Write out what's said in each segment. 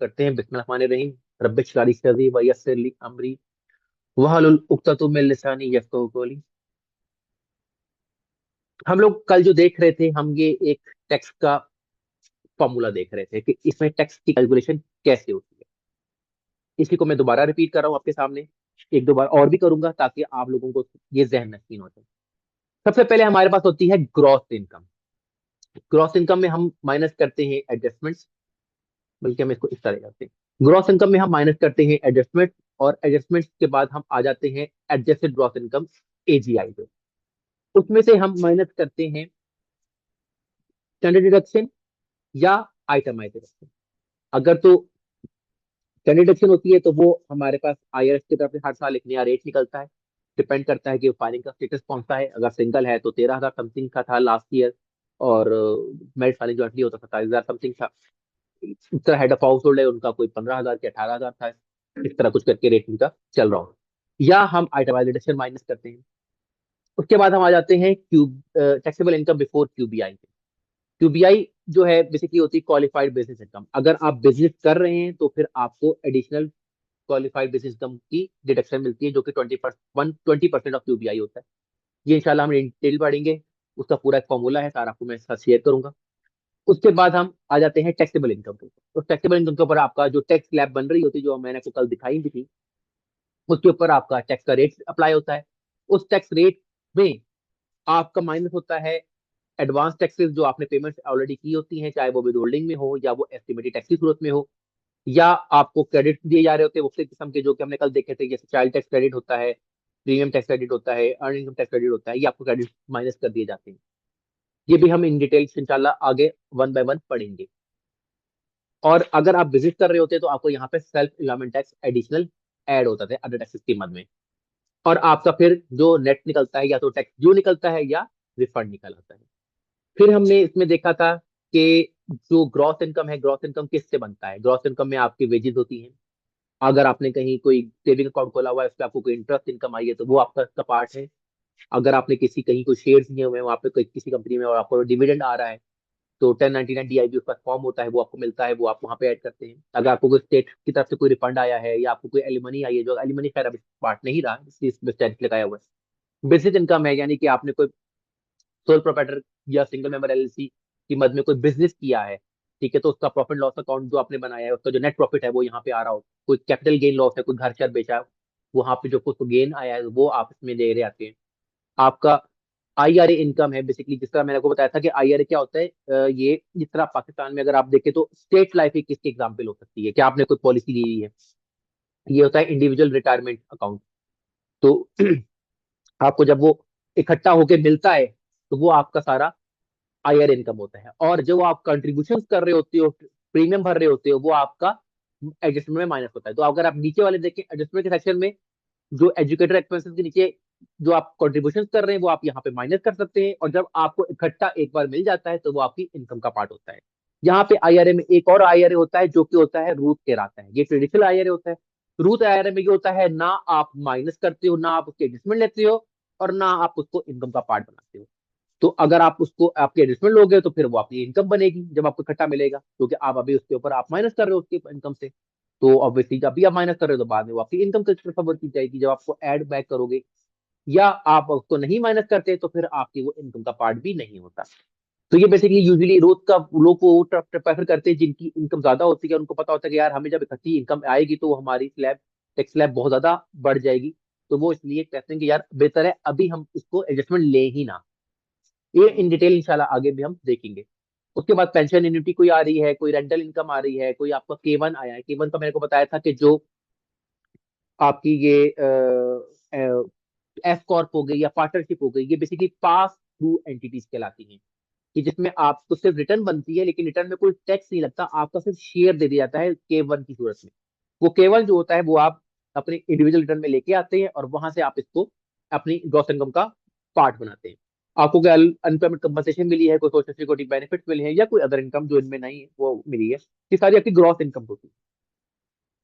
करते हैं बिस्मिल्लाहिर्रहमानिर्रहीम। रब्बिश इश्रह ली सदरी व यस्सिर ली अमरी वहलुल उक़्दतम मिन लिसानी यफ़क़हू क़ौली। हम लोग कल जो देख रहे थे, हम ये एक टैक्स का फॉर्मूला देख रहे थे कि इसमें टैक्स की कैलकुलेशन कैसे होती है। इसी को मैं दोबारा रिपीट कर रहा हूँ आपके सामने, एक दो बार और भी करूंगा ताकि आप लोगों को ये जहन नशीन हो जाए। सबसे पहले हमारे पास होती है ग्रॉस इनकम। ग्रॉस इनकम में हम माइनस करते हैं एडजस्टमेंट्स, बल्कि हम इसको इस तरह करते हैं। ग्रॉस इनकम में हम माइनस करते हैं एडजस्टमेंट, और एडजस्टमेंट के बाद हम आ जाते हैं एडजस्टेड ग्रॉस इनकम, एजीआई पे। उसमें से हम माइनस करते हैं स्टैंडर्ड डिडक्शन या आइटमाइज डिडक्शन। अगर तो स्टैंडर्ड डिडक्शन होती है तो वो हमारे पास आईआरएस की तरफ से हर साल एक नया रेट निकलता है। डिपेंड करता है कि फाइलिंग का स्टेटस कौन सा है। अगर सिंगल है तो 13,000 समथिंग का था लास्ट ईयर, और मैरिज फाइलिंग जॉइंटली होता 27,000 समथिंग था। इस तरह हेड ऑफ हाउस होल्ड है, उनका कोई 15,000 के 18,000 था। इस तरह कुछ करके रेट उनका चल रहा हो। या हम आइटमाइज डिडक्शन माइनस करते हैं। उसके बाद हम आ जाते हैं क्यूब टैक्सेबल इनकम बिफोर क्यूबीआई। क्यूबीआई जो है बेसिकली होती है क्वालिफाइड बिजनेस इनकम। अगर आप बिजनेस कर रहे हैं तो फिर आपको एडिशनल क्वालिफाइड बिजनेस इनकम की डिडक्शन मिलती है, जो कि 20% ऑफ क्यूबीआई होता है। ये इंशाल्लाह हम डिटेल पढ़ेंगे। उसका पूरा एक फॉर्मूला है, सारा आपको मैं साथ शेयर करूंगा। उसके बाद हम आ जाते हैं टैक्सेबल इनकम के ऊपर। तो टैक्सेबल इनकम के ऊपर आपका जो टैक्स स्लैब बन रही होती है, जो मैंने आपको कल दिखाई भी थी, उसके ऊपर आपका टैक्स का रेट अप्लाई होता है। उस टैक्स रेट में आपका माइनस होता है एडवांस टैक्सेस जो आपने पेमेंट ऑलरेडी की होती हैं, चाहे वो विद होल्डिंग में हो या वो एस्टिमेटेड टैक्स की सूरत में हो, या आपको क्रेडिट दिए जा रहे होते हैं मुख्तलिफ किस्म के, जो कि हमने कल देखे थे। जैसे चाइल्ड टैक्स क्रेडिट होता है, प्रीमियम टैक्स क्रेडिट होता है, अर्न इनकम टैक्स क्रेडिट होता है। ये आपको क्रेडिट माइनस कर दिए जाते हैं। ये भी हम इन डिटेल इंशाल्लाह आगे वन बाय वन पढ़ेंगे। और अगर आप विजिट कर रहे होते हैं तो आपको यहाँ पे self employment tax additional add होता है अदर टैक्सेस की मद में। और आपका फिर जो नेट निकलता है, या तो टैक्स ड्यू निकलता है या रिफंड निकल आता है। फिर हमने इसमें देखा था कि जो ग्रॉस इनकम है, ग्रॉस इनकम किससे बनता है। ग्रॉस इनकम में आपकी वेजेस होती हैं। अगर आपने कहीं कोई सेविंग अकाउंट खोला हुआ है, उस पर आपको कोई इंटरेस्ट इनकम आई है, तो वो आपका इसका पार्ट है। अगर आपने किसी कहीं कोई शेयर्स लिए हुए हैं वहाँ पे कोई किसी कंपनी में, और आपको डिविडेंड आ रहा है, तो 1099 डीआईबी उसका फॉर्म होता है, वो आपको मिलता है, वो आप वहाँ पे ऐड करते हैं। अगर आपको कोई स्टेट की तरफ से कोई रिफंड आया है, या आपको कोई एलिमनी आई है, जो एलिमनी खैर अभी पार्ट नहीं रहा, इसलिए इसमें स्टैटिक लगाया हुआ है। बिजनेस इनकम है, यानी कि आपने कोई सोल प्रोप्राइटर या सिंगल मेंबर एलएलसी की मद में कोई बिजनेस किया है, ठीक है, तो उसका प्रॉफिट लॉस अकाउंट जो आपने बनाया है, उसका जो नेट प्रॉफिट है वो यहाँ पे आ रहा हो। कोई कैपिटल गेन लॉस है, कोई घर शहर बेचा है, वहां पे जो कुछ गेन आया है वो आप इसमें दे रहे आते हैं। आपका आईआरए इनकम है, बेसिकली जिस तरह मैंने आपको बताया था कि आईआरए क्या होता है। ये जिस तरह पाकिस्तान में अगर आप देखें तो स्टेट लाइफ एक किसकी एग्जाम्पल हो सकती है कि आपने कोई पॉलिसी ली हुई है। ये होता है इंडिविजुअल रिटायरमेंट अकाउंट। तो आपको जब वो इकट्ठा होके मिलता है, तो वो आपका सारा आईआर इनकम होता है। और जो आप कंट्रीब्यूशन कर रहे होते हो, प्रीमियम भर रहे होते हो, वो आपका एडजस्टमेंट में माइनस होता है। तो अगर आप नीचे वाले देखें एडजस्टमेंट के सेक्शन में, जो एजुकेटर एक्सपेंसेस के नीचे जो आप कंट्रीब्यूशन कर रहे हैं, वो आप यहाँ पे माइनस कर सकते हैं। और जब आपको इकट्ठा एक बार मिल जाता है, तो वो आपकी इनकम का पार्ट होता है। यहाँ पे आईआरए में एक और आईआरए होता है, जो कि होता है रूट के आता है। ये ट्रेडिशनल आईआरए होता है। रूट आईआरए में ये होता है, ना आप माइनस करते हो, ना आप उसके एडजस्टमेंट लेते हो, और ना आप उसको इनकम का पार्ट बनाते हो। तो अगर आप उसको आपके एडजस्टमेंट लोगे, तो फिर वो आपकी इनकम बनेगी जब आपको इकट्ठा मिलेगा, क्योंकि आप अभी उसके ऊपर आप माइनस कर रहे हो उसकी इनकम से। तो ऑब्वियसली जब भी आप माइनस कर रहे हो, तो बाद में वो आपकी इनकम की तरफ वर्क की जाएगी जब आपको ऐड बैक करोगे। या आप उसको नहीं माइनस करते, तो फिर आपकी वो इनकम का पार्ट भी नहीं होता। तो ये बेसिकली यूजुअली रोज का लोग को प्रेफर करते हैं जिनकी इनकम ज्यादा होती है। उनको पता होता है कि यार हमें जब इकट्ठी इनकम आएगी तो हमारी स्लैब टैक्स स्लैब बहुत ज्यादा बढ़ जाएगी। तो वो इसलिए कहते हैं कि यार बेहतर है अभी हम इसको एडजस्टमेंट ले ही ना। ये इन डिटेल इंशाल्लाह आगे भी हम देखेंगे। उसके बाद पेंशन एन्युटी कोई आ रही है, कोई रेंटल इनकम आ रही है, कोई आपका K1 आया है। K1 का मैंने को बताया था कि जो आपकी ये एफ कॉर्प हो गई या पार्टनरशिप हो गई, ये बेसिकली पास थ्रू एंटिटीज कहलाती हैं, कि जिसमें आपको सिर्फ रिटर्न बनती है, लेकिन रिटर्न में कोई टैक्स नहीं लगता, आपका सिर्फ शेयर दे दिया जाता है K1 की सूरत में। वो K1 जो होता है वो आप अपने इंडिविजुअल रिटर्न में लेके आते हैं, और वहां से आप इसको अपनी ग्रॉस इनकम का पार्ट बनाते हैं। आपको कोई अनपेमेंट कंपनसेशन मिली है, कोई सोशल सिक्योरिटी बेनिफिट मिले हैं, या कोई अदर इनकम जो इनमें नहीं है वो मिली है, ये सारी आपकी ग्रॉस इनकम होती है।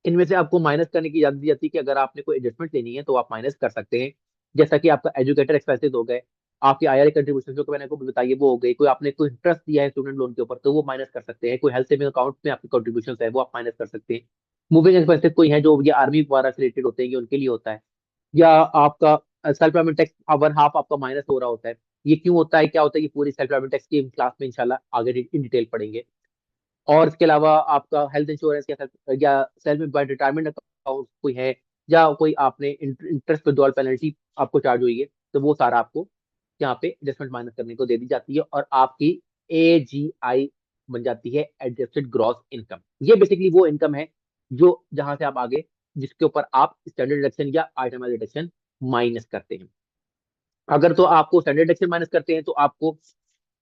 इनमें से आपको माइनस करने की इजाजत दी जाती है कि अगर आपने कोई एडजस्टमेंट लेनी है तो आप माइनस कर सकते हैं। जैसा कि आपका एजुकेटर एक्सपेंसेस हो गए, आपकी आईआरए कंट्रीब्यूशन जो कि मैंने आपको बताइए वो हो गई, कोई आपने कोई इंटरेस्ट दिया है स्टूडेंट लोन के ऊपर तो वो माइनस कर सकते हैं, कोई हेल्थ सेविंग अकाउंट में आपकी कंट्रीब्यूशन है वो आप माइनस कर सकते हैं। मूविंग एक्सपेंसेस कोई है जो ये आर्मी वगैरह से रिलेटेड होते हैं, ये उनके लिए होता है। या आपका self employment tax one half आपका माइनस हो रहा होता है। ये क्यों होता है, क्या होता है, ये पूरी सेल्फ एम्प्लॉयमेंट टैक्स की क्लास में इंशाल्लाह आगे इन डिटेल पढ़ेंगे। और इसके अलावा आपका हेल्थ इंश्योरेंस या सेल्फ एम्प्लॉयड रिटायरमेंट अकाउंट कोई है, या कोई आपने इंटरेस्ट विड्रॉल पेनल्टी आपको चार्ज हुई है, तो वो सारा आपको यहाँ पे एडजस्टमेंट माइनस करने को दे दी जाती है, और आपकी AGI बन जाती है, एडजस्टेड ग्रॉस इनकम। ये बेसिकली वो इनकम है जो जहां से आप आगे जिसके ऊपर आप स्टैंडर्ड डिडक्शन या आइटमाइज डिडक्शन माइनस करते हैं। अगर तो आपको स्टैंडर्ड डिडक्शन माइनस करते हैं तो आपको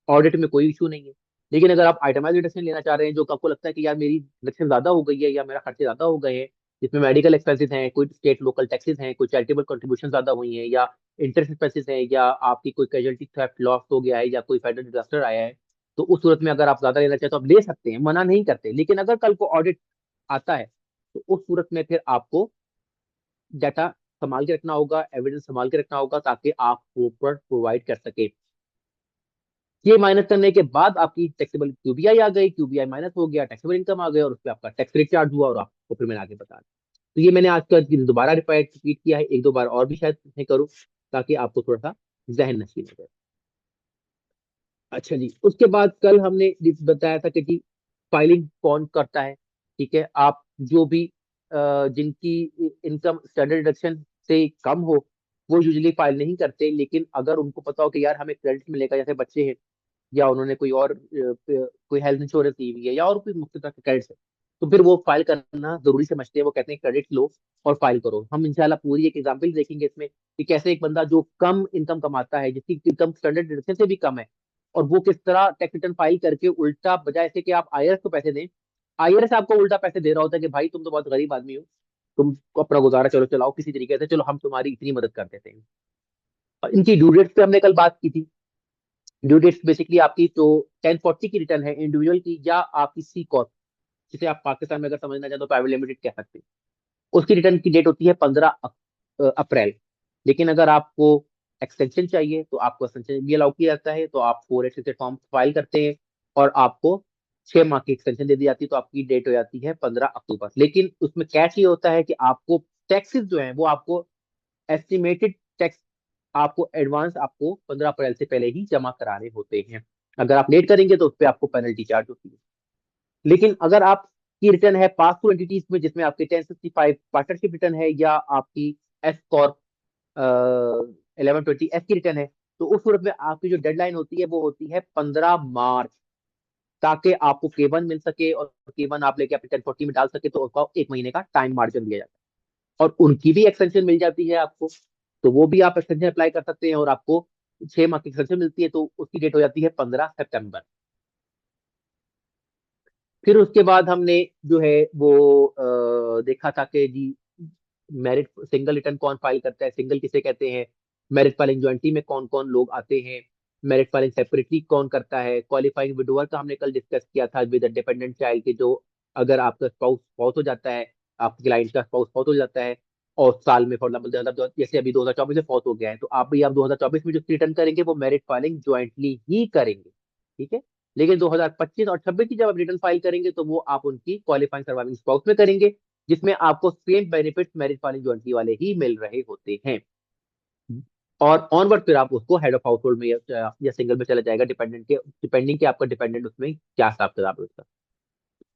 ऑडिट में कोई इशू नहीं है। लेकिन अगर आप आइटमाइज डिडक्शन लेना चाह रहे हैं, जो आपको लगता है कि यार मेरी डिडक्शन ज्यादा हो गई है या मेरा खर्चे ज्यादा हो गए हैं, जिसमें मेडिकल एक्सपेंसेस हैं, कोई स्टेट लोकल टैक्सेस हैं, कोई चैरिटेबल कंट्रीब्यूशन ज्यादा हुई हैं, या इंटरेस्ट एक्सपेंसेस हैं, या आपकी कोई कैजुअलिटी थेफ्ट लॉस हो गया है, या कोई फेडरल डिजास्टर आया है, तो उस सूरत में अगर आप ज्यादा लेना चाहते हो तो आप ले सकते हैं, मना नहीं करते। लेकिन अगर कल को ऑडिट आता है तो उस सूरत में फिर आपको डाटा संभाल के रखना होगा, एविडेंस संभाल के रखना होगा, ताकि आप प्रॉपर प्रोवाइड कर सके। ये माइनस करने के बाद आपकी टैक्सेबल क्यूबीआई आ गई, क्यूबीआई माइनस हो गया, टैक्सेबल इनकम आ गया, और उस पर आपका टैक्स रेट चार्ज हुआ, और आपको फिर मैंने आगे बता दिया। तो ये मैंने आज का दोबारा रिपीट किया है, एक दो बार और भी शायद मैं करूँ, ताकि आपको थोड़ा सा जहन नशीन हो जाए। अच्छा जी, उसके बाद कल हमने बताया था कि जी फाइलिंग कौन करता है। ठीक है, आप जो भी जिनकी इनकम स्टैंडर्ड डिडक्शन से कम हो वो यूजुअली फाइल नहीं करते, लेकिन अगर उनको पता हो कि यार हमें क्रेडिट मिलेगा, जैसे बच्चे हैं या उन्होंने कोई और कोई हेल्थ इंश्योरेंस ली हुई है या और कोई मुख्य तरह के क्रेडिट है, तो फिर वो फाइल करना जरूरी समझते हैं। वो कहते हैं क्रेडिट लो और फाइल करो। हम इंशाल्लाह पूरी एक एग्जांपल देखेंगे इसमें कि कैसे एक बंदा जो कम इनकम कमाता है, जिसकी इनकम स्टैंडर्ड डिडक्शन से भी कम है, और वो किस तरह टैक्स रिटर्न फाइल करके उल्टा, बजाय से कि आप आईआरएस को पैसे दें, आईआरएस आपको उल्टा पैसे दे रहा होता है कि भाई तुम तो बहुत गरीब आदमी हो, तुम अपना गुजारा चलो चलाओ किसी तरीके से, चलो हम तुम्हारी इतनी मदद कर देते हैं। और इनकी ड्यू डेट्स पे हमने कल बात की थी। ड्यू डेट्स बेसिकली आपकी जो 1040 की रिटर्न है इंडिविजुअल की, या आपकी सी कॉर्प, जिसे आप पाकिस्तान में अगर समझना चाहते हो प्राइवेट लिमिटेड कह सकते हैं, उसकी रिटर्न की डेट होती है 15 अप्रैल। लेकिन अगर आपको एक्सटेंशन चाहिए तो आपको एक्सटेंशन भी अलाउ किया जाता है, तो आप 486 फॉर्म फाइल करते हैं और आपको 6 माह की एक्सटेंशन दे दी जाती है, तो आपकी डेट हो जाती है 15 अक्टूबर। लेकिन उसमें कैच ये होता है कि आपको टैक्सेस जो है वो आपको एस्टिमेटेड टैक्स आपको एडवांस आपको 15 अप्रैल से पहले ही जमा कराने होते हैं। अगर आप लेट करेंगे तो उस पर आपको पेनल्टी चार्ज होती है। लेकिन अगर आपकी रिटर्न है पास टू एंटिटीज में, जिसमें आपकी 1065 पार्टनरशिप रिटर्न है, या आपकी एस कॉर्प 1120 एस की रिटर्न है, तो उस सूरत में आपकी जो डेडलाइन होती है वो होती है 15 मार्च, ताकि आपको K1 मिल सके, और K1 आप लेके अपने 1040 में डाल सके, तो उसका 1 महीने का टाइम मार्जिन दिया जाता है। और उनकी भी एक्सटेंशन मिल जाती है आपको, तो वो भी आप एक्सटेंशन अप्लाई कर सकते हैं, और आपको 6 माह की एक्सटेंशन मिलती है, तो उसकी डेट हो जाती है 15 सितंबर। फिर उसके बाद हमने जो है वो देखा था कि जी मेरिट सिंगल रिटर्न कौन फाइल करता है, सिंगल किसे कहते हैं, मेरिट फाइलिंग ज्वाइंटली में कौन कौन लोग आते हैं, मेरिट फाइलिंग सेपरेटली कौन करता है, क्वालिफाइंग विडोअर का हमने कल डिस्कस किया था विद डिपेंडेंट चाइल्ड के, जो अगर आपका स्पाउस बहुत हो जाता है, आपके क्लाइंट का स्पाउस बहुत हो जाता है, और साल में फॉर एग्जाम्पल जैसे अभी 2024 में फौत हो गया है, तो आप भी आप 2024 में जो रिटर्न करेंगे वो मेरिट फाइलिंग ज्वाइंटली ही करेंगे। ठीक है। लेकिन 2025 और 26 की जब आप रिटर्न फाइल करेंगे तो वो आप उनकी क्वालिफाइंग सर्वाइविंग स्पाउस में करेंगे, जिसमें आपको same benefit marriage filing jointly वाले ही मिल रहे होते हैं। और ऑनवर्ड फिर आप उसको हेड ऑफ हाउस होल्ड में या सिंगल में चला जाएगा, डिपेंडेंट के डिपेंडिंग के आपका डिपेंडेंट उसमें क्या हिसाब किताब है उसका।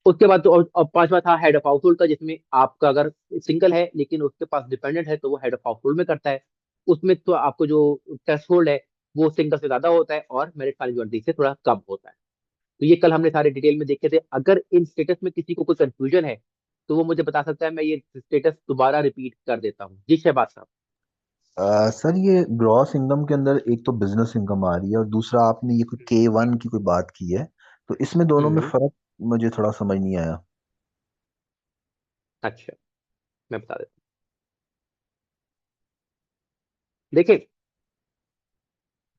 उसके बाद तो और पांचवा था हेड ऑफ हाउस होल्ड का, जिसमें आपका अगर सिंगल है लेकिन उसके पास डिपेंडेंट है तो वो हेड ऑफ हाउस होल्ड में करता है। उसमें तो आपको जो थ्रेश होल्ड है वो सिंगल से ज्यादा होता है, और मैरिज फाइलिंग ज्वाइंटली से थोड़ा कम होता है। तो ये कल हमने सारे डिटेल में देखे थे। अगर इन स्टेटस में किसी को कोई कंफ्यूजन है तो वो मुझे बता सकता है, मैं ये स्टेटस दोबारा रिपीट कर देता हूँ। जी शहबाज साहब। सर, ये ग्रॉस इनकम के अंदर एक तो बिजनेस इनकम आ रही है और दूसरा आपने ये कोई K1 की कोई बात की है, तो इसमें दोनों में हम्म। फर्क मुझे थोड़ा समझ नहीं आया। अच्छा, मैं बता देता हूँ। देखिए,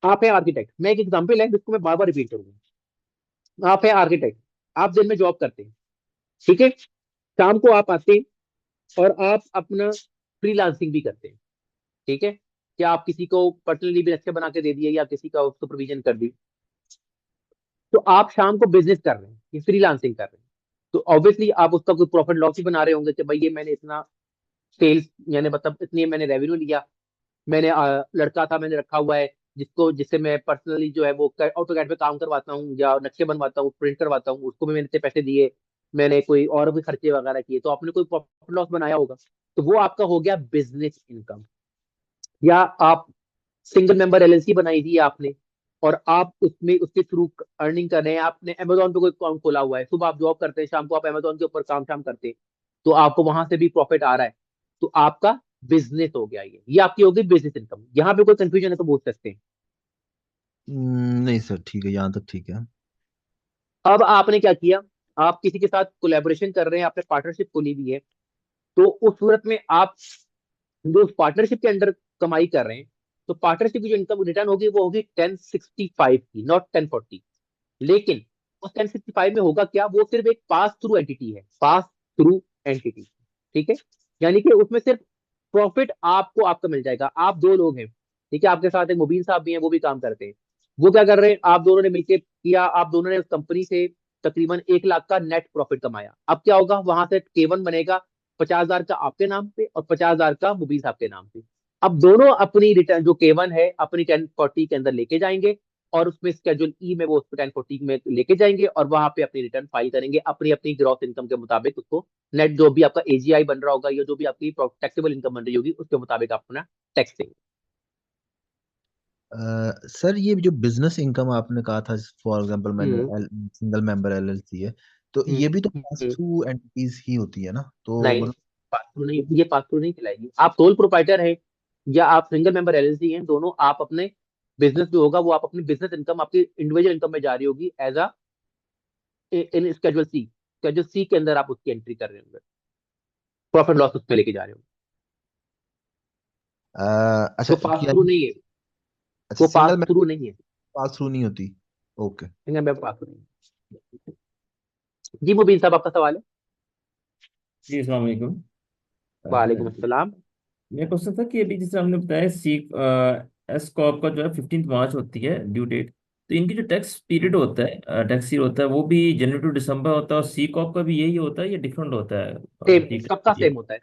आप है आर्किटेक्ट, मैं एक एग्जांपल है जिसको मैं बार बार रिपीट करूंगा। आप है आर्किटेक्ट, आप दिन में जॉब करते हैं, ठीक है, शाम को आप आते हैं और आप अपना फ्रीलांसिंग भी करते हैं, ठीक है। क्या आप किसी को पर्सनली भी लेक्चर बना के दे दिए या किसी का सुपरविजन कर दी, तो आप शाम को बिजनेस कर रहे हैं, ये फ्रीलांसिंग कर रहे हैं, तो ऑब्वियसली आप उसका कोई प्रॉफिट लॉस ही बना रहे होंगे कि भाई ये मैंने इतना सेल्स, यानी मतलब इतनी मैंने रेवेन्यू लिया, मैंने लड़का था मैंने रखा हुआ है जिसको, जिससे मैं पर्सनली जो है वो ऑटोकैड पे काम करवाता हूँ या नक्शे बनवाता हूँ, प्रिंट करवाता हूँ, उसको भी मैंने इतने पैसे दिए, मैंने कोई और भी खर्चे वगैरह किए, तो आपने कोई प्रॉफिट लॉस बनाया होगा, तो वो आपका हो गया बिजनेस इनकम। या आप सिंगल मेंबर एलएलसी बनाई थी आपने, और आप उसमें उसके थ्रू अर्निंग कर रहे हैं, आपने अमेजोन पे कोई अकाउंट खोला हुआ है, सुबह आप जॉब करते हैं, शाम को आप अमेजोन के ऊपर काम शाम करते हैं, तो आपको वहां से भी प्रॉफिट आ रहा है, तो आपका बिजनेस हो गया, ये आपकी होगी बिजनेस इनकम। यहाँ पे कोई कंफ्यूजन है तो पूछ सकते हैं। नहीं सर, ठीक है, यहाँ तक ठीक है। अब आपने क्या किया, आप किसी के साथ कोलेबोरेशन कर रहे हैं, आपने पार्टनरशिप खोली हुई है, तो उस सूरत में आप जो उस पार्टनरशिप के अंडर कमाई कर रहे हैं, तो पार्टनरशिप की जो इनकम रिटर्न होगी वो होगी 1065 की, नॉट 1040। लेकिन उस 1065 में होगा क्या, वो सिर्फ एक पास थ्रू एंटिटी है, पास थ्रू एंटिटी, ठीक है, यानी कि उसमें सिर्फ प्रॉफिट आपको आपका मिल जाएगा। आप दो लोग हैं, ठीक है, आपके साथ एक मुबीन साहब भी हैं, वो भी काम करते हैं, वो क्या कर रहे हैं, आप दोनों ने मिलकर किया, आप दोनों ने उस कंपनी से तकरीबन 1 लाख का नेट प्रॉफिट कमाया। अब क्या होगा, वहां से केवन बनेगा 50,000 का आपके नाम पे और 50,000 का मुबीन साहब के नाम पे। अब दोनों अपनी रिटर्न जो केवन है अपनी 1040 के अंदर लेके जाएंगे, और उसमें स्केड्यूल ई में वो उसको 1040 में लेके जाएंगे, और वहां पे अपनी रिटर्न फाइल करेंगे अपनी अपनी ग्रॉस इनकम के मुताबिक, उसको नेट जो भी आपका एजीआई बन रहा होगा या जो भी आपकी टैक्सेबल इनकम बन रही होगी उसके मुताबिक आप अपना टैक्स देंगे। सर ये जो बिजनेस इनकम आपने कहा था, फॉर एग्जांपल मैंने हम्म सिंगल मेंबर एलएलसी है, तो ये भी तो पास हम्म। थ्रू एंटिटीज ही होती है ना, तो नहीं, मतलब। पास थ्रू नहीं, ये पास थ्रू नहीं खिलाएगी। आप सोल प्रोप्राइटर है या आप सिंगल मेंबर एलएलसी हैं, दोनों आप अपने बिजनेस जो होगा वो आप अपनी बिजनेस इनकम आपकी इंडिविजुअल इनकम में जा रही होगी as a in schedule C, schedule C के अंदर आप उसकी एंट्री कर रहे होंगे, प्रॉफिट लॉस उसमें लेके जा रहे होंगे। अच्छा, वो पास क्या? थ्रू नहीं है, अच्छा, वो पास सिंगल थ्रू मेंबर नहीं है, पास थ्रू नहीं होती। Okay. Single member pass through नहीं है। जी मुबीन साहब आपका सवाल है। जी अस्सलाम वालेकुम। वालेकुम अस्सलाम। मेरा क्वेश्चन था कि अभी जैसे हमने बताया सी एस कॉप का जो है 15 मार्च होती है ड्यू डेट, तो इनकी जो टैक्स पीरियड होता है, टैक्स ईयर होता है, वो भी जनवरी टू दिसंबर होता है, और सी कॉप का भी यही होता है या डिफरेंट होता है? सेम, ठीक सबका है। सेम होता है,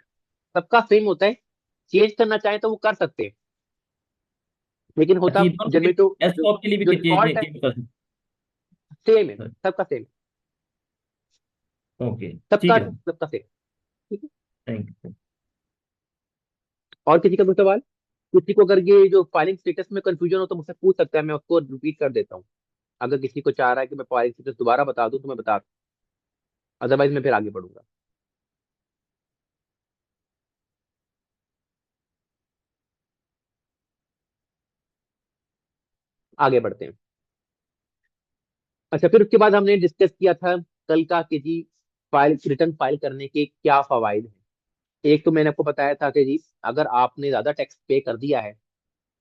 सबका सेम होता है। चेंज करना चाहे तो वो कर सकते हैं, लेकिन अच्छा, होता ये दोनों के जनवरी टू, एस जो कॉप के लिए भी जो चेंज डिफॉल्ट है चेंज कर सकते सेम है, हैं? सबका सेम, ओके, ठीक सबका है। सबका सेम, ठीक है। Thank you. और किसी का कोई सवाल, किसी को अगर ये जो फाइलिंग स्टेटस में कंफ्यूजन हो तो मुझसे पूछ सकता है, मैं उसको रिपीट कर देता हूँ। अगर किसी को चाह रहा है कि मैं फाइलिंग स्टेटस दोबारा बता दूं तो मैं बता दूं, अदरवाइज मैं फिर आगे बढ़ूंगा। आगे बढ़ते हैं। अच्छा, फिर उसके बाद हमने डिस्कस किया था कल का कि जी फाइल रिटर्न फाइल करने के क्या फवाइद हैं। एक तो मैंने आपको बताया था कि जी अगर आपने ज्यादा टैक्स पे कर दिया है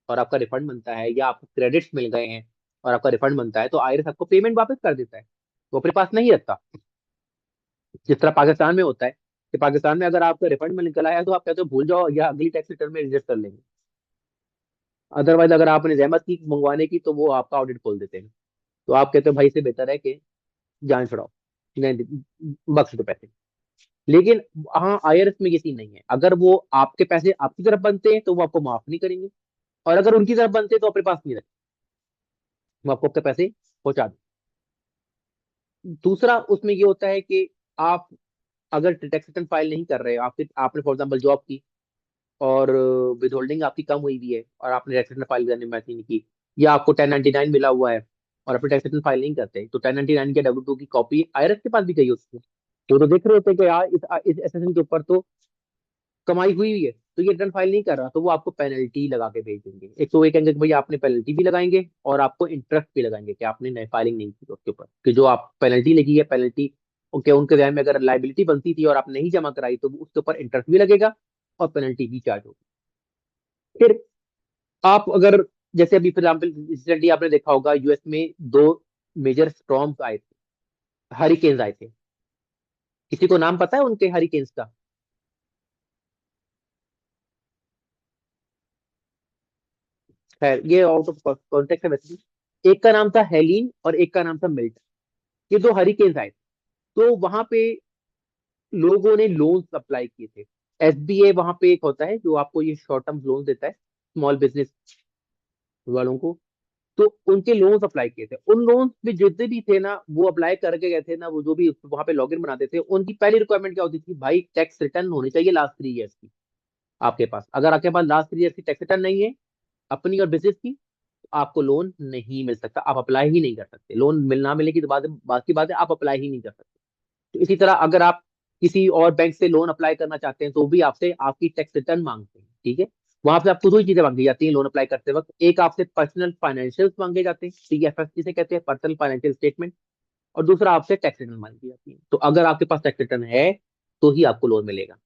और आपका रिफंड बनता है, या आपको क्रेडिट्स मिल गए हैं और आपका रिफंड बनता है, तो आईआरएस आपको पेमेंट वापस कर देता है, वो अपने पास नहीं रखता। जिस तरह पाकिस्तान में होता है कि पाकिस्तान में अगर आपका रिफंड में निकल आया तो आप कहते हो भूल जाओ या अगली टैक्स रिटर्न में एडजस्ट कर लेंगे। अदरवाइज अगर आपने जहमत की मंगवाने की तो वो आपका ऑडिट खोल देते हैं, तो आप कहते हो भाई से बेहतर है कि जान छुड़ाओ, नहीं बख्श दो पैसे। लेकिन हाँ, आईआरएस में ये सीन नहीं है, अगर वो आपके पैसे आपकी तरफ बनते हैं तो वो आपको माफ नहीं करेंगे, और अगर उनकी तरफ बनते हैं तो अपने पास नहीं रखते, वो आपको आपके पैसे पहुंचा दें। दूसरा उसमें ये होता है कि आप अगर टैक्स रिटर्न फाइल नहीं कर रहे, आपके आपने फॉर एग्जाम्पल जॉब की और विद होल्डिंग आपकी कम हुई भी है और आपने टैक्स रिटर्न फाइल करने में नहीं की, या आपको 1099 मिला हुआ है और अपने टैक्स रिटर्न फाइल नहीं करते, तो 1099 के W2 की कॉपी आईआरएस के पास भी गई होती है, वो तो देख रहे होते हैं कि यार इस एसेसन के ऊपर तो कमाई हुई हुई है, तो ये रिटर्न फाइल नहीं कर रहा, तो वो आपको पेनल्टी लगा के भेज देंगे। एक तो ये कहेंगे कि भाई आपने पेनल्टी भी लगाएंगे और आपको इंटरेस्ट भी लगाएंगे कि आपने नई फाइलिंग नहीं की, तो उसके ऊपर कि जो आप पेनल्टी लगी है, पेनल्टी उनके उनके ध्यान में अगर लाइबिलिटी बनती थी और आप नहीं जमा कराई तो उसके ऊपर इंटरेस्ट भी लगेगा और पेनल्टी भी चार्ज होगी। फिर आप अगर, जैसे अभी फॉर एग्जाम्पल रिसेंटली आपने देखा होगा यूएस में दो मेजर स्टॉर्म्स आए थे, हरिकेन्स आए थे, किसी को नाम पता है उनके हरिकेन्स का? खैर ये आउट ऑफ कॉन्टेक्स्ट है वैसे भी। एक का नाम था हेलिन और एक का नाम था मिल्टन। ये दो हरिकेन्स आए थे। तो वहां पे लोगों ने लोन्स अप्लाई किए थे। एसबीए वहां पे एक होता है जो आपको ये शॉर्ट टर्म लोन देता है स्मॉल बिजनेस वालों को। तो उनके लोन्स अप्लाई किए थे। उन लोन्स में जितने भी थे ना वो अप्लाई करके गए थे ना, वो जो भी वहां पे लॉगिन बनाते थे उनकी पहली रिक्वायरमेंट क्या होती थी, भाई टैक्स रिटर्न होनी चाहिए लास्ट 3 ईयर्स की आपके पास। अगर आपके पास लास्ट 3 ईयर्स की टैक्स रिटर्न नहीं है अपनी और बिजनेस की, तो आपको लोन नहीं मिल सकता, आप अप्लाई ही नहीं कर सकते। लोन मिलना मिलने की तो बात की बात है, आप अप्लाई ही नहीं कर सकते। तो इसी तरह अगर आप किसी और बैंक से लोन अप्लाई करना चाहते हैं तो भी आपसे आपकी टैक्स रिटर्न मांगते हैं, ठीक है। वहां पे आपको दो ही चीजें मांगी जाती हैं लोन अप्लाई करते वक्त। एक आपसे पर्सनल फाइनेंशियल मांगे जाते हैं, पीएफएस जिसे कहते हैं, पर्सनल फाइनेंशियल स्टेटमेंट। और दूसरा आपसे टैक्स रिटर्न मांगी जाती है। तो अगर आपके पास टैक्स रिटर्न है तो ही आपको लोन मिलेगा।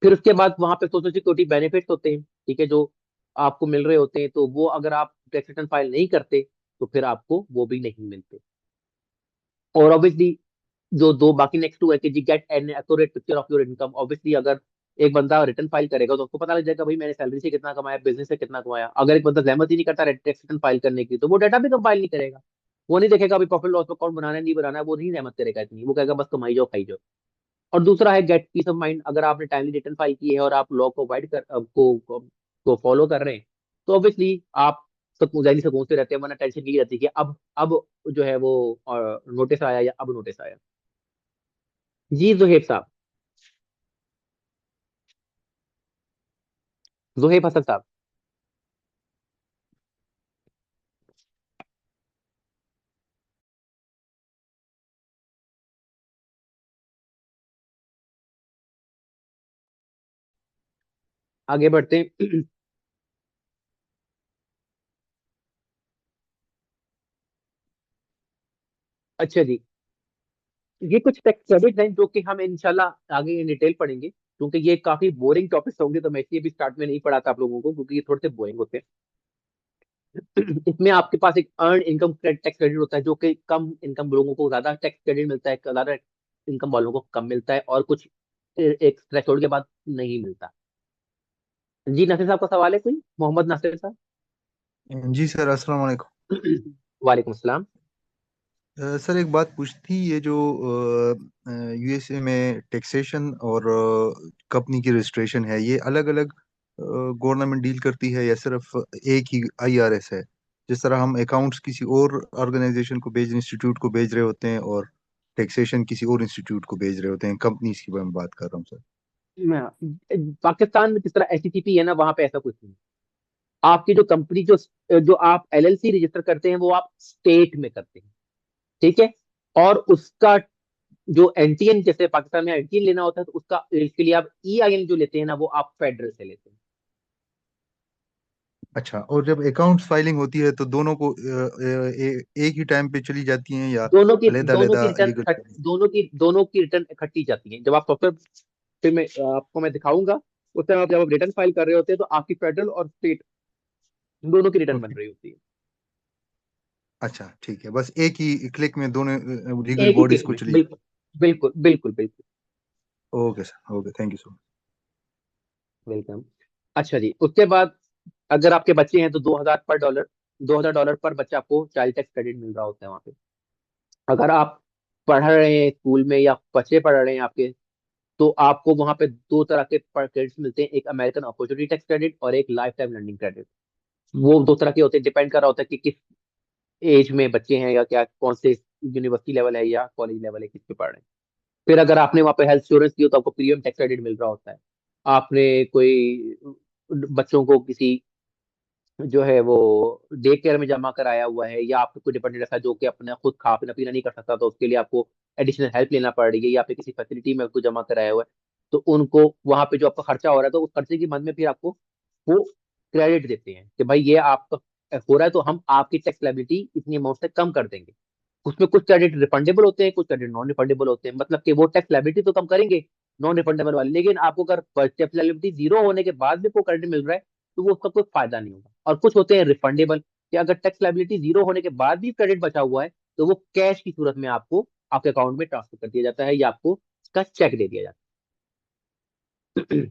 फिर उसके बाद वहां पे सोशल सिक्योरिटी बेनिफिट्स होते हैं, ठीक है, जो आपको मिल रहे होते हैं। तो वो अगर आप टैक्स रिटर्न फाइल नहीं करते तो फिर आपको वो भी नहीं मिलते। और ऑब्वियसली जो दो बाकी नेक्स्ट टू है कि जी get an accurate picture of your income. Obviously अगर एक बंदा रिटर्न फाइल करेगा तो उसको पता लग जाएगा भाई मैंने सैलरी से कितना कमाया, बिजनेस से कितना कमाया। अगर एक बंदा जहमत ही नहीं करता टैक्स रिटर्न फाइल करने की तो वो डाटा भी कंपाइल नहीं करेगा। वो नहीं देखेगा अभी प्रॉफिट लॉस अकाउंट बनाना है नहीं बनाना है, वो नहीं जहमत करेगा इतनी, वो कहेगा बस कमाई जाओ खाई जाओ। और दूसरा है गेट पीस ऑफ माइंड। अगर आपने टाइमली रिटर्न फाइल की है और आप लॉ को वाइड कर को फॉलो कर रहे हैं तो ऑब्वियसली आप जहनी सुकून से रहते हैं, वरना टेंशन की रहती है कि अब जो है वो नोटिस आया या अब नोटिस आया। जी जुहेब साहब, जुहेब हसन साहब। आगे बढ़ते हैं। अच्छा जी, ये कुछ टेक्स्ट क्रेडिट हैं जो कि हम इंशाल्लाह आगे इन डिटेल पढ़ेंगे, क्योंकि ये काफी बोरिंग टॉपिक्स होंगे तो मैं इसलिए भी स्टार्ट में नहीं पढ़ाता आप लोगों को, क्योंकि ये थोड़े से बोरिंग होते हैं। इसमें आपके पास एक अर्न इनकम टैक्स क्रेडिट होता है जो कि कम इनकम लोगों को ज्यादा टैक्स क्रेडिट मिलता है, ज्यादा इनकम वालों को कम मिलता है, और कुछ एक थ्रेशोल्ड के बाद नहीं मिलता। जी नासिर साहब का सवाल है कोई, मोहम्मद नासिर साहब। जी सर, अस्सलाम वालेकुम। वालेकुम सलाम। सर एक बात पूछती थी, ये जो यूएसए में टैक्सेशन और कंपनी की रजिस्ट्रेशन है, ये अलग अलग गवर्नमेंट डील करती है या सिर्फ एक ही आईआरएस है? जिस तरह हम अकाउंट्स किसी और ऑर्गेनाइजेशन को भेज इंस्टीट्यूट को भेज रहे होते हैं और टैक्सेशन किसी और इंस्टीट्यूट को भेज रहे होते हैं, कंपनीज की मैं बात कर रहा हूँ सर। पाकिस्तान में जिस तरह एचटीटीपी है ना, वहां पे ऐसा कुछ नहीं। आपकी जो कंपनी जो जो आप एलएलसी रजिस्टर करते हैं वो आप स्टेट में करते हैं, ठीक है। और उसका जो एनटीएन, जैसे पाकिस्तान में एनटीएन लेना होता है तो उसका इसके लिए आप ईआईएन जो लेते हैं ना वो आप फेडरल से लेते हैं। अच्छा, और जब अकाउंट्स फाइलिंग होती है तो दोनों को एक ही टाइम पे चली जाती हैं या दोनों की अलग दोनों अलग की रिटर्न लीगल? दोनों की रिटर्न इकट्ठी जाती है। जब आप सॉफ्टवेयर, फिर मैं आपको मैं दिखाऊंगा। उस टाइम आप जब रिटर्न फाइल कर रहे होते हैं तो आपकी फेडरल और स्टेट दोनों की रिटर्न बन ओके। रही होती है। अच्छा ठीक है, बस एक ही क्लिक में दोनों लीगल एक ही बॉडीज क्लिक को में, चली बिल्कुल बिल्कुल बिल्कुल बिल्कुल। जाए। Okay sir, okay, thank you so much. Welcome. अच्छा जी, उसके बाद अगर आपके बच्चे हैं तो 2000 पर डॉलर, $2000 पर बच्चा आपको चाइल्ड टैक्स क्रेडिट मिल रहा होता है वहाँ पे। अगर आप पढ़ रहे हैं स्कूल में या बच्चे पढ़ रहे हैं आपके, तो आपको वहाँ पे दो तरह के क्रेडिट्स मिलते हैं, एक अमेरिकन अपॉर्चुनिटी टैक्स क्रेडिट और एक लाइफ टाइम लर्निंग क्रेडिट। वो दो तरह के होते हैं, डिपेंड कर रहा होता है कि किस एज में बच्चे हैं या क्या कौन से यूनिवर्सिटी लेवल है या कॉलेज लेवल है, किस पे पढ़ रहे हैं। फिर अगर आपने वहाँ पे हेल्थ इंश्योरेंस की हो तो आपको प्रीमियम टैक्स क्रेडिट मिल रहा होता है। आपने कोई बच्चों को किसी जो है वो डे केयर में जमा कराया हुआ है, या आपको कोई डिपेंडेंट रखा है जो कि अपना खुद खा पीना पीना नहीं कर सकता, तो उसके लिए आपको एडिशनल हेल्प लेना पड़ रही है, या आपने किसी फैसिलिटी में उसको जमा कराया हुआ है, तो उनको वहां पे जो आपका खर्चा हो रहा है तो उस खर्चे की मद में फिर आपको वो क्रेडिट देते हैं कि भाई ये आपका हो रहा है तो हम आपकी टैक्स लायबिलिटी इतनी अमाउंट से कम कर देंगे। उसमें कुछ क्रेडिट रिफंडेबल होते हैं, कुछ क्रेडिट नॉन रिफंडेबल होते हैं, मतलब कि वो टैक्स लायबिलिटी तो कम करेंगे नॉन रिफंडेबल वाले, लेकिन आपको अगर टैक्स लायबिलिटी जीरो होने के बाद भी कोई क्रेडिट मिल रहा है तो वो उसका कोई फायदा नहीं होगा। और कुछ होते हैं रिफंडेबल, कि अगर टैक्स लायबिलिटी जीरो होने के बाद भी क्रेडिट बचा हुआ है तो वो कैश की सूरत में आपको आपके अकाउंट में ट्रांसफर कर दिया जाता है या आपको उसका चेक दे दिया जाता है।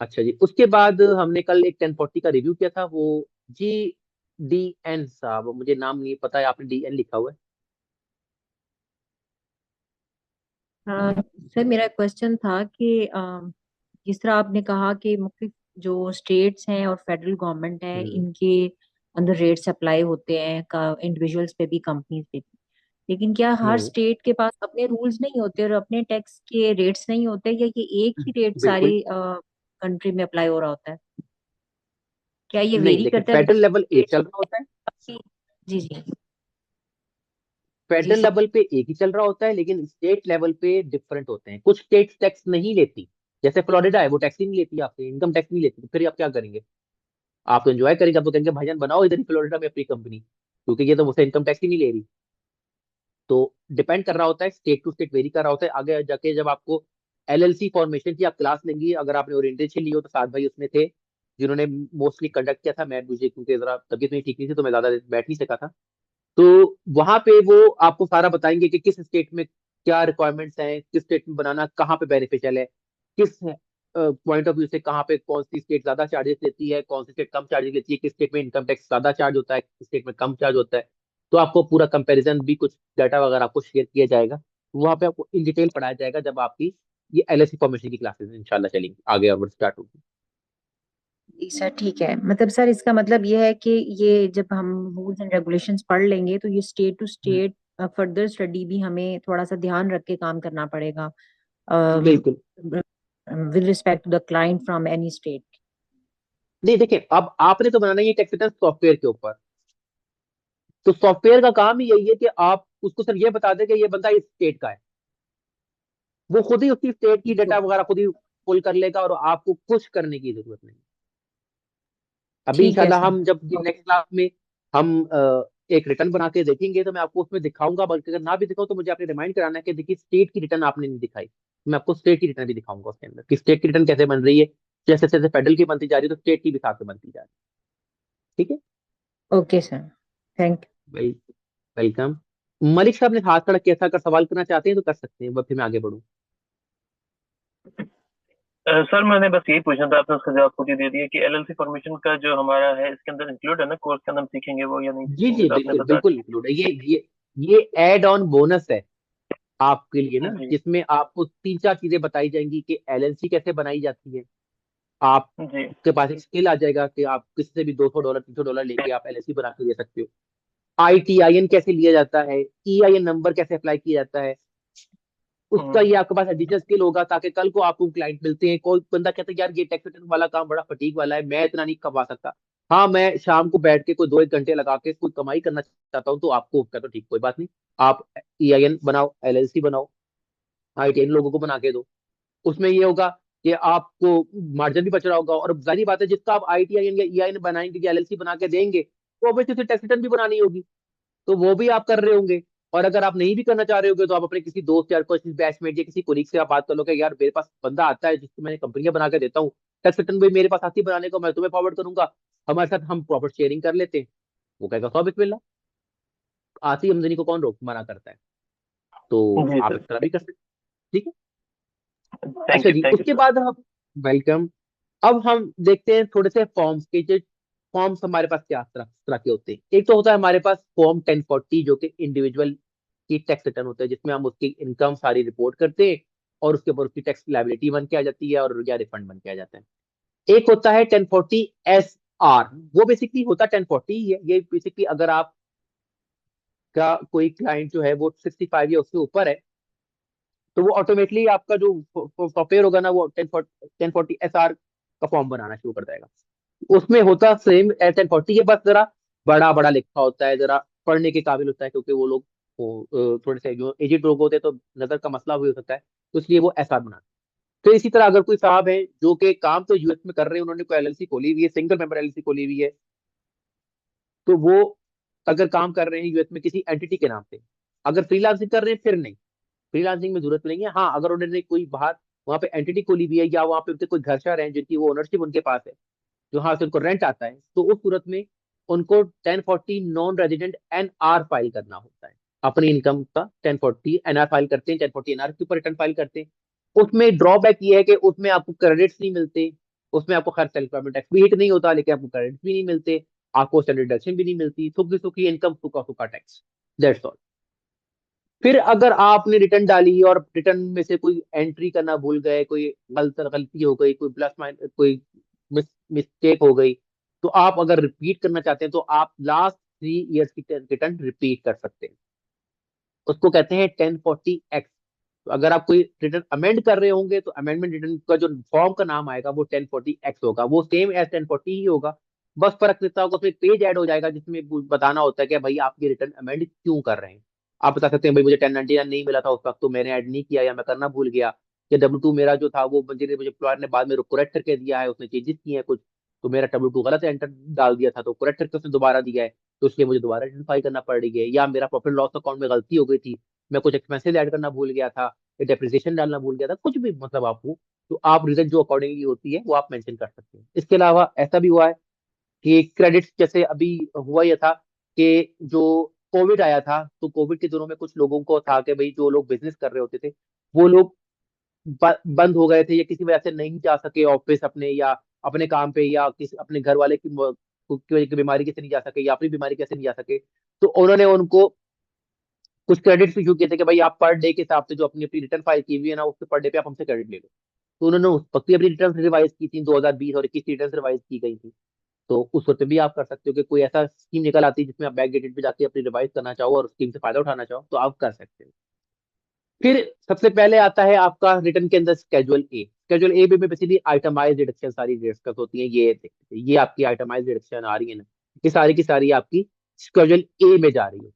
अच्छा जी, उसके बाद हमने कल एक 1040 का रिव्यू किया था, वो जी डी एन साहब, मुझे नाम नहीं पता है, आपने डी एन लिखा हुआ है। हाँ सर, मेरा क्वेश्चन था कि जिस तरह आपने कहा कि मुख्तलिफ जो स्टेट्स हैं और फेडरल गवर्नमेंट है, हम्म। इनके अंदर रेट्स अप्लाई होते हैं का इंडिविजुअल्स पे भी, कंपनीज पे भी। लेकिन क्या हर हम्म। स्टेट के पास अपने रूल्स नहीं होते और अपने टैक्स के रेट्स नहीं होते, या ये एक ही रेट बिल्कुल। सारी कंट्री में अप्लाई हो रहा होता है? क्या ये नहीं, वेरी देखिए करता है फेडरल बिकॉज लेवल एक स्टेट्स चल रहा होता है, जी जी जी फेडरल सर। लेवल पे एक ही चल रहा होता है, लेकिन स्टेट लेवल पे डिफरेंट होते हैं। कुछ स्टेट टैक्स नहीं लेती, जैसे फ्लोरिडा है, वो टैक्स ही नहीं लेती, आपसे इनकम टैक्स नहीं लेती, तो फिर आप क्या करेंगे? आप तो एंजॉय करेंगे, आप तो कहेंगे भाईजान बनाओ इधर ही फ्लोरिडा में अपनी कंपनी, क्योंकि ये तो मुझसे इनकम टैक्स ही नहीं ले रही। तो डिपेंड कर रहा होता है, स्टेट टू स्टेट वेरी कर रहा होता है। आगे जाके जब आपको एलएलसी फॉर्मेशन की आप क्लास लेंगी, अगर आपने ओरिएंटेशन ली हो, तो साथ भाई उसमें थे जिन्होंने मोस्टली कंडक्ट किया था। मैं मुझे क्योंकि जरा तबीयत नहीं ठीक नहीं थी, तो मैं ज्यादा देर बैठ नहीं सका था। तो वहां पे वो आपको सारा बताएंगे कि किस स्टेट में क्या रिक्वायरमेंट्स हैं, किस स्टेट में बनाना कहाँ पे बेनिफिशियल है, किस पॉइंट ऑफ व्यू से कहाँ पे कौन सी स्टेट ज्यादा चार्जेस लेती है, कौन सी स्टेट कम चार्जेस लेती है, किस स्टेट में इनकम टैक्स ज्यादा चार्ज होता है, किस स्टेट में कम चार्ज होता है। तो आपको पूरा कंपैरिजन भी, कुछ डाटा वगैरह आपको शेयर किया जाएगा, वहां पे आपको इन डिटेल पढ़ाया जाएगा, जब आपकी ये एलएससी फॉर्मेशन की क्लासेस इंशाल्लाह चलेंगी आगे और स्टार्ट होगी। जी सर, ठीक है। मतलब सर, इसका मतलब ये है कि ये जब हम रूल्स एंड रेगुलेशंस पढ़ लेंगे तो ये state to state further study भी हमें थोड़ा सा ध्यान रख के काम करना पड़ेगा बिल्कुल। With respect to the client from any state. नहीं देखिए, अब आपने तो बनाना ही है टैक्स रिटर्न सॉफ्टवेयर के ऊपर, तो सॉफ्टवेयर का काम ही यही है कि आप उसको सिर्फ ये बता दें कि ये बंदा इस स्टेट का है, वो खुद ही उसकी स्टेट की डाटा वगैरह खुद ही पुल कर लेगा, और आपको कुछ करने की जरूरत नहीं। अभी ठीक है इंशाल्लाह सर। हम जब नेक्स्ट क्लास में हम एक रिटर्न बना के देखेंगे, तो मैं आपको उसमें दिखाऊंगा, बल्कि अगर ना भी दिखाऊं तो मुझे आपने रिमाइंड कराना है कि देखिए स्टेट की रिटर्न आपने नहीं दिखाई, तो मैं आपको स्टेट की रिटर्न भी दिखाऊंगा उसके अंदर, कि स्टेट की रिटर्न कैसे बन रही है। जैसे जैसे फेडरल की बनती जा रही है, तो स्टेट की भी साथ में बनती जा रही है। ठीक है। Okay sir, thank well welcome. Malik साहब ने हाथ खड़ा किया था, अगर सवाल करना चाहते हैं तो कर सकते हैं, बस फिर मैं आगे बढ़ूँ। सर मैंने बस यही पूछना था, आपने उसका जवाब खुद ही दे दिया कि एलएलसी फॉर्मेशन का जो हमारा है इसके अंदर इंक्लूड है ना, कोर्स के अंदर हम सीखेंगे वो या नहीं जी सीखेंगे, जी, तो आपने बिल्कुल बता बिल्कुल दिया। इंक्लूड है, ये एड ऑन बोनस है आपके लिए ना, जी जिसमें आपको तीन चार चीजें बताई जाएंगी कि एलएलसी कैसे बनाई जाती है। जी आपके पास एक स्किल आ जाएगा कि आप किसी से भी $200 $300 लेके आप एलएलसी बना के दे सकते हो। आईटीआईएन कैसे लिया जाता है, ईआईएन नंबर कैसे अप्लाई किया जाता है, उसका हम्म, ये आपके पास एडिशनल स्किल होगा, ताकि कल को आपको क्लाइंट मिलते हैं, कोई बंदा कहता है यार ये टैक्स रिटर्न वाला काम बड़ा फटीक वाला है, मैं इतना नहीं कमा सकता, हाँ मैं शाम को बैठ के कोई 2 1 घंटे लगा के कोई कमाई करना चाहता हूँ, तो आपको कहता हूँ ठीक, कोई बात नहीं, आप ईआईएन बनाओ, एलएलसी बनाओ, आईटीआईएन लोगों को बना के दो। उसमें ये होगा कि आपको मार्जिन भी बच रहा होगा, और जाहिर बात है जिसका आप आईटीआईएन या ईआईएन बनाएंगे या एलएलसी बना के देंगे, तो ऑब्वियसली उसे टैक्स रिटर्न भी बनानी होगी, तो वो भी आप कर रहे होंगे। और अगर आप नहीं भी करना चाह रहे होगे, तो आप अपने किसी दोस्त या किसी बैचमेट या किसी कोलीग से आप बात कर लो कि यार मेरे पास बंदा आता है जिसको मैंने कंपनियां बना के देता हूँ, टैक्स रिटर्न भी मेरे पास आती है बनाने को, मैं तुम्हें फॉरवर्ड करूंगा, हमारे साथ हम प्रॉफिट शेयरिंग कर लेते हैं। वो कहेगा 100 बिस्मिल्लाह, आती आमदनी को कौन रोक मना करता है। तो जी आप सर, इस तरह भी कर सकते हैं। ठीक है। अच्छा जी, थैंक यू उसके सर। बाद हम, वेलकम, अब हम देखते हैं थोड़े से फॉर्म्स के, जो फॉर्म्स हमारे पास क्या तरह तरह के होते हैं। एक तो होता है हमारे पास फॉर्म 1040, जो कि इंडिविजुअल की टैक्स रिटर्न होता है, जिसमें हम उसकी इनकम सारी रिपोर्ट करते हैं, और उसके ऊपर उसकी टैक्स लायबिलिटी बन के आ जाती है, और या रिफंड बन के आ जाता है। एक होता है 1040 SR, वो बेसिकली होता है 1040 ही है। ये बेसिकली अगर आप का कोई क्लाइंट जो है वो 65 या उससे ऊपर है, तो वो ऑटोमेटिकली आपका जो सॉफ्टवेयर होगा ना, वो 1040 SR का फॉर्म बनाना शुरू कर देगा। उसमें होता सेम एस एन 40 के, बस जरा बड़ा बड़ा लिखा होता है, जरा पढ़ने के काबिल होता है, क्योंकि वो लोग थोड़े से जो एजेड लोग होते हैं, तो नजर का मसला भी हो सकता है, तो इसलिए वो एसआर बनाते हैं। तो इसी तरह अगर कोई साहब है जो कि काम तो यूएस में कर रहे हैं, उन्होंने कोई एलएलसी खोली हुई है, सिंगल मेंबर एलएलसी खोली हुई है, तो वो अगर काम कर रहे हैं यूएस में किसी एंटिटी के नाम पे, अगर फ्रीलांसिंग कर रहे हैं फिर नहीं, फ्रीलांसिंग में जरूरत नहीं है। हाँ, अगर उन्होंने कोई बाहर वहां पे एंटिटी खोली हुई है, या वहां पे उनके कोई घर शहर है जिनकी वो ओनरशिप उनके पास है, जो हाँ से उनको रेंट आता है, तो उस सूरत में उनको 1040 नॉन रेजिडेंट एनआर फाइल करना होता है। अपनी इनकम का 1040 एनआर फाइल करते हैं, 1040 एनआर के ऊपर रिटर्न फाइल करते हैं। उसमें ड्रॉबैक ये है कि उसमें आपको क्रेडिट्स नहीं मिलते, उसमें आपको खैर सेल्फ एम्प्लॉयमेंट टैक्स भी हिट नहीं होता, लेकिन आपको क्रेडिट भी नहीं मिलते, आपको स्टैंडर्ड डिडक्शन भी नहीं मिलती, सुखी सुखी इनकम, सूखा सूखा टैक्स, दैट्स ऑल। फिर अगर आपने रिटर्न डाली और रिटर्न में से कोई एंट्री करना भूल गए, कोई गलती हो गई, कोई प्लस माइनस, कोई मिस्टेक हो गई, तो आप अगर रिपीट करना चाहते हैं तो आप लास्ट 3 इयर्स की रिटर्न रिपीट कर सकते हैं। उसको कहते हैं 1040X। तो अगर आप कोई रिटर्न अमेंड कर रहे होंगे तो अमेंडमेंट रिटर्न का जो फॉर्म का नाम आएगा वो 1040X होगा, वो सेम एज 1040 ही होगा। बस फर्क इतना होगा, उसमें एक पेज ऐड हो जाएगा जिसमें बताना होता है कि भाई आप ये रिटर्न अमेंड क्यों कर रहे हैं। आप बता सकते हैं भाई मुझे 1099 नहीं मिला था उस वक्त, तो मैंने ऐड नहीं किया या मैं करना भूल गया, या W2 मेरा जो था वो मुझे एम्प्लॉयर ने बाद में करेक्ट करके दिया है, उसने चेंजेस किए हैं कुछ, तो मेरा W2 गलत एंटर डाल दिया था तो करेक्ट करके उसने दोबारा दिया है, तो इसलिए मुझे दोबारा रिटर्न फाइल करना पड़ रही है। या मेरा प्रॉफिट लॉस अकाउंट में गलती हो गई थी, मैं कुछ एक्सपेंसेस ऐड करना भूल गया था, डेप्रिसिएशन डालना भूल गया था, कुछ भी मतलब आपको, तो आप रीजन जो अकॉर्डिंगली होती है वो आप मेंशन कर सकते हैं। इसके अलावा ऐसा भी हुआ है कि क्रेडिट्स, जैसे अभी हुआ यह था कि जो कोविड आया था, तो कोविड के दिनों में कुछ लोगों को था कि भाई जो लोग बिजनेस कर रहे होते थे वो लोग बंद हो गए थे या किसी वजह से नहीं जा सके ऑफिस अपने, या अपने काम पे, या किसी अपने घर वाले की वजह की बीमारी कैसे नहीं जा सके, या अपनी बीमारी कैसे नहीं जा सके, तो उन्होंने उनको कुछ क्रेडिट इशू किए थे कि भाई आप पर डे के हिसाब से जो अपनी अपनी रिटर्न फाइल की हुई है ना, उसके पर डे पे आप हमसे क्रेडिट ले लो। तो उन्होंने उस वक्त भी अपनी रिटर्न रिवाइज की थी, 2020 और 21 रिटर्न रिवाइज की गई थी। तो उस वक्त भी आप कर सकते हो कि कोई ऐसा स्कीम निकल आती है जिसमें आप बैक डेटेड पे जाके अपनी रिवाइज करना चाहो और स्कीम से फायदा उठाना चाहो तो आप कर सकते हो। फिर सबसे पहले आता है आपका रिटर्न के अंदर स्केजुअल ए। स्केजुअल ए में बेसिकली आइटमाइज डिडक्शन सारी डिस्कस होती है, ये देखते हैं, ये आपकी आइटमाइज डिडक्शन आ रही है ना, ये सारी की सारी आपकी स्केजुअल ए में जा रही है।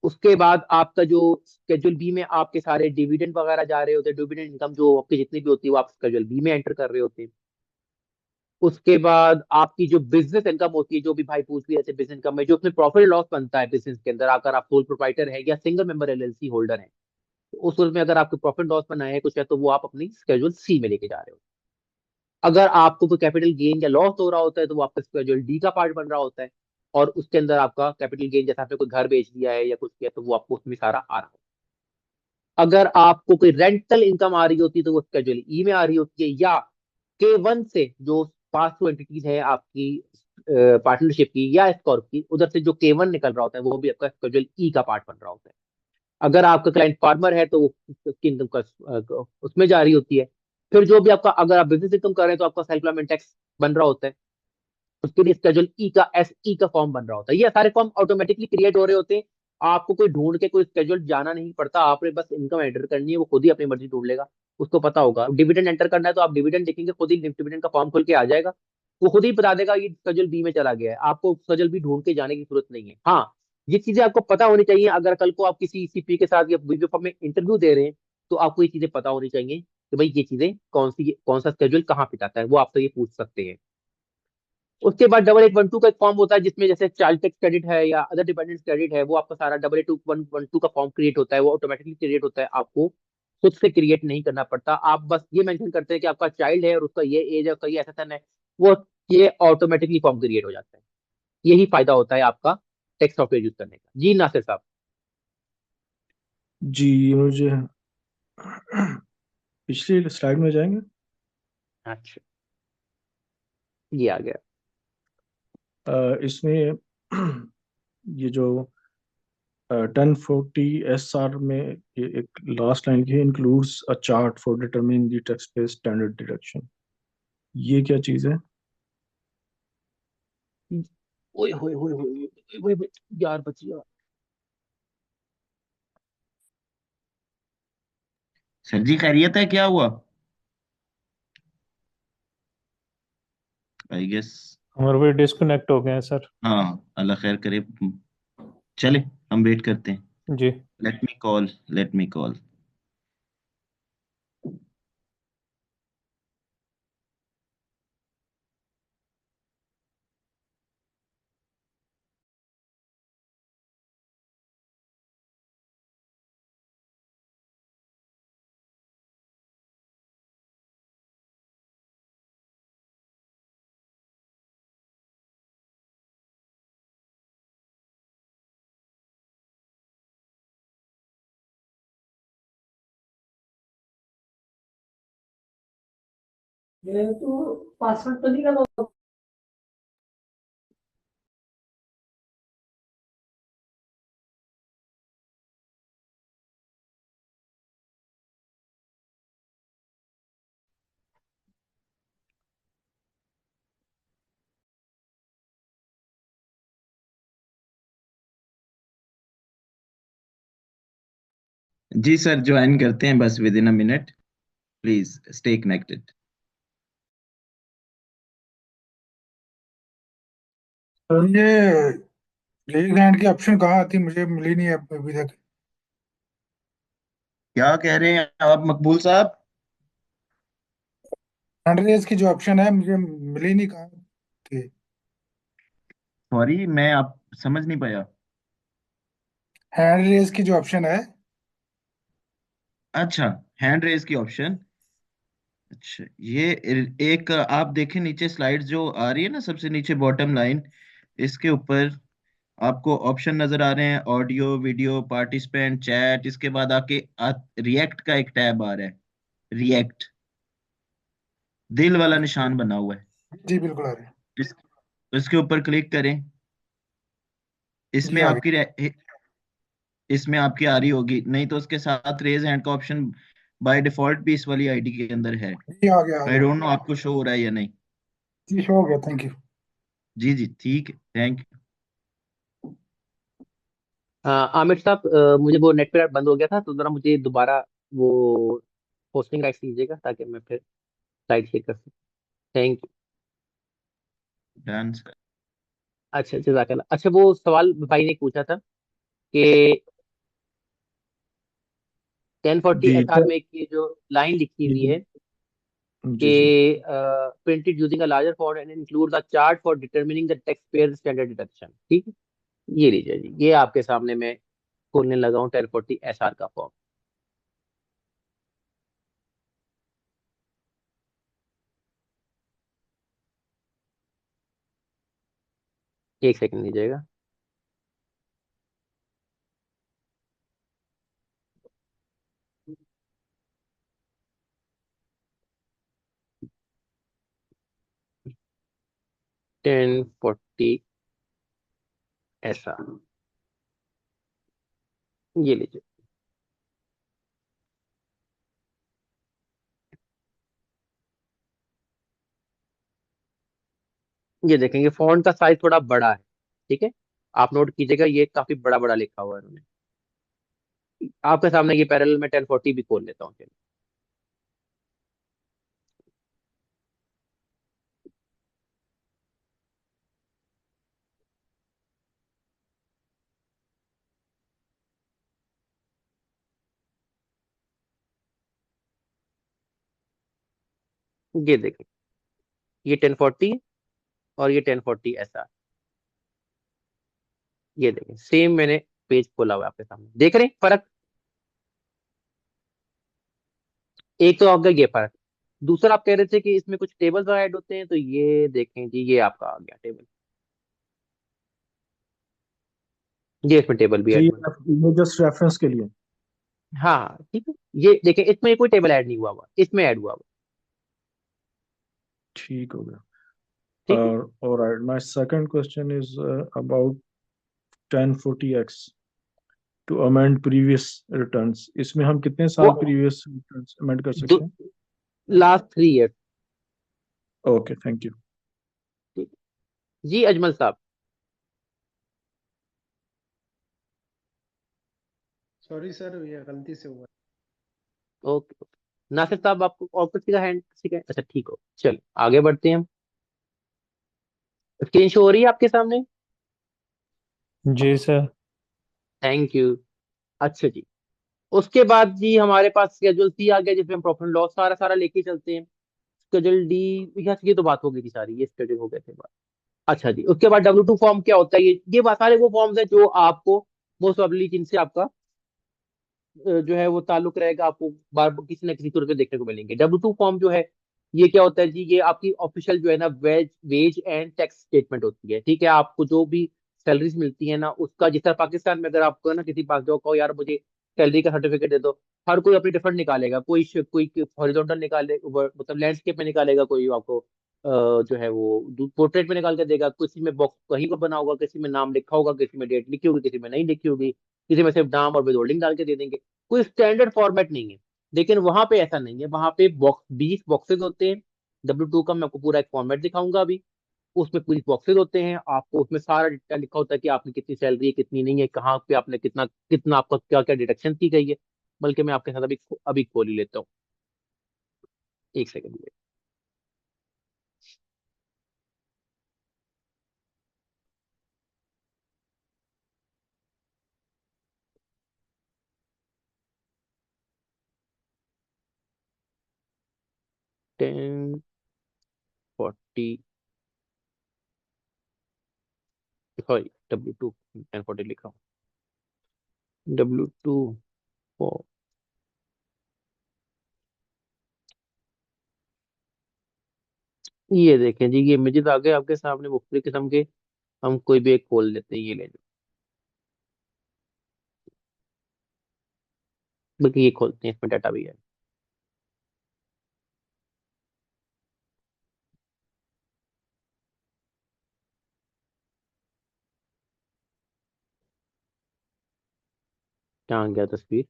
उसके बाद आपका जो स्केजुअल बी में आपके सारे डिविडेंड वगैरह जा रहे होते हैं, डिविडेंड इनकम जो आपकी जितनी भी होती है वो आप स्केजुअल बी में एंटर कर रहे होते हैं। उसके बाद आपकी जो बिजनेस इनकम होती है, जो भी भाई पूछ लिया, ऐसे बिजनेस इनकम में जो उसमें प्रॉफिट लॉस बनता है बिजनेस के अंदर, अगर आप सोल प्रोप्राइटर है या सिंगल मेंबर एलएलसी होल्डर है, तो उस उसमें अगर आपको प्रॉफिट लॉस बना है कुछ है तो वो आप अपनी स्केजुअल सी में लेके जा रहे हो। अगर आपको कोई कैपिटल गेन या लॉस हो रहा होता है तो वो आपका स्केजुअल डी का पार्ट बन रहा होता है, और उसके अंदर आपका कैपिटल गेन, जैसे आपने कोई घर बेच दिया है या कुछ किया तो वो आपको उसमें सारा आ रहा है। अगर आपको कोई रेंटल इनकम आ रही होती है तो वो स्केजुअल ई में आ रही होती है, या K1 से जो पास थ्रू एंटिटीज है आपकी पार्टनरशिप की या स्कॉर्प की, उधर से जो K1 निकल रहा होता है वो भी आपका स्केजुअल ई का पार्ट बन रहा होता है। अगर आपका क्लाइंट फार्मर है तो वो उसकी इनकम का उसमें जा रही होती है। फिर जो भी आपका, अगर आप बिजनेस इनकम कर रहे हैं तो आपका सेल्फ एम्प्लॉयमेंट टैक्स बन रहा होता है, उसके लिए स्केजुअल ई का SE का फॉर्म बन रहा होता है। ये सारे फॉर्म ऑटोमेटिकली क्रिएट हो रहे होते हैं, आपको कोई ढूंढ के कोई स्केजुअल जाना नहीं पड़ता, आपने बस इनकम एंटर करनी है, वो खुद ही अपनी मर्जी ढूंढ लेगा, उसको पता होगा। डिविडेंड एंटर करना है तो आप डिविडेंड देखेंगे खुद ही डिविडेंड का फॉर्म खुल के आ जाएगा, वो खुद ही बता देगा ये स्केजुअल बी में चला गया है, आपको स्केजुअल बी ढूंढ के जाने की जरूरत नहीं है। हाँ, ये चीजें आपको पता होनी चाहिए, अगर कल को आप किसी CP के साथ या वीडियो फॉर्म में इंटरव्यू दे रहे हैं तो आपको ये चीजें पता होनी चाहिए कि भाई ये चीजें कौन सा स्केजुअल कहाँ पे जाता है, वो आपसे ये पूछ सकते हैं। उसके बाद 8812 का एक फॉर्म होता है जिसमें जैसे चाइल्ड टैक्स क्रेडिट है या अदर डिपेंडेंट क्रेडिट है, वो आपका सारा 882112 का फॉर्म क्रिएट होता है, वो ऑटोमेटिकली क्रिएट होता है, आपको खुद से क्रिएट नहीं करना पड़ता। आप बस ये मेंशन करते हैं कि आपका चाइल्ड है और उसका ये एज है, उसका ये एसेसन है, वो ये ऑटोमेटिकली फॉर्म क्रिएट हो जाता है। यही फायदा होता है आपका टैक्स सॉफ्टवेयर यूज करने का। जी नासिर साहब। जी, मुझे पिछली स्लाइड में जाएंगे। अच्छा, ये आ गया। इसमें ये जो 1040 SR में ये एक लास्ट लाइन की है, includes a chart for determining the tax paid standard deduction. ये क्या चीज़ है? ओए होए होए होए होए होए, यार बचिया। सर जी खैरियत है, क्या हुआ? I guess. हमारे भी डिस्कनेक्ट हो गए हैं सर। हाँ, अल्लाह खैर करे। चले, हम वेट करते हैं। जी। Let me call. ये तो पासवर्ड तो नहीं लगा। जी सर, ज्वाइन करते हैं बस with in a minute. Please stay connected. तो ये लीग ग्रांट की ऑप्शन कहाँ आती, मुझे मिली नहीं है अभी तक। क्या कह रहे हैं आप मकबूल साहब? हैंड रेज की जो ऑप्शन है मुझे मिली नहीं, कहाँ थी। सॉरी, मैं आप समझ नहीं पाया। हैंड रेज की जो ऑप्शन है। अच्छा, हैंड रेज की ऑप्शन। अच्छा, ये एक आप देखें नीचे स्लाइड जो आ रही है ना, सबसे नीचे बॉटम लाइन, इसके ऊपर आपको ऑप्शन नजर आ रहे हैं, ऑडियो, वीडियो, पार्टिसिपेंट, चैट। इसके बाद आके रिएक्ट का एक टैब आ रहा है, रिएक्ट, दिल वाला निशान बना हुआ है। जी बिल्कुल आ रही है। इस, इसके ऊपर क्लिक करें। जी इसमें आ आपकी इसमें आपकी आ रही होगी, नहीं तो उसके साथ रेज हैंड का ऑप्शन बाय डिफॉल्ट भी इस वाली आईडी के अंदर है। गई, जी आ गया आ आई गया। डोंट नो आपको शो हो रहा है या नहीं। जी शो हो गया, थैंक यू। जी जी, ठीक है, थैंक यू। आमिर साहब, मुझे वो नेट पे बंद हो गया था, तो जरा मुझे दोबारा वो होस्टिंग राइट्स दीजिएगा ताकि मैं फिर स्लाइड शेयर कर सकूं। Thank you. डन। अच्छा, जज़ाकल्लाह। अच्छा, वो सवाल भाई ने पूछा था कि 1040 दी एसआर में एक ये जो लाइन लिखी हुई है जी जी कि printed using a larger font and include the chart for determining the tax payer standard deduction. ठीक है, ये लीजिए जी, ये आपके सामने मैं खोलने लगा हूँ 1040 एसआर का फॉर्म। एक सेकंड लीजिएगा। टेन फोर्टी एसआर, ये लीजिए। ये देखेंगे फॉन्ट का साइज थोड़ा बड़ा है। ठीक है, आप नोट कीजिएगा, ये काफी बड़ा बड़ा लिखा हुआ है उन्होंने। आपके सामने ये पैरेलल में 1040 भी खोल लेता हूँ। ये देखें, ये 1040 और ये 1040 ऐसा। ये देखें, सेम मैंने पेज खोला हुआ है आपके सामने, देख रहे हैं फर्क? एक तो आपका ये फर्क। दूसरा, आप कह रहे थे कि इसमें कुछ टेबल्स ऐड होते हैं, तो ये देखें जी, ये आपका आ गया टेबल। ये इसमें टेबल भी जी, ऐड हुआ ये जस्ट रेफरेंस के लिए। है। हाँ हाँ, ठीक है, ये देखें, इसमें कोई टेबल ऐड नहीं हुआ हुआ, इसमें ऐड हुआ हुआ। ठीक हो गया। ठीक है, Alright, my second question is about 1040x to amend previous returns। इसमें हम कितने वो साल previous returns amend कर सकते हैं? Last 3 year. Okay, thank you. जी अजमल साहब। सॉरी सर, ये गलती से हुआ। Okay okay. नासिर साहब, आपको और किसी का हैंड, किसी का? अच्छा, ठीक हो, चलो आगे बढ़ते हैं हम। स्क्रीन शो हो रही है आपके सामने? जी सर। Thank you. अच्छा जी, उसके बाद जी हमारे पास स्केड्यूल सी आ गया, जिसमें हम प्रॉफिट एंड लॉस सारा सारा लेके चलते हैं। स्केड्यूल डी, ये तो बात हो गई थी सारी, ये स्केड्यूल हो गए थे बात। अच्छा जी, उसके बाद W2 फॉर्म क्या होता है? ये बात, सारे वो फॉर्म्स हैं जो आपको मोस्ट प्रोबेबली जिनसे आपका जो है वो ताल्लुक रहेगा, आपको बार बार किसी ना किसी तौर पे देखने को मिलेंगे। W2 फॉर्म जो है, ये क्या होता है जी? ये आपकी ऑफिशियल जो है ना, wage wage and tax statement होती है। ठीक है, आपको जो भी सैलरीज मिलती है ना, उसका, जिस तरह पाकिस्तान में अगर आपको ना किसी पास जाओ, कहो यार मुझे सैलरी का सर्टिफिकेट दे दो। हर कोई अपनी डिफरेंट निकालेगा, कोई हॉरिजॉन्टल निकाले, मतलब लैंडस्केप में निकालेगा, कोई आपको जो है वो पोर्ट्रेट में निकाल के देगा, किसी में बॉक्स कहीं पर बना होगा, किसी में नाम लिखा होगा, किसी में डेट लिखी होगी, किसी में नहीं लिखी होगी, किसी में सिर्फ नाम और विदहोल्डिंग डाल के दे देंगे। कोई स्टैंडर्ड फॉर्मेट नहीं है। लेकिन वहां पे ऐसा नहीं है, वहां पे 20 बॉक्सेस होते हैं। W2 का मैं आपको पूरा एक फॉर्मेट दिखाऊंगा अभी। उसमें पूरी बॉक्सेस होते हैं, आपको उसमें सारा डिटेल लिखा होता है कि आपकी कितनी सैलरी है, कितनी नहीं है, कहाँ पे आपने कितना कितना आपका क्या क्या डिडक्शन की गई है। बल्कि मैं आपके साथ अभी अभी खोल ही लेता हूँ, एक सेकंड में। टेन 40, सॉरी W2 1040 लिखा हूँ। W2 ये देखें जी, ये इमेजेस आ गए आपके सामने मुख्तलिफ किस्म के। हम कोई भी एक खोल लेते हैं, ये ले लो, बल्कि ये खोलते हैं, इसमें डाटा भी है। कहाँ गया तस्वीर?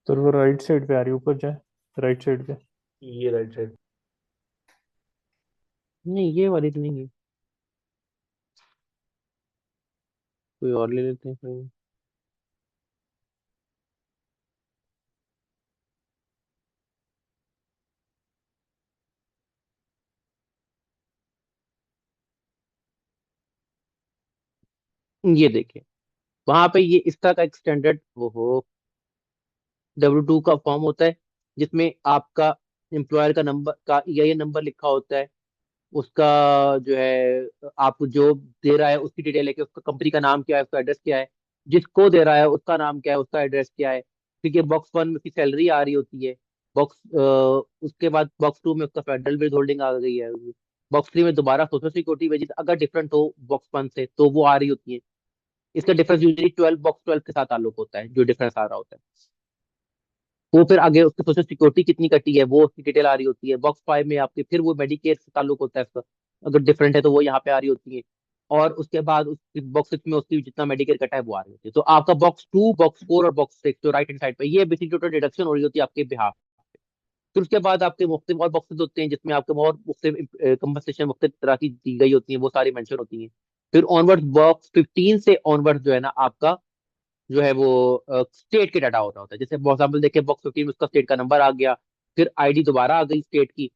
तो वो राइट साइड पे आ रही है, ऊपर जाए राइट साइड पे। ये राइट साइड। नहीं, ये वाली तो नहीं है, कोई और ले लेते हैं फिर। ये देखिए, वहां पे ये इस तरह का एक स्टैंडर्ड वो W2 का फॉर्म होता है, जिसमें आपका एम्प्लॉयर का नंबर का EIN नंबर लिखा होता है, उसका जो है आपको जो दे रहा है उसकी डिटेल है कि उसका कंपनी का नाम क्या है, उसका एड्रेस क्या है, जिसको दे रहा है उसका नाम क्या है, उसका एड्रेस क्या है। ठीक है, बॉक्स 1 में उसकी सैलरी आ रही होती है। उसके बाद बॉक्स 2 में उसका फेडरल विद होल्डिंग आ गई है। बॉक्स 3 में दोबारा सोशल सिक्योरिटी वेजेस अगर डिफरेंट हो बॉक्स 1 से तो वो आ रही होती है। इसका डिफरेंस यूजली 12 बॉक्स 12 के साथ ताल्लुक होता है, जो डिफरेंस आ रहा होता है। वो फिर आगे उसकी सोशल सिक्योरिटी कितनी कटी है वो उसकी डिटेल आ रही होती है। बॉक्स 5 में आपके फिर वो मेडिकेयर से ताल्लुक होता है उसका, अगर डिफरेंट है तो वो यहाँ पे आ रही होती है। और उसके बाद उस बॉक्स में उसकी जितना मेडिकेयर कटा है वो आ रही होती है। तो आपका बॉक्स 2, बॉक्स 4 और बॉक्स 6 जो राइट हैंड साइड पे, ये बेसिक टोटल डिडक्शन हो रही होती है आपके बिहाफ। फिर उसके बाद आपके मुख्तलिफ और बॉक्सेस होते हैं जिसमें आपके और मुख्तलिफ कंपनसेशन मुख्तलिफ तरह की दी गई होती है, वो सारी मेंशन होती हैं। फिर ऑनवर्ड बॉक्स 15 से ऑनवर्ड जो है ना आपका जो है वो स्टेट के डाटा होता है। जैसे फॉर एग्जाम्पल देखिए, बॉक्स 15 में उसका स्टेट का नंबर आ गया, फिर ID दोबारा आ गई स्टेट की।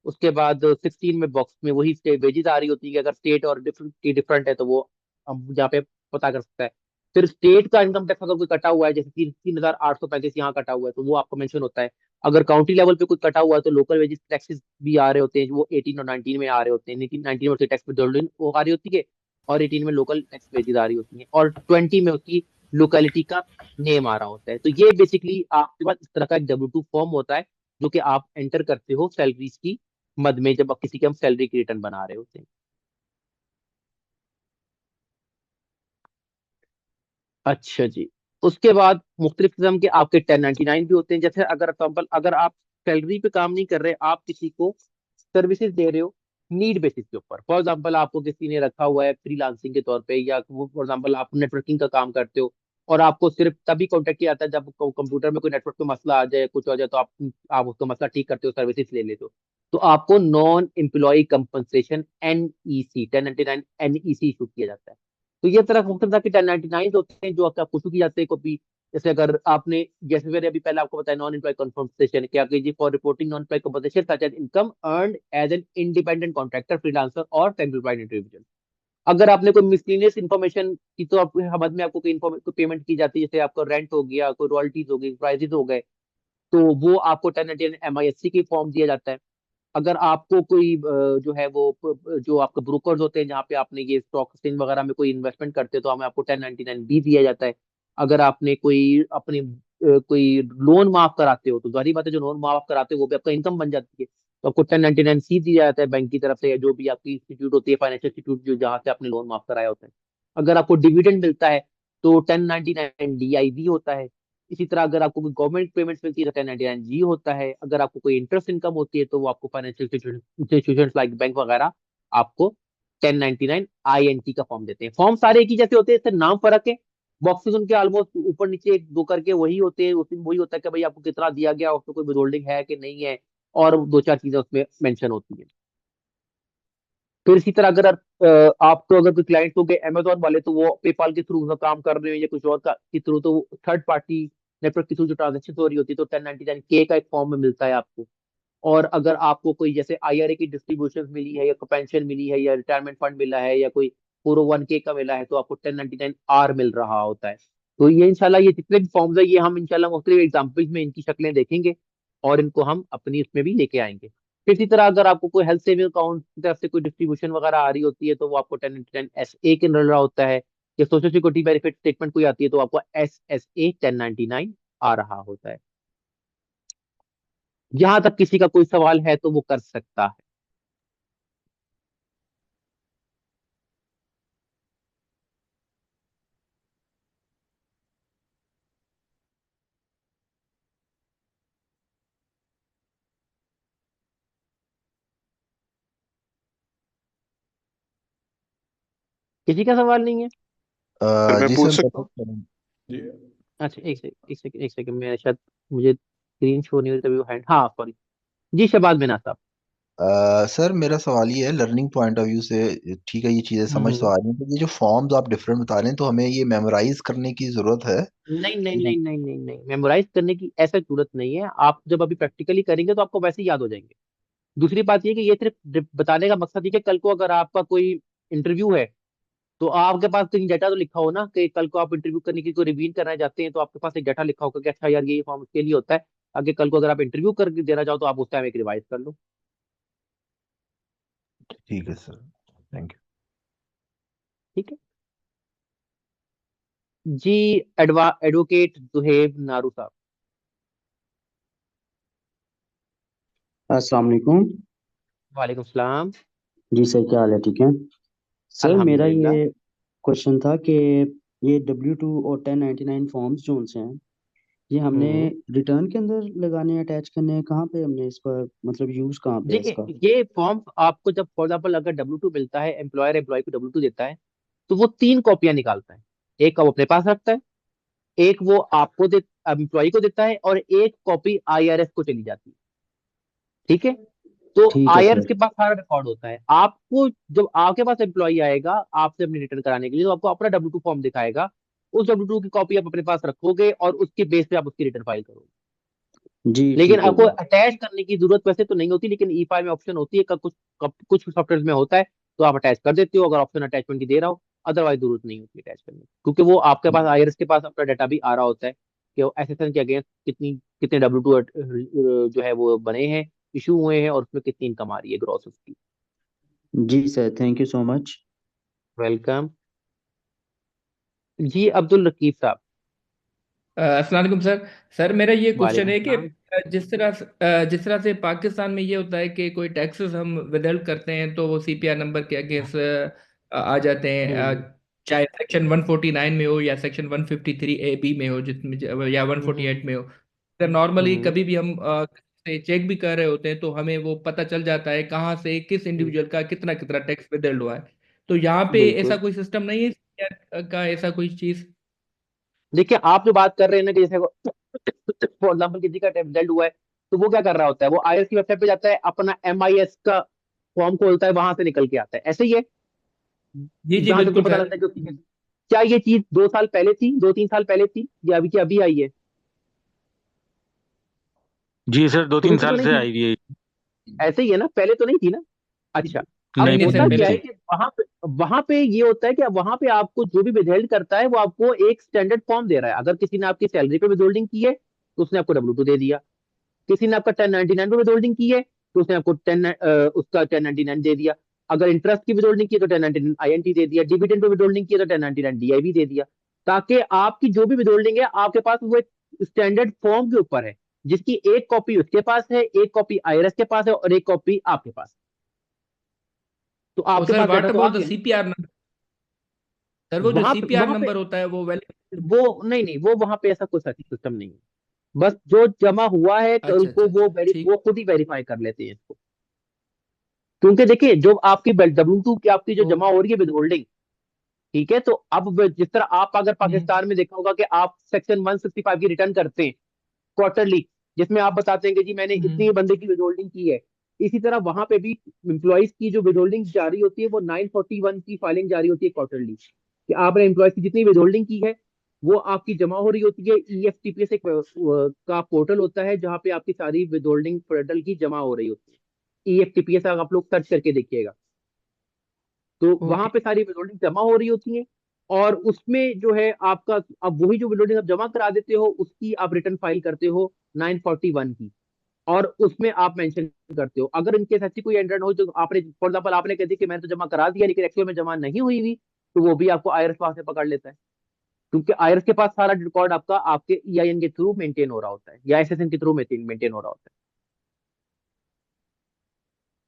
उसके बाद 16 में बॉक्स में वही स्टेट वेजेस आ रही होती है कि अगर स्टेट और डिफरेंट है तो वो हम यहाँ पे पता कर सकता है। फिर स्टेट का इनकम टैक्स अगर कोई कटा हुआ है, जैसे 3,835 यहाँ कटा हुआ है, तो वो आपको मेंशन होता है। अगर काउंटी लेवल पे कुछ कटा हुआ है तो लोकल वेजेस टैक्सेस भी आ रहे होते हैं, वो 18 और 19 में आ रहे होते हैं। 19 में उसकी टैक्स विथहोल्डिंग वो आ रही होती है, और 18 में लोकल टैक्स वेजेस आ रही होती हैं, और 20 में उसकी लोकेलिटी का नेम आ रहा होता है। तो ये बेसिकली आपके पास इस तरह का एक W2 फॉर्म होता है, जो कि आप एंटर करते हो सैलरीज की मद में, जब आप किसी के हम सैलरी की रिटर्न बना रहे होते हैं। अच्छा जी। उसके बाद मुख्तलिफ किस्म के आपके 1099 भी होते हैं। जैसे अगर एग्जाम्पल, अगर आप सैलरी पे काम नहीं कर रहे, आप किसी को सर्विसेज दे रहे हो नीड बेसिस के ऊपर। फॉर एग्जाम्पल आपको किसी ने रखा हुआ है फ्रीलांसिंग के तौर पे, या फॉर एग्जाम्पल आप नेटवर्किंग का काम करते हो, और आपको सिर्फ तभी कॉन्टेक्ट किया जाता है जब कंप्यूटर में कोई नेटवर्क में मसला आ जाए, कुछ हो जाए, तो आप उसका मसला ठीक करते हो, सर्विसेज ले लेते हो। तो आपको non employ compensation NEC 1099 NEC issue किया जाता है। तो ये तरह मुख्तलिफ तरह के 1099 होते हैं जो आपको इशू की जाते हैं कभी। जैसे अगर आपने, जैसे मैंने अभी पहले आपको बताया, नॉन एम्प्लॉय कंपनसेशन क्या कीजिए, for reporting non employ compensation such as income earned as an independent contractor, freelancer और सेल्फ एम्प्लॉयड इंडिविजुअल। अगर आपने कोई मिसलिनियस इन्फॉर्मेशन की, तो आप हद में आपको कोई पेमेंट की जाती है, जैसे आपका रेंट हो गया, कोई रॉयल्टीज हो गई, प्राइजेस हो गए, तो वो आपको 1099 MISC की फॉर्म दिया जाता है। अगर आपको कोई जो है वो जो आपके ब्रोकर्स होते हैं जहाँ पे आपने ये स्टॉक एक्सचेंज वगैरह में कोई इन्वेस्टमेंट करते हैं, तो हमें आपको 1099 भी दिया जाता है। अगर आपने कोई अपनी कोई लोन माफ कराते हो तो जाहिर बात है जो लोन माफ कराते हो वो भी आपका इनकम बन जाती है, तो आपको 1099 सी दिया जाता है बैंक की तरफ से, या जो भी आपकी इंस्टीट्यूट होती है, फाइनेंशियल इंस्टीट्यूट जो जहाँ से आपने लोन माफ कराया होता है। अगर आपको डिविडेंड मिलता है तो 1099 डीआईवी होता है। इसी तरह अगर आपको कोई गवर्नमेंट पेमेंट्स मिलती है तो 1099 जी होता है। अगर आपको कोई इंटरेस्ट इनकम होती है तो वो आपको फाइनेंशियल इंस्टीट्यूशन लाइक बैंक वगैरह आपको 1099 आईएनटी का फॉर्म देते हैं। फॉर्म सारे एक ही जैसे होते हैं, सिर्फ नाम फर्क है। बॉक्सेस उनके ऑलमोस्ट ऊपर नीचे एक दो करके वही होते हैं, उसमें वही होता है कि भाई आपको कितना दिया गया, उसमें कोई विदहोल्डिंग है कि नहीं है, और दो चार चीजें उसमें मेंशन होती है। फिर इसी तरह अगर आपको अगर कोई क्लाइंट हो गए अमेजोन वाले, तो वो पेपाल के थ्रू काम कर रहे हो या कुछ और का के थ्रू, तो थर्ड पार्टी नेटवर्क के थ्रू जो ट्रांजेक्शन हो रही होती है तो 1099 के का एक फॉर्म में मिलता है आपको। और अगर आपको कोई जैसे आईआरए की डिस्ट्रीब्यूशन मिली है, या पेंशन मिली है, या रिटायरमेंट फंड मिला है, या कोई 401k का मिला है, तो आपको 1099 आर मिल रहा होता है। तो ये इंशाल्लाह ये जितने भी फॉर्म्स है ये हम इंशाल्लाह मुख्तलिफ एग्जाम्पल्स में इनकी शक्लें देखेंगे और इनको हम अपनी इसमें भी लेके आएंगे। फिर इसी तरह अगर आपको कोई हेल्थ सेविंग अकाउंट की तरफ से कोई डिस्ट्रीब्यूशन वगैरह आ रही होती है तो वो आपको 1099 SA के मिल रहा होता है, या सोशल सिक्योरिटी बेनिफिट स्टेटमेंट कोई आती है तो आपको SSA 1099 आ रहा होता है। यहां तक किसी का कोई सवाल है तो वो कर सकता है। किसी का सवाल नहीं है? मैं जी पूछ सर, सकता हूँ? जी अच्छा एक सेकंड मेरा शायद मुझे स्क्रीन शो नहीं हो रही तभी वो हैंड, हाँ सॉरी। जी शहबाज बिना साहब। सर मेरा सवाल ये है लर्निंग पॉइंट ऑफ व्यू से, ठीक है ये चीज़ें समझ तो हम्म। आ रही हैं, तो ये जो फॉर्म्स आप डिफरेंट बता रहे हैं तो हमें ये मेमोराइज करने की जरूरत है? नहीं नहीं नहीं नहीं नहीं नहीं, मेमोराइज करने की ऐसा जरूरत नहीं है। आप जब अभी प्रैक्टिकली करेंगे तो आपको वैसे ही याद हो जाएंगे। दूसरी बात ये कि ये सिर्फ बताने का मकसद ये कि कल को अगर आपका कोई इंटरव्यू है तो आपके पास कहीं डाटा तो लिखा हो ना, कि कल को आप इंटरव्यू करने की कोई रिवीन करना चाहते हैं तो आपके पास एक डाटा लिखा होगा कि अच्छा यार ये फॉर्म उसके लिए होता है। आगे कल को अगर आप इंटरव्यू कर देना चाहो तो आप उस टाइम एक रिवाइज कर लो। ठीक है सर, थैंक यू। ठीक है जी। एडवोकेट जुहेब नारू साहब। अस्सलाम वालेकुम। वालेकुम सलाम। जी सर, क्या हाल है? ठीक है सर। मेरा अल्हम्दुलिल्लाह। ये क्वेश्चन था कि ये W2 और 1099 फॉर्म्स जो से हैं, ये हमने हम्म। रिटर्न के अंदर लगाने, अटैच करने हैं, कहाँ पे हमने इसका मतलब यूज कहाँ पे है इसका? देखिए ये फॉर्म आपको जब फॉर एग्जाम्पल अगर W2 मिलता है, एम्प्लॉयर एम्प्लॉय को W2 देता है तो वो 3 कॉपियां निकालता है। एक वो अपने पास रखता है, एक वो आपको दे एम्प्लॉय को देता है, और एक कॉपी IRS को चली जाती है। ठीक है, तो ठीक है IRS सर। के पास सारा रिकॉर्ड होता है। आपको जब आपके पास एम्प्लॉय आएगा आपसे अपनी रिटर्न कराने के लिए, तो आपको अपना W2 फॉर्म दिखाएगा। उस W2 की कॉपी आप अपने पास रखोगे और उसके बेस पे आप उसकी रिटर्न फाइल करोगे। जी लेकिन ठीक है आपको जी। अटैच करने की जरूरत वैसे तो नहीं होती, लेकिन ई फाइल में ऑप्शन होती है कुछ सॉफ्टवेयर में होता है, तो आप अटैच कर देते हो अगर ऑप्शन अटैचमेंट की दे रहा हो। अदरवाइज जरूरत नहीं होती अटैच करने की, क्योंकि वो आपके पास IRS के पास अपना डाटा भी आ रहा होता है कि SSN के अगेंस्ट कितने W2 जो है वो बने हैं, इशू हुए हैं, और उसमें कितनी इनकम आ रही है ग्रॉस उसकी। जी sir, thank you so much. Welcome जी। अब्दुल रकीब साहब। अस्सलाम वालेकुम सर। सर मेरा ये क्वेश्चन वालेकुम है कि सलाम। जिस तरह से पाकिस्तान में ये होता है कि कोई टैक्सेस हम विदल्ड करते हैं तो वो CPR नंबर के अगेंस्ट आ जाते हैं, हम्म चाहे सेक्शन 149 में हो या सेक्शन 153A B में हो, जिसमें या हम्म 148 में हो। सर नॉर्मली हम्म कभी भी हम से चेक भी कर रहे होते हैं तो हमें वो पता चल जाता है कहाँ से किस हम्म, इंडिविजुअल का कितना कितना टैक्स विदल्ड हुआ है। तो यहाँ पे ऐसा बिल्कुल। कोई सिस्टम नहीं है CPR का, ऐसा कोई चीज? देखिए आप जो बात कर रहे हैं ना कि जैसे फॉर एग्जाम्पल किसी का रिजल्ट हुआ है, तो वो क्या कर रहा होता है, वो IRS की वेबसाइट पे जाता है, अपना MIS का फॉर्म खोलता है, वहां से निकल के आता है। ऐसे ही है जी जी जहां तक तो बिल्कुल पता सर। लगता है कि क्या ये चीज 2 साल पहले थी, 2-3 साल पहले थी, या अभी की अभी आई है? जी सर, दो शुरू तीन से तो साल नहीं से थी आई हुई है। ना, ऐसे ही है ना, पहले तो नहीं थी ना। अच्छा, अब नहीं नहीं नहीं सर, होता नहीं पहले क्या है थी। कि वहां पे ये होता है कि अब वहां पे आपको जो भी विदहोल्ड करता है वो आपको एक स्टैंडर्ड फॉर्म दे रहा है। अगर किसी ने आपकी सैलरी पे विदहोल्डिंग की है तो उसने आपको W2 दे दिया। किसी ने आपका 1099 पे विदहोल्डिंग की है तो उसने आपको उसका 1099 दे दिया। अगर इंटरेस्ट की विदहोल्डिंग की है तो 1099 INT दे दिया। डिविडेंड पे विदहोल्डिंग की है तो 1099 DIV दे दिया, ताकि आपकी जो भी विदहोल्डिंग है आपके पास वो एक स्टैंडर्ड फॉर्म के ऊपर है, जिसकी एक कॉपी उसके पास है, एक कॉपी आईआरएस के पास है और एक कॉपी आपके पास है। तो तो आपके सर पास व्हाट डाटा तो आ अबाउट द गया ना। CPR number? सर वो जो वहां पे सीपीआर नंबर होता है वो वैलिड? वो नहीं नहीं, वो वहां पे ऐसा कोई सिस्टम नहीं है। बस जो जमा हुआ है तो अच्छा उनको अच्छा अच्छा ठीक। वो खुद ही वेरीफाई कर लेते हैं इसको। क्योंकि देखिए जो आपकी W2 की आपकी जो जमा ओके। हो रही है विद होल्डिंग, ठीक है, तो अब जिस तरह आप अगर हम्म पाकिस्तान में देखा होगा कि आप सेक्शन 165 की रिटर्न करते हैं क्वार्टरली, जिसमें आप बताते हैं कि जी मैंने इतनी हम्म बंदे की विदहोल्डिंग की है, इसी तरह वहां पे भी एम्प्लॉइज की जो विदहोल्डिंग जारी होती है वो 941 की फाइलिंग जारी होती है क्वार्टरली, कि आपने एम्प्लॉइज की जितनी विदहोल्डिंग की है वो आपकी जमा हो रही होती है। ईएफटीपीएस एक का पोर्टल होता है जहाँ पे आपकी सारी विदहोल्डिंग फेडरल की जमा हो रही होती है। ईएफटीपीएस आप लोग सर्च करके देखिएगा, तो वहां ओके। पे सारी विदहोल्डिंग जमा हो रही होती है। और उसमें जो है आपका, अब वही जो विदहोल्डिंग आप जमा करा देते हो उसकी आप रिटर्न फाइल करते हो 941 की, और उसमें आप मेंशन करते हो। अगर इनकेस ऐसी कोई एंटर हो जो आपने फॉर एग्जाम्पल आपने कह दिया कि मैंने तो जमा करा दिया लेकिन एक्चुअल में जमा नहीं हुई हुई, तो वो भी आपको आईआरएस वहां से पकड़ लेता है, क्योंकि आईआरएस के पास सारा रिकॉर्ड आपका आपके ईआईएन के थ्रू मेंटेन हो रहा होता है या एसएसएन के थ्रू मेंटेन हो रहा होता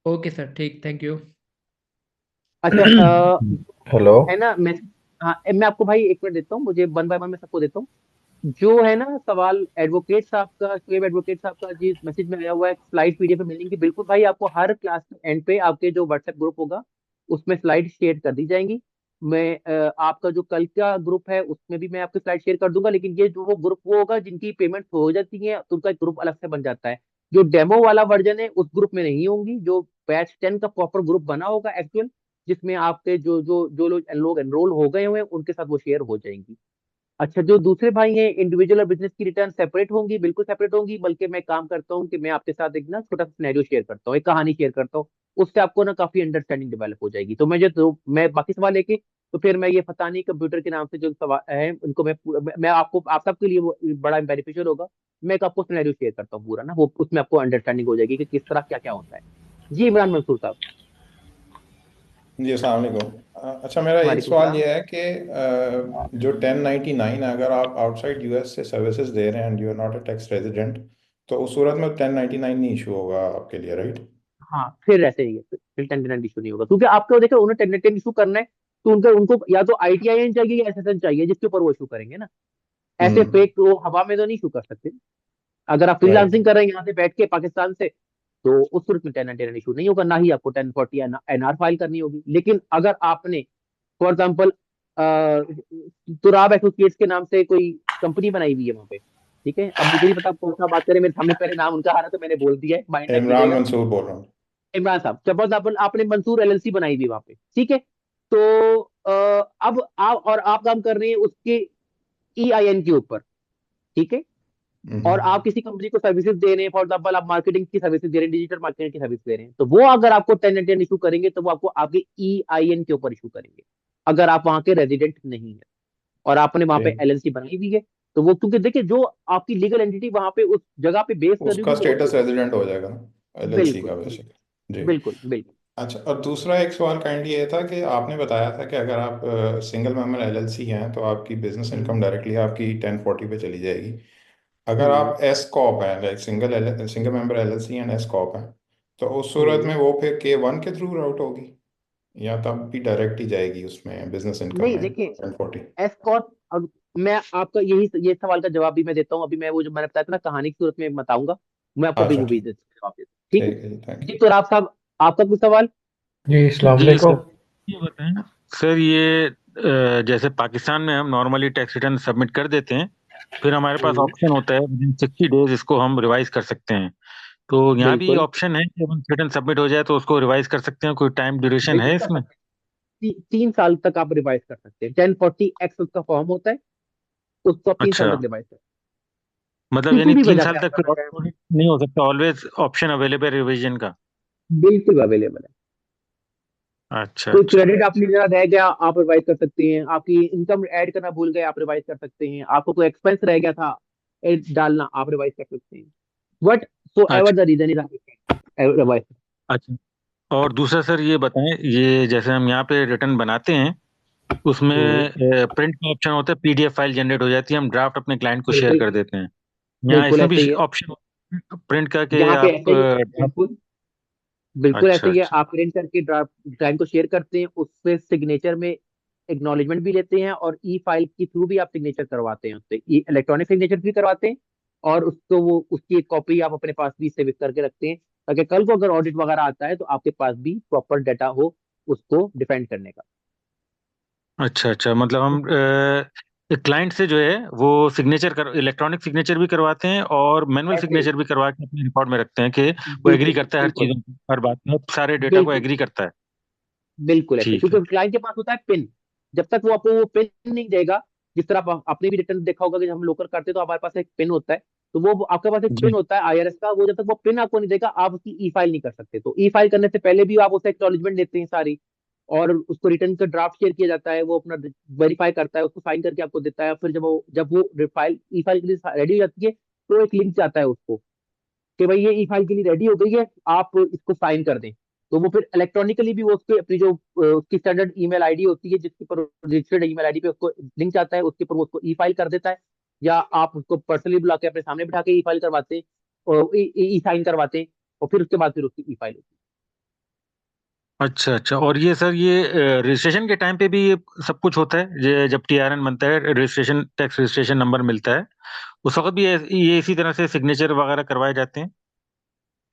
ओके सर ठीक, थैंक यू। है। अच्छा हेलो। है ना, मैं आपको भाई एक मिनट देता हूँ, मुझे वन बाय वन मैं सबको देता हूँ। जो है ना सवाल एडवोकेट साहब का, शुएब एडवोकेट साहब का जी मैसेज में आया हुआ है, स्लाइड पीडीएफ में मिलेंगी। बिल्कुल भाई, आपको हर क्लास के एंड पे आपके जो व्हाट्सएप ग्रुप होगा उसमें स्लाइड शेयर कर दी जाएंगी। मैं आपका जो कल का ग्रुप है उसमें भी मैं आपकी स्लाइड शेयर कर दूंगा, लेकिन ये जो वो ग्रुप वो होगा जिनकी पेमेंट हो जाती है तो उनका एक ग्रुप अलग से बन जाता है। जो डेमो वाला वर्जन है उस ग्रुप में नहीं होंगी। जो बैच 10 का प्रॉपर ग्रुप बना होगा एक्चुअल, जिसमें आपके जो लोग एनरोल हो गए हुए हैं उनके साथ वो शेयर हो जाएंगी। अच्छा, जो दूसरे भाई हैं इंडिविजुअल और बिजनेस की रिटर्न सेपरेट होंगी, बिल्कुल सेपरेट होंगी। बल्कि मैं काम करता हूँ कि मैं आपके साथ एक ना छोटा सा सिनेरियो शेयर करता हूँ, एक कहानी शेयर करता हूँ, उससे आपको ना काफी अंडरस्टैंडिंग डेवलप हो जाएगी। तो मैं बाकी सवाल लेके, तो फिर मैं ये फतानी कंप्यूटर के नाम से जो सवाल है उनको मैं आपको आप सबके लिए वो बड़ा बेनिफिशियल होगा। मैं एक आपको सिनेरियो शेयर करता हूँ पूरा ना, वो उसमें आपको अंडरस्टैंडिंग हो जाएगी कि किस तरह क्या क्या होता है। जी इमरान मंसूर साहब। जी अस्सलाम वालेकुम। अच्छा, मेरा एक वालेकुम सवाल सलाम। ये है कि जो 1099 है, अगर आप आउटसाइड यूएस से सर्विसेज दे रहे हैं and you are not a tax resident, तो उस सूरत में 1099 नहीं इशू होगा आपके लिए, राइट? हाँ फिर ऐसे ही है, फिर 1099 इशू नहीं होगा, क्योंकि आपको देखो उन्हें 1099 इशू करना है तो उनका उनको या तो आईटीआईएन चाहिए या एसएसएन चाहिए जिसके ऊपर वो इशू करेंगे ना। ऐसे हम्म। फेक वो हवा में तो नहीं इशू कर सकते। अगर आप राइट। फ्रीलांसिंग कर रहे हैं यहाँ से बैठ के पाकिस्तान से, तो उस सूरत में 1099 इशू नहीं होगा, ना ही आपको 1040 एनआर फाइल करनी होगी। लेकिन अगर आपने फॉर एग्जाम्पल तुराब एसोसिएट्स के नाम से कोई कंपनी बनाई हुई है वहां पे, ठीक है, अब मुझे नहीं पता कौन सा बात करें, मेरे सामने पहले नाम उनका आ रहा तो मैंने बोल दिया है, माइंड ना इमरान कीजिएगा। मंसूर बोल रहा हूँ। इमरान साहब, सपोज आपने मंसूर एलएलसी बनाई हुई वहां पे, ठीक है, तो अब आप और आप काम कर रहे हैं उसके ईआईएन के ऊपर, ठीक है, और आप किसी कंपनी को सर्विसेज दे रहे हैं, फॉर एग्जाम्पल आप मार्केटिंग की सर्विसेज दे रहे हैं, डिजिटल मार्केटिंग की सर्विस दे रहे हैं, तो वो अगर आपको 1099 इशू करेंगे तो वो आपको आपके ईआईएन के ऊपर इशू करेंगे, अगर आप वहां के रेजिडेंट नहीं है और आपने वहां पे ठीक, एलएलसी बनाई हुई है। तो वो क्योंकि देखिए जो आपकी लीगल एंटिटी वहां पे उस जगह पे बेस कर रही उसका होगी वो स्टेटस रेजिडेंट हो जाएगा ना एलएलसी बिल्कुल का, बेसिकली। जी। बिल्कुल बिल्कुल। अच्छा, और दूसरा एक सवाल काइंडली ये था कि आपने बताया था कि अगर आप सिंगल मेंबर एलएलसी हैं तो आपकी बिजनेस इनकम डायरेक्टली आपकी 1040 पे चली जाएगी। अगर हम्म आप एस कॉप हैं, like single member LLC and S corp हैं, तो उस सूरत हम्म में वो फिर K1 के थ्रू राउट होगी या तब भी डायरेक्ट ही जाएगी उसमें बिजनेस इनकम नहीं में देखिए, 1040? एस्कॉर्ट, अब मैं आपका ये सवाल का जवाब भी मैं देता हूँ। अभी मैं वो जो मैंने बताया था ना कहानी की सूरत में बताऊंगा, मैं आपको अभी अच्छा, वो भी ठीक। जवाब देता हूँ, ठीक है। ठीक है जी, थैंक जी यू। तो आप साहब, आपका कुछ सवाल? जी अस्सलाम जी सर, वालेकुम। ये बताएं सर, ये जैसे पाकिस्तान में हम नॉर्मली टैक्स रिटर्न सबमिट कर देते हैं, फिर हमारे पास हम्म, ऑप्शन होता है विदिन 60 डेज इसको हम रिवाइज कर सकते हैं। तो यहाँ भी ये बिल्कुल ऑप्शन है कि हम रिटर्न सबमिट हो जाए तो उसको रिवाइज कर सकते हैं, कोई टाइम ड्यूरेशन है बिल्कुल कर इसमें? सकते हैं। 3 साल तक आप रिवाइज कर सकते हैं। 1040X उसका फॉर्म होता है, उसको आप 3 साल अच्छा, तक रिवाइज कर सकते मतलब हैं, किसी यानी भी 3 वजह से साल तक आपका फिर चाहे ऑडिट नहीं हो सकता, ऑलवेज ऑप्शन अवेलेबल रिवीजन का? बिल्कुल अवेलेबल है। अच्छा कोई अच्छा। क्रेडिट आपने लेना रह गया आप रिवाइज कर सकते हैं, आपकी इनकम ऐड करना भूल गए आप रिवाइज कर सकते हैं, आपको कोई एक्सपेंस रह गया था डालना आप रिवाइज कर सकते हैं। वट सो एवर अच्छा द रीजन इज रिवाइज। अच्छा। और दूसरा सर ये बताएं, ये जैसे हम यहाँ पे रिटर्न बनाते हैं उसमें प्रिंट का ऑप्शन होता है, पीडीएफ फाइल जनरेट हो जाती है, हम ड्राफ्ट अपने क्लाइंट को शेयर बिल्कुल कर देते हैं। यहाँ बिल्कुल इसमें ऐसे भी ही है, ऑप्शन प्रिंट करके यहाँ पे आप ऐसे ही है, बिल्कुल बिल्कुल ऐसे अच्छा ही है। अच्छा आप प्रिंट करके क्लाइंट को शेयर करते हैं, उससे सिग्नेचर में एक्नॉलेजमेंट भी लेते हैं, और ई फाइल के थ्रू भी आप सिग्नेचर करवाते हैं, उससे इलेक्ट्रॉनिक सिग्नेचर भी करवाते हैं, और उसको वो उसकी एक कॉपी आप अपने पास भी सेव करके रखते हैं, ताकि कल को अगर ऑडिट वगैरह आता है तो आपके पास भी प्रॉपर डाटा हो उसको डिफेंड करने का। अच्छा अच्छा, मतलब हम क्लाइंट से जो है वो सिग्नेचर कर इलेक्ट्रॉनिक सिग्नेचर भी करवाते हैं और मैनुअल ऐसे ही, सिग्नेचर भी करवा के अपने रिकॉर्ड में रखते हैं कि वो एग्री बिल्कुल करता है हर बिल्कुल चीजों को, हर बात में, सारे डेटा को बिल्कुल एग्री करता है। बिल्कुल ऐसे, ठीक है। क्योंकि क्लाइंट के पास होता है पिन, जब तक वो आपको वो पिन नहीं देगा, जिस तरह आपने भी रिटर्न देखा होगा कि जब हम लोकर करते हैं तो हमारे पास एक पिन होता है, तो वो आपके पास एक जी पिन होता है आईआरएस का, वो जब तक वो पिन आपको नहीं देगा आप उसकी ई फाइल नहीं कर सकते। तो ई फाइल करने से पहले भी आप उसे एक्नॉलेजमेंट देते हैं सारी, और उसको रिटर्न का ड्राफ्ट शेयर किया जाता है, वो अपना वेरीफाई करता है, उसको साइन करके आपको देता है, फिर जब वो फाइल ई फाइल के लिए रेडी हो जाती है, तो एक लिंक जाता है उसको कि भाई ये ई फाइल के लिए रेडी हो गई है, आप इसको साइन कर दें। तो वो फिर इलेक्ट्रॉनिकली भी वो उसके अपनी जो उसकी स्टैंडर्ड ईमेल आईडी होती है, जिसके ऊपर रजिस्टर्ड ईमेल आईडी पे उसको लिंक जाता है, उसके ऊपर वो उसको ई फाइल कर देता है, या आप उसको पर्सनली बुला के अपने सामने बिठा के ई फाइल करवाते हैं, और ई साइन करवाते हैं, और फिर उसके बाद फिर उसकी ई फाइल होती अच्छा अच्छा, और ये सर ये रजिस्ट्रेशन के टाइम पे भी ये सब कुछ होता है, जब टीआरएन बनता है, रजिस्ट्रेशन टैक्स रजिस्ट्रेशन नंबर मिलता है, उस वक्त भी ये इसी तरह से सिग्नेचर वगैरह करवाए जाते हैं। है।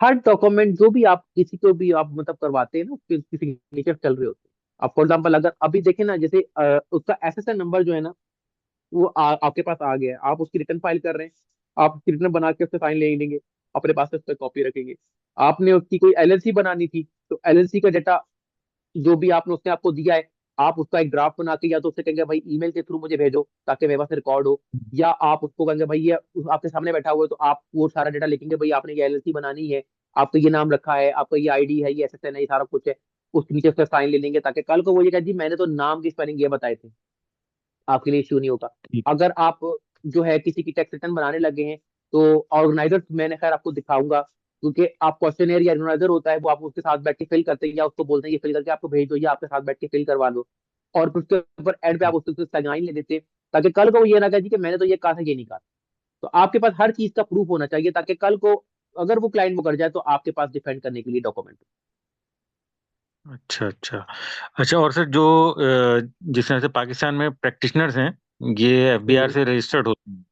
हर डॉक्यूमेंट जो भी आप किसी को भी आप मतलब करवाते हैं ना, उसके उसकी सिग्नेचर चल रहे होते हैं। आप फॉर एग्जाम्पल अगर अभी देखें ना, जैसे उसका एसएसएन नंबर जो है ना, वो आपके पास आ गया है, आप उसकी रिटर्न फाइल कर रहे हैं, आप उसकी रिटर्न बना के उससे साइन ले लेंगे, अपने पास से उस पर कॉपी रखेंगे। आपने उसकी कोई एलएलसी बनानी थी, तो एलएलसी का डाटा जो भी आपने उसने आपको दिया है, आप उसका एक ड्राफ्ट बना के या तो उससे कहेंगे भाई ईमेल के थ्रू मुझे भेजो ताकि मेरे पास रिकॉर्ड हो, या आप उसको कहेंगे भाई ये आपके सामने बैठा हुआ है, तो आप वो सारा डाटा लिखेंगे भाई आपने ये एलएलसी बनानी है, आपका ये नाम रखा है, आपका ये आईडी है, ये एसएसएन है, ये सारा कुछ है, उसके नीचे उसका साइन ले लेंगे, ताकि कल को वो ये कहे जी मैंने तो नाम की स्पेलिंग ये बताए थे, आपके लिए इश्यू नहीं होगा। ठीक। अगर आप जो है किसी की टैक्स रिटर्न बनाने लगे हैं, तो ऑर्गेनाइजर मैंने खैर आपको दिखाऊंगा, क्योंकि आप क्वेश्चनेयर या ऑर्गेनाइजर होता है वो आप उसके साथ बैठ के फिल करते हैं, या उसको बोलते हैं ये फिल करके आपको भेज दो, या आपके साथ बैठ के फिल करवा दो, और फिर उसके ऊपर एंड पे आप उससे साइन ले देते हैं, ताकि कल को वो ये ना कहे जी कि मैंने तो ये कहा था ये नहीं कहा। तो आपके पास हर चीज का प्रूफ होना चाहिए, ताकि कल को अगर वो क्लाइंट वो कर जाए तो आपके पास डिफेंड करने के लिए डॉक्यूमेंट। अच्छा अच्छा अच्छा, और सर जो जिस तरह से पाकिस्तान में प्रैक्टिशनर्स हैं, ये एफबीआर हम्म से रजिस्टर्ड होते हैं,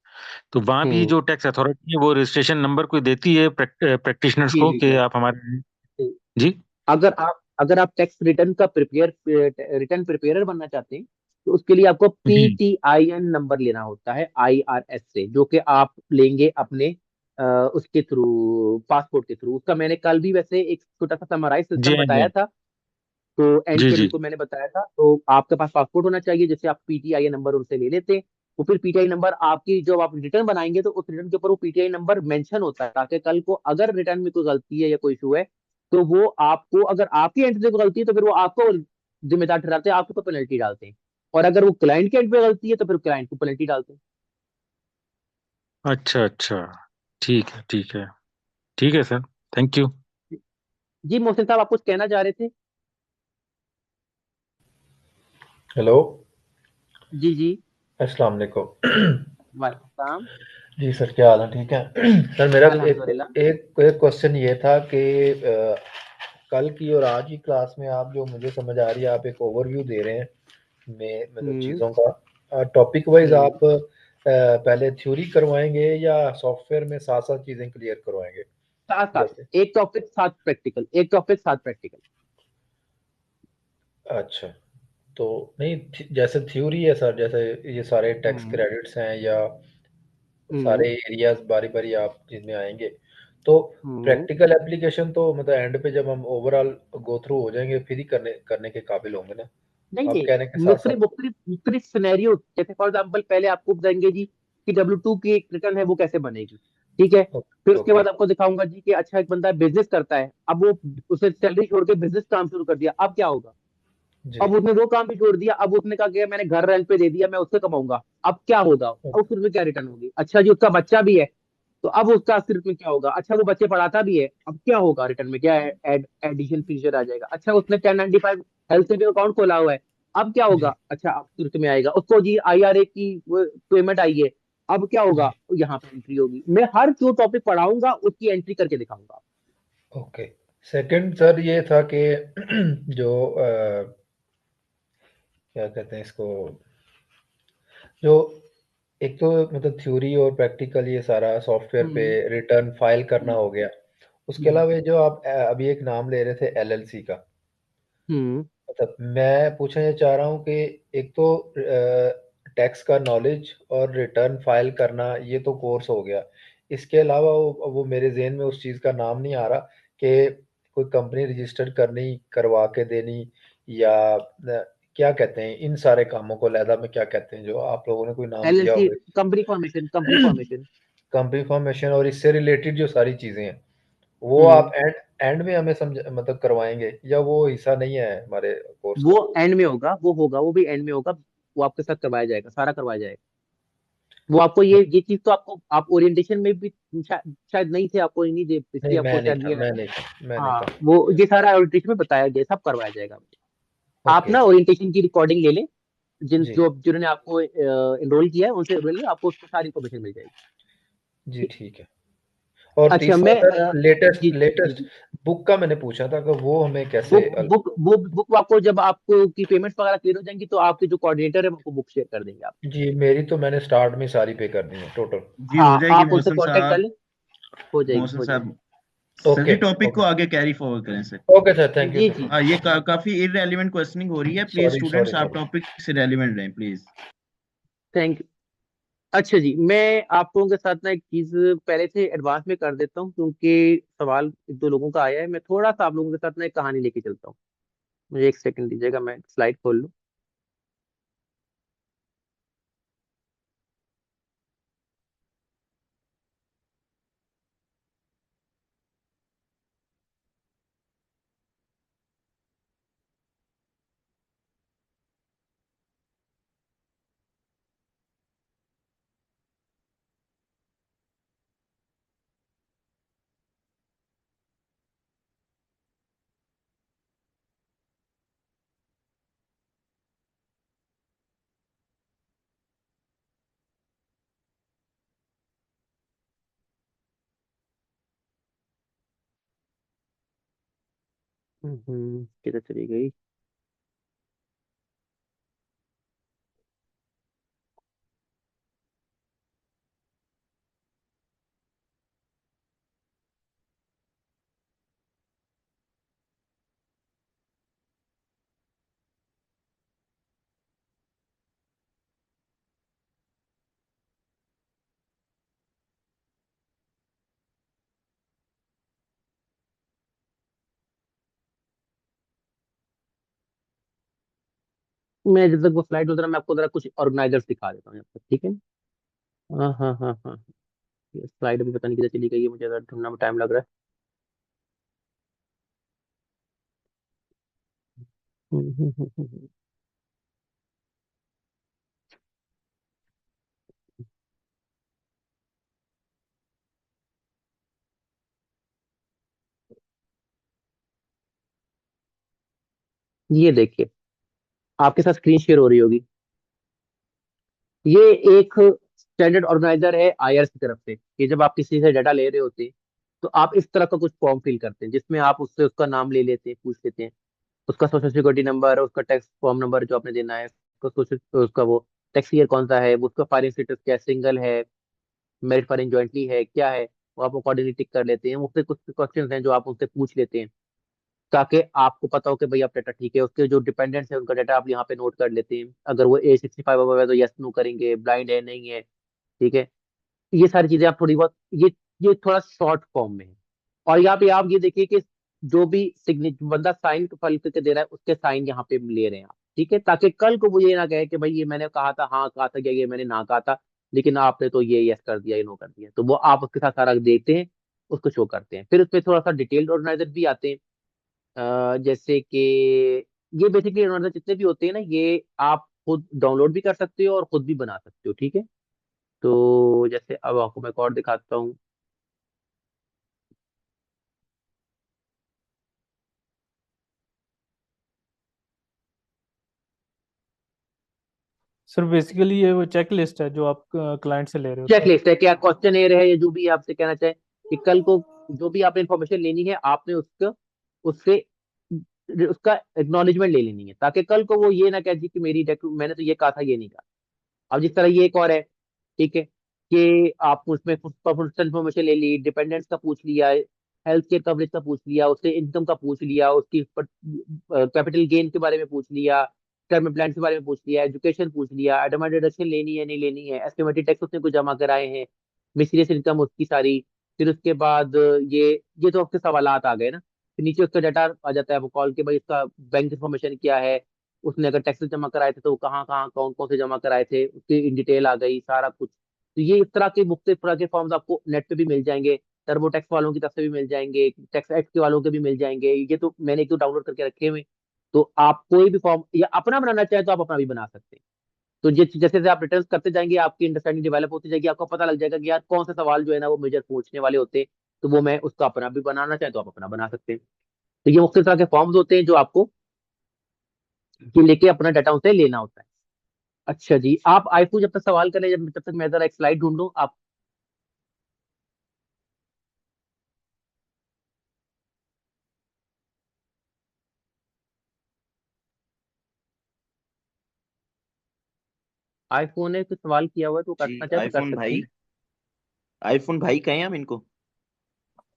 तो वहाँ भी हम्म जो टैक्स अथॉरिटी है वो रजिस्ट्रेशन नंबर कोई देती है प्रैक्टिशनर्स जी को जी कि जी आप हमारे। जी। जी अगर आप टैक्स रिटर्न का रिटर्न प्रिपेयरर बनना चाहते हैं, तो उसके लिए आपको जी पीटीआईएन नंबर लेना होता है आईआरएस से, जो कि आप लेंगे अपने उसके थ्रू, पासपोर्ट के थ्रू। उसका मैंने कल भी वैसे एक छोटा सा समराइज जी सिस्टम हाँ, जी बताया हाँ, था, तो एंड जी पे जी बिल्कुल मैंने बताया था। तो आपके पास पासपोर्ट होना चाहिए, जिससे आप पीटीआई नंबर उनसे ले लेते हैं, तो फिर पीटीआई नंबर आपकी जब आप रिटर्न बनाएंगे तो उस रिटर्न के ऊपर वो पीटीआई नंबर मेंशन होता है, ताकि कल को अगर रिटर्न में कोई गलती है या कोई इशू है, तो वो आपको, अगर आपकी एंड से कोई गलती है तो फिर वो आपको जिम्मेदार ठहराते हैं, आपके ऊपर पेनल्टी डालते हैं, और अगर वो क्लाइंट के एंड पे गलती है तो फिर क्लाइंट को पेनल्टी डालते हैं। अच्छा अच्छा, ठीक है ठीक है, ठीक है सर, थैंक यू। जी मोहसिन साहब, आप कुछ कहना चाह रहे थे? हेलो। जी जी। अस्सलाम वालेकुम। वालेकुम सलाम। जी सर, क्या हाल है? ठीक है सर। मेरा एक अल्हम्दुलिल्लाह। एक क्वेश्चन ये था कि कल की और आज की क्लास में आप जो मुझे समझ आ रही है, आप एक ओवरव्यू दे रहे हैं में मतलब हम्म चीज़ों का, टॉपिक वाइज हम्म आप पहले थ्योरी करवाएंगे या सॉफ्टवेयर में साथ साथ चीज़ें क्लियर करवाएंगे? साथ साथ, जैसे एक टॉपिक साथ प्रैक्टिकल, एक टॉपिक साथ प्रैक्टिकल। अच्छा, तो नहीं जैसे थ्योरी है सर, जैसे ये सारे टैक्स हम्म क्रेडिट्स हैं या हम्म सारे एरियाज बारी बारी आप जिसमें आएंगे, तो हम्म प्रैक्टिकल एप्लीकेशन तो मतलब एंड पे जब हम ओवरऑल गो थ्रू हो जाएंगे फिर ही करने करने के काबिल होंगे ना। नहीं आप नहीं, कहने के साथ मुख्तलिफ साथ। मुख्तलिफ मुख्तलिफ सिनेरियो, जैसे फॉर एग्जांपल पहले आपको बताएंगे जी कि W2 की एक रिटर्न है वो कैसे बनेगी, ठीक है। फिर उसके ओके। बाद आपको दिखाऊंगा जी कि अच्छा एक बंदा बिजनेस करता है, अब वो उसे सैलरी छोड़ के बिजनेस काम शुरू कर दिया, अब क्या होगा? जी। अब उसने वो काम भी छोड़ दिया, अब उसने कहा कि मैंने घर रेंट पे दे दिया, मैं उससे कमाऊंगा, अब क्या होगा? अब उसमें क्या रिटर्न होगी? अच्छा जी उसका बच्चा भी है, तो अब उसका सिर्फ में क्या होगा? अच्छा वो बच्चे पढ़ाता भी है, अब क्या होगा? रिटर्न में क्या एडिशन फीचर आ जाएगा? अच्छा उसने 1095 हेल्थ सेविंग अकाउंट खोला हुआ है, अब क्या होगा? जी। अच्छा अब सिर्फ में आएगा, उसको जी आईआरए की पेमेंट आई है, अब क्या होगा, जी यहाँ पे एंट्री होगी, मैं हर जो टॉपिक पढ़ाऊंगा उसकी एंट्री करके दिखाऊंगा। ओके। सेकंड सर ये था कि जो क्या कहते हैं इसको, जो एक तो मतलब थ्योरी और प्रैक्टिकल ये सारा सॉफ्टवेयर पे हम्म रिटर्न फाइल करना हम्म हो गया। उसके हम्म अलावा ये जो आप अभी एक नाम ले रहे थे एलएलसी का, हम्म मतलब मैं पूछना ये चाह रहा हूँ कि एक तो टैक्स का नॉलेज और रिटर्न फाइल करना ये तो कोर्स हो गया। इसके अलावा वो मेरे जहन में उस चीज़ का नाम नहीं आ रहा कि कोई कंपनी रजिस्टर करनी, करवा के देनी, या क्या कहते हैं इन सारे कामों को लैदा में क्या कहते हैं जो आप लोगों ने कोई नाम दिया एलएलसी, होगा। Company formation. कंपनी फॉर्मेशन और इससे रिलेटेड जो सारी चीज़ें हैं वो हम्म आप एंड एंड में हमें समझ मतलब करवाएंगे, या वो हिस्सा नहीं है हमारे कोर्स वो का। एंड में होगा, वो होगा, वो भी एंड में होगा। वो आपके साथ करवाया जाएगा, सारा करवाया जाएगा। वो आपको ये चीज तो आपको, आप ओरिएंटेशन में भी शायद नहीं थे, आपको नहीं दे, नहीं इसलिए आपको मैं नहीं शायद था, दिया मैं जाता। नहीं था, मैं नहीं हाँ, था। वो ये सारा ओरिएंटेशन में बताया गया, सब करवाया जाएगा। आप ओके ना ओरिएंटेशन की रिकॉर्डिंग ले लें, जी जिन्होंने आपको एनरोल किया है उनसे एनरोल लें, आपको उसको सारी इन्फॉर्मेशन मिल जाएगी। जी ठीक। ठीक है। और अच्छा, तीसरा मैं सर जी लेटेस्ट जी लेटेस्ट जी। बुक का मैंने पूछा था कि वो हमें कैसे बुक आपको जब आपको की पेमेंट्स वगैरह क्लियर हो जाएंगी तो आपके जो कोऑर्डिनेटर है वो आपको बुक शेयर कर देंगे आप। जी मेरी तो मैंने स्टार्ट में सारी पे कर दी है टोटल। जी हो हाँ, जाएगी आप उनसे मौसम कांटेक्ट कर साहब। लें, हो जाएगी, मौसम हो जाएगी। साहब, सर जी ओके टॉपिक को ओके आगे कैरी फॉरवर्ड करें sir. Okay sir, thank you जी सर। जी। हाँ, ये काफी इररेलेवेंट क्वेश्चनिंग हो रही है, प्लीज सॉरी स्टूडेंट्स सॉरी आप सॉरी। टॉपिक से रेलिवेंट रहें प्लीज। Thank you. अच्छा जी, मैं आप लोगों के साथ ना एक चीज पहले से एडवांस में कर देता हूँ, क्योंकि सवाल एक दो लोगों का आया है। मैं थोड़ा सा आप लोगों के साथ ना एक कहानी लेके चलता हूँ। मुझे एक सेकंड दीजिएगा, मैं स्लाइड खोल लूँ। किधर चली गई? मैं जब तक वो स्लाइड होता है मैं आपको जरा कुछ ऑर्गेनाइजर्स दिखा देता हूँ यहाँ पर, ठीक है। हाँ हाँ हाँ हाँ। ये स्लाइड अभी पता नहीं किधर चली गई है, मुझे जरा ढूंढना में टाइम लग रहा है। हम्म, हम्म, हम्म, हम्म। ये देखिए, आपके साथ स्क्रीन शेयर हो रही होगी। ये एक स्टैंडर्ड ऑर्गेनाइजर है आईआरएस की तरफ से, कि जब आप किसी से डाटा ले रहे होते हैं तो आप इस तरह का कुछ फॉर्म फिल करते हैं, जिसमें आप उससे उसका नाम ले लेते हैं, पूछ लेते हैं, उसका सोशल सिक्योरिटी नंबर, उसका टैक्स फॉर्म नंबर जो आपने देना है, उसका सोशल, उसका वो टैक्स ईयर कौन सा है, वो उसका फाइलिंग स्टेटस क्या है, सिंगल है, मेरिट फाइलिंग जॉइंटली है, क्या है, वो आप अकॉर्डिंगली टिक कर लेते हैं। उससे कुछ क्वेश्चन हैं जो आप उनसे पूछ लेते हैं, ताकि आपको पता हो कि भाई आप डाटा ठीक है। उसके जो डिपेंडेंट्स है उनका डाटा आप यहाँ पे नोट कर लेते हैं। अगर वो A65 अबव है तो यस नो करेंगे, ब्लाइंड है नहीं है, ठीक है। ये सारी चीजें आप थोड़ी बहुत, ये थोड़ा शॉर्ट फॉर्म में है। और यहाँ पे आप ये देखिए कि जो भी सिग्नेचर बंदा साइन फल करके दे रहा है उसके साइन यहाँ पे ले रहे हैं आप, ठीक है, ताकि कल को वो ये ना कहे कि भाई ये मैंने कहा था, हाँ कहा था, या ये मैंने ना कहा था, लेकिन आपने तो ये यस कर दिया, ये नो कर दिया। तो वो आप उसके साथ सारा देखते हैं, उसको शो करते हैं। फिर उसमें थोड़ा सा डिटेल्ड ऑर्गेनाइजर भी आते हैं, जैसे कि ये बेसिकली ऑर्गेनाइजर जितने भी होते हैं ना, ये आप खुद डाउनलोड भी कर सकते हो और खुद भी बना सकते हो, ठीक है। तो जैसे अब आपको मैं एक और दिखाता हूँ। सर बेसिकली ये वो चेक लिस्ट है जो आप क्लाइंट से ले रहे चेक होते हैं। लिस्ट है, क्या क्वेश्चन है या जो भी आपसे कहना चाहे कि कल को जो भी आपने इन्फॉर्मेशन लेनी है आपने उसका उससे उसका एक्नॉलेजमेंट ले लेनी है, ताकि कल को वो ये ना कह जी कि मैंने तो ये कहा था, ये नहीं कहा। अब जिस तरह ये एक और है, ठीक है, कि आप उसमें पर्सनल इन्फॉर्मेशन ले ली, डिपेंडेंट्स का पूछ लिया, हेल्थ केयर कवरेज का पूछ लिया, उससे इनकम का पूछ लिया, उसकी कैपिटल गेन के बारे में पूछ लिया, टर्म प्लान के बारे में पूछ लिया, एजुकेशन पूछ लिया, एडवांस डिडक्शन लेनी है नहीं लेनी है, एस्टिमेटेड टैक्स उसने कुछ जमा कराए हैं, मिसलेनियस इनकम उसकी सारी। फिर उसके बाद ये तो आपके सवालात आ गए ना। फिर नीचे उसका डाटा आ जाता है वो कॉल के, भाई इसका बैंक इन्फॉर्मेशन क्या है, उसने अगर टैक्सेस जमा कराए थे तो वो कहाँ कहाँ कौन कौन से जमा कराए थे, उसकी इन डिटेल आ गई सारा कुछ। तो ये इस तरह के मुख्तलिफ तरह के फॉर्म्स आपको नेट पे भी मिल जाएंगे, टर्बो टैक्स वालों की तरफ से भी मिल जाएंगे, टैक्स एक्ट के वालों के भी मिल जाएंगे। ये तो मैंने एक तो डाउनलोड करके रखे हुए। तो आप कोई भी फॉर्म या अपना बनाना चाहे तो आप अपना भी बना सकते हैं। तो जैसे जैसे आप रिटर्न करते जाएंगे आपकी अंडरस्टैंडिंग डेवलप होती जाएगी, आपको पता लग जाएगा कि यार कौन से सवाल जो है ना वो मेजर पूछने वाले होते हैं। तो वो मैं उसका अपना भी बनाना चाहे तो आप अपना बना सकते हैं। तो ये मुख्तलिफ तरह के फॉर्म्स होते हैं जो आपको कि लेके अपना डाटा उनसे लेना होता है। अच्छा जी, आप आईफू जब तक सवाल करें, जब तक मैं जरा एक स्लाइड ढूंढ लूं आप। आईफोन ने कुछ सवाल किया हुआ है तो जी करना चाहे तो कर आईफोन सकते भाई, हैं। आईफोन भाई कहें हम इनको?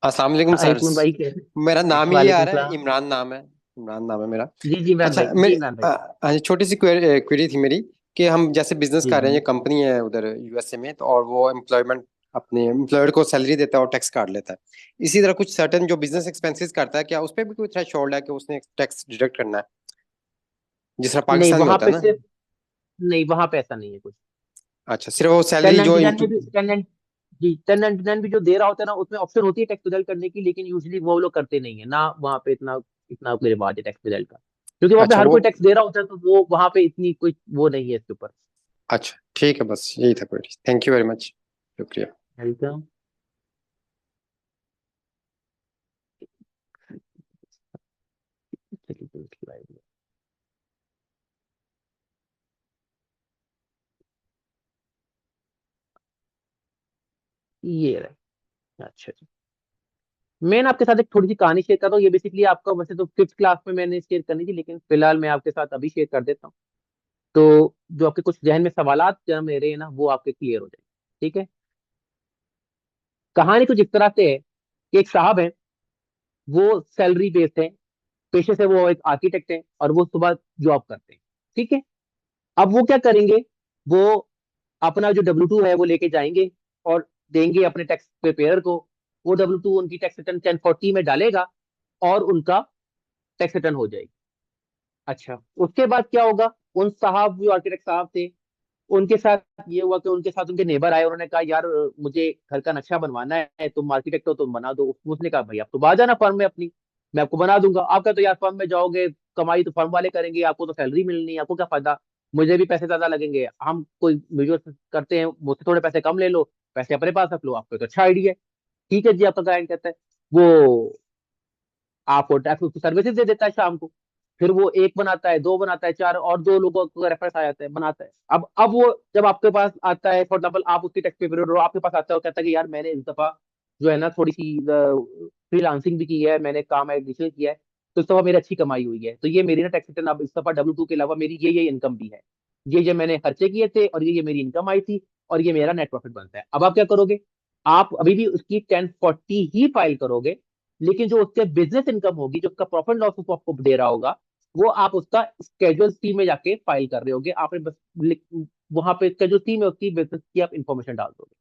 अस्सलाम वालेकुम सर। आईफोन भाई कह मेरा नाम ही ये आ वालेकुम रहा है, सलाम। इमरान नाम है। इमरान नाम है मेरा। जी जी इमरान अच्छा भाई, जी इमरान भाई। हाँ जी, छोटी सी क्वेरी थी मेरी कि हम जैसे बिजनेस जी कर रहे हैं, जी ये कंपनी है उधर यूएसए में, तो और वो एम्प्लॉयमेंट अपने एम्प्लॉयर को सैलरी देता है और टैक्स काट लेता है। इसी तरह कुछ सर्टेन जो बिजनेस एक्सपेंसेस करता है, क्या उस पर भी कोई थ्रेशोल्ड है कि उसने टैक्स डिडक्ट करना है, जिस तरह नहीं पाकिस्तान में वहां होता पे है ना? सिर्फ, नहीं वहां पे ऐसा नहीं है कुछ। अच्छा, सिर्फ वो टेन सैलरी जो नाइनटी नाइन में भी जी 1099 भी जो दे रहा होता है ना, उसमें ऑप्शन होती है टैक्स रिजल्ट करने की, लेकिन यूजली वो लोग करते नहीं है ना, वहाँ पे इतना इतना कोई रिवाज है टैक्स रिजल्ट का, क्योंकि वहाँ पे अच्छा हर वो कोई टैक्स दे रहा होता है, तो वो वहाँ पे इतनी कोई वो नहीं है इसके ऊपर। अच्छा ठीक है, बस यही था query. Thank you very much, शुक्रिया। वेलकम। चलिए तो इसकी बारी है। ये रहे। अच्छा जी, मैं ना आपके साथ एक थोड़ी सी कहानी शेयर कर रहा हूँ। ये बेसिकली आपका वैसे तो 5th क्लास में मैंने शेयर करनी थी, लेकिन फिलहाल मैं आपके साथ अभी शेयर कर देता हूँ। तो जो आपके कुछ जहन में सवालात जरा मेरे हैं ना, वो आपके क्लियर हो जाए। ठीक है, कहानी कुछ इस तरह से है कि एक साहब है, वो सैलरी बेस्ड है, पेशे से वो एक आर्किटेक्ट है और वो सुबह जॉब करते हैं। ठीक है, अब वो क्या करेंगे, वो अपना जो W2 है वो लेके जाएंगे और देंगे अपने टैक्स प्रिपेयर को। वो W2 उनकी टैक्स रिटर्न 1040 में डालेगा और उनका टैक्स रिटर्न हो जाएगी। अच्छा, उसके बाद क्या होगा, उन साहब जो आर्किटेक्ट साहब थे, उनके साथ ये हुआ कि उनके साथ उनके नेबर आए, उन्होंने कहा यार मुझे घर का नक्शा बनवाना है, तुम आर्किटेक्ट हो तुम बना दो। उसने कहा भाई आप तो आ जाना फर्म में अपनी, मैं आपको बना दूंगा। आपका तो यार फर्म में जाओगे, कमाई तो फर्म वाले करेंगे, आपको तो सैलरी मिलनी है, आपको क्या फायदा, मुझे भी पैसे ज्यादा लगेंगे, हम कोई म्यूचुअल करते हैं, मुझसे थोड़े पैसे कम ले लो, पैसे अपने पास रख लो, आपको तो अच्छा आइडिया है। ठीक है जी, आपका क्लाइंट कहता है वो आपको टैक्स उसको सर्विसेज दे देता है शाम को। फिर वो एक बनाता है, दो बनाता है, चार और दो लोगों को रेफरेंस आ जाता है, बनाता है। अब वो जब आपके पास आता है, फॉर एग्जाम्पल आप उसकी टैक्स पेपर हो, आपके पास आता है और कहता है कि यार मैंने इस दफा जो है ना थोड़ी सी फ्रीलांसिंग भी की है, मैंने काम एडिशनल किया है, तो इस दफा मेरी अच्छी कमाई हुई है, तो ये मेरी ना टैक्स रिटर्न अब इस दफा W2 के अलावा मेरी ये इनकम भी है, ये मैंने खर्चे किए थे और ये मेरी इनकम आई थी और ये मेरा नेट प्रॉफिट बनता है। अब आप क्या करोगे, आप अभी भी उसकी 1040 ही फाइल करोगे, लेकिन जो उसके बिजनेस इनकम होगी, जो उसका प्रॉफिट लॉस उसको आपको दे रहा होगा, वो आप उसका स्केड्यूल सी में जाके फाइल कर रहे होगे। आपने बस वहां पे स्केड्यूल सी में उसकी बिजनेस की आप इंफॉर्मेशन डाल दोगे।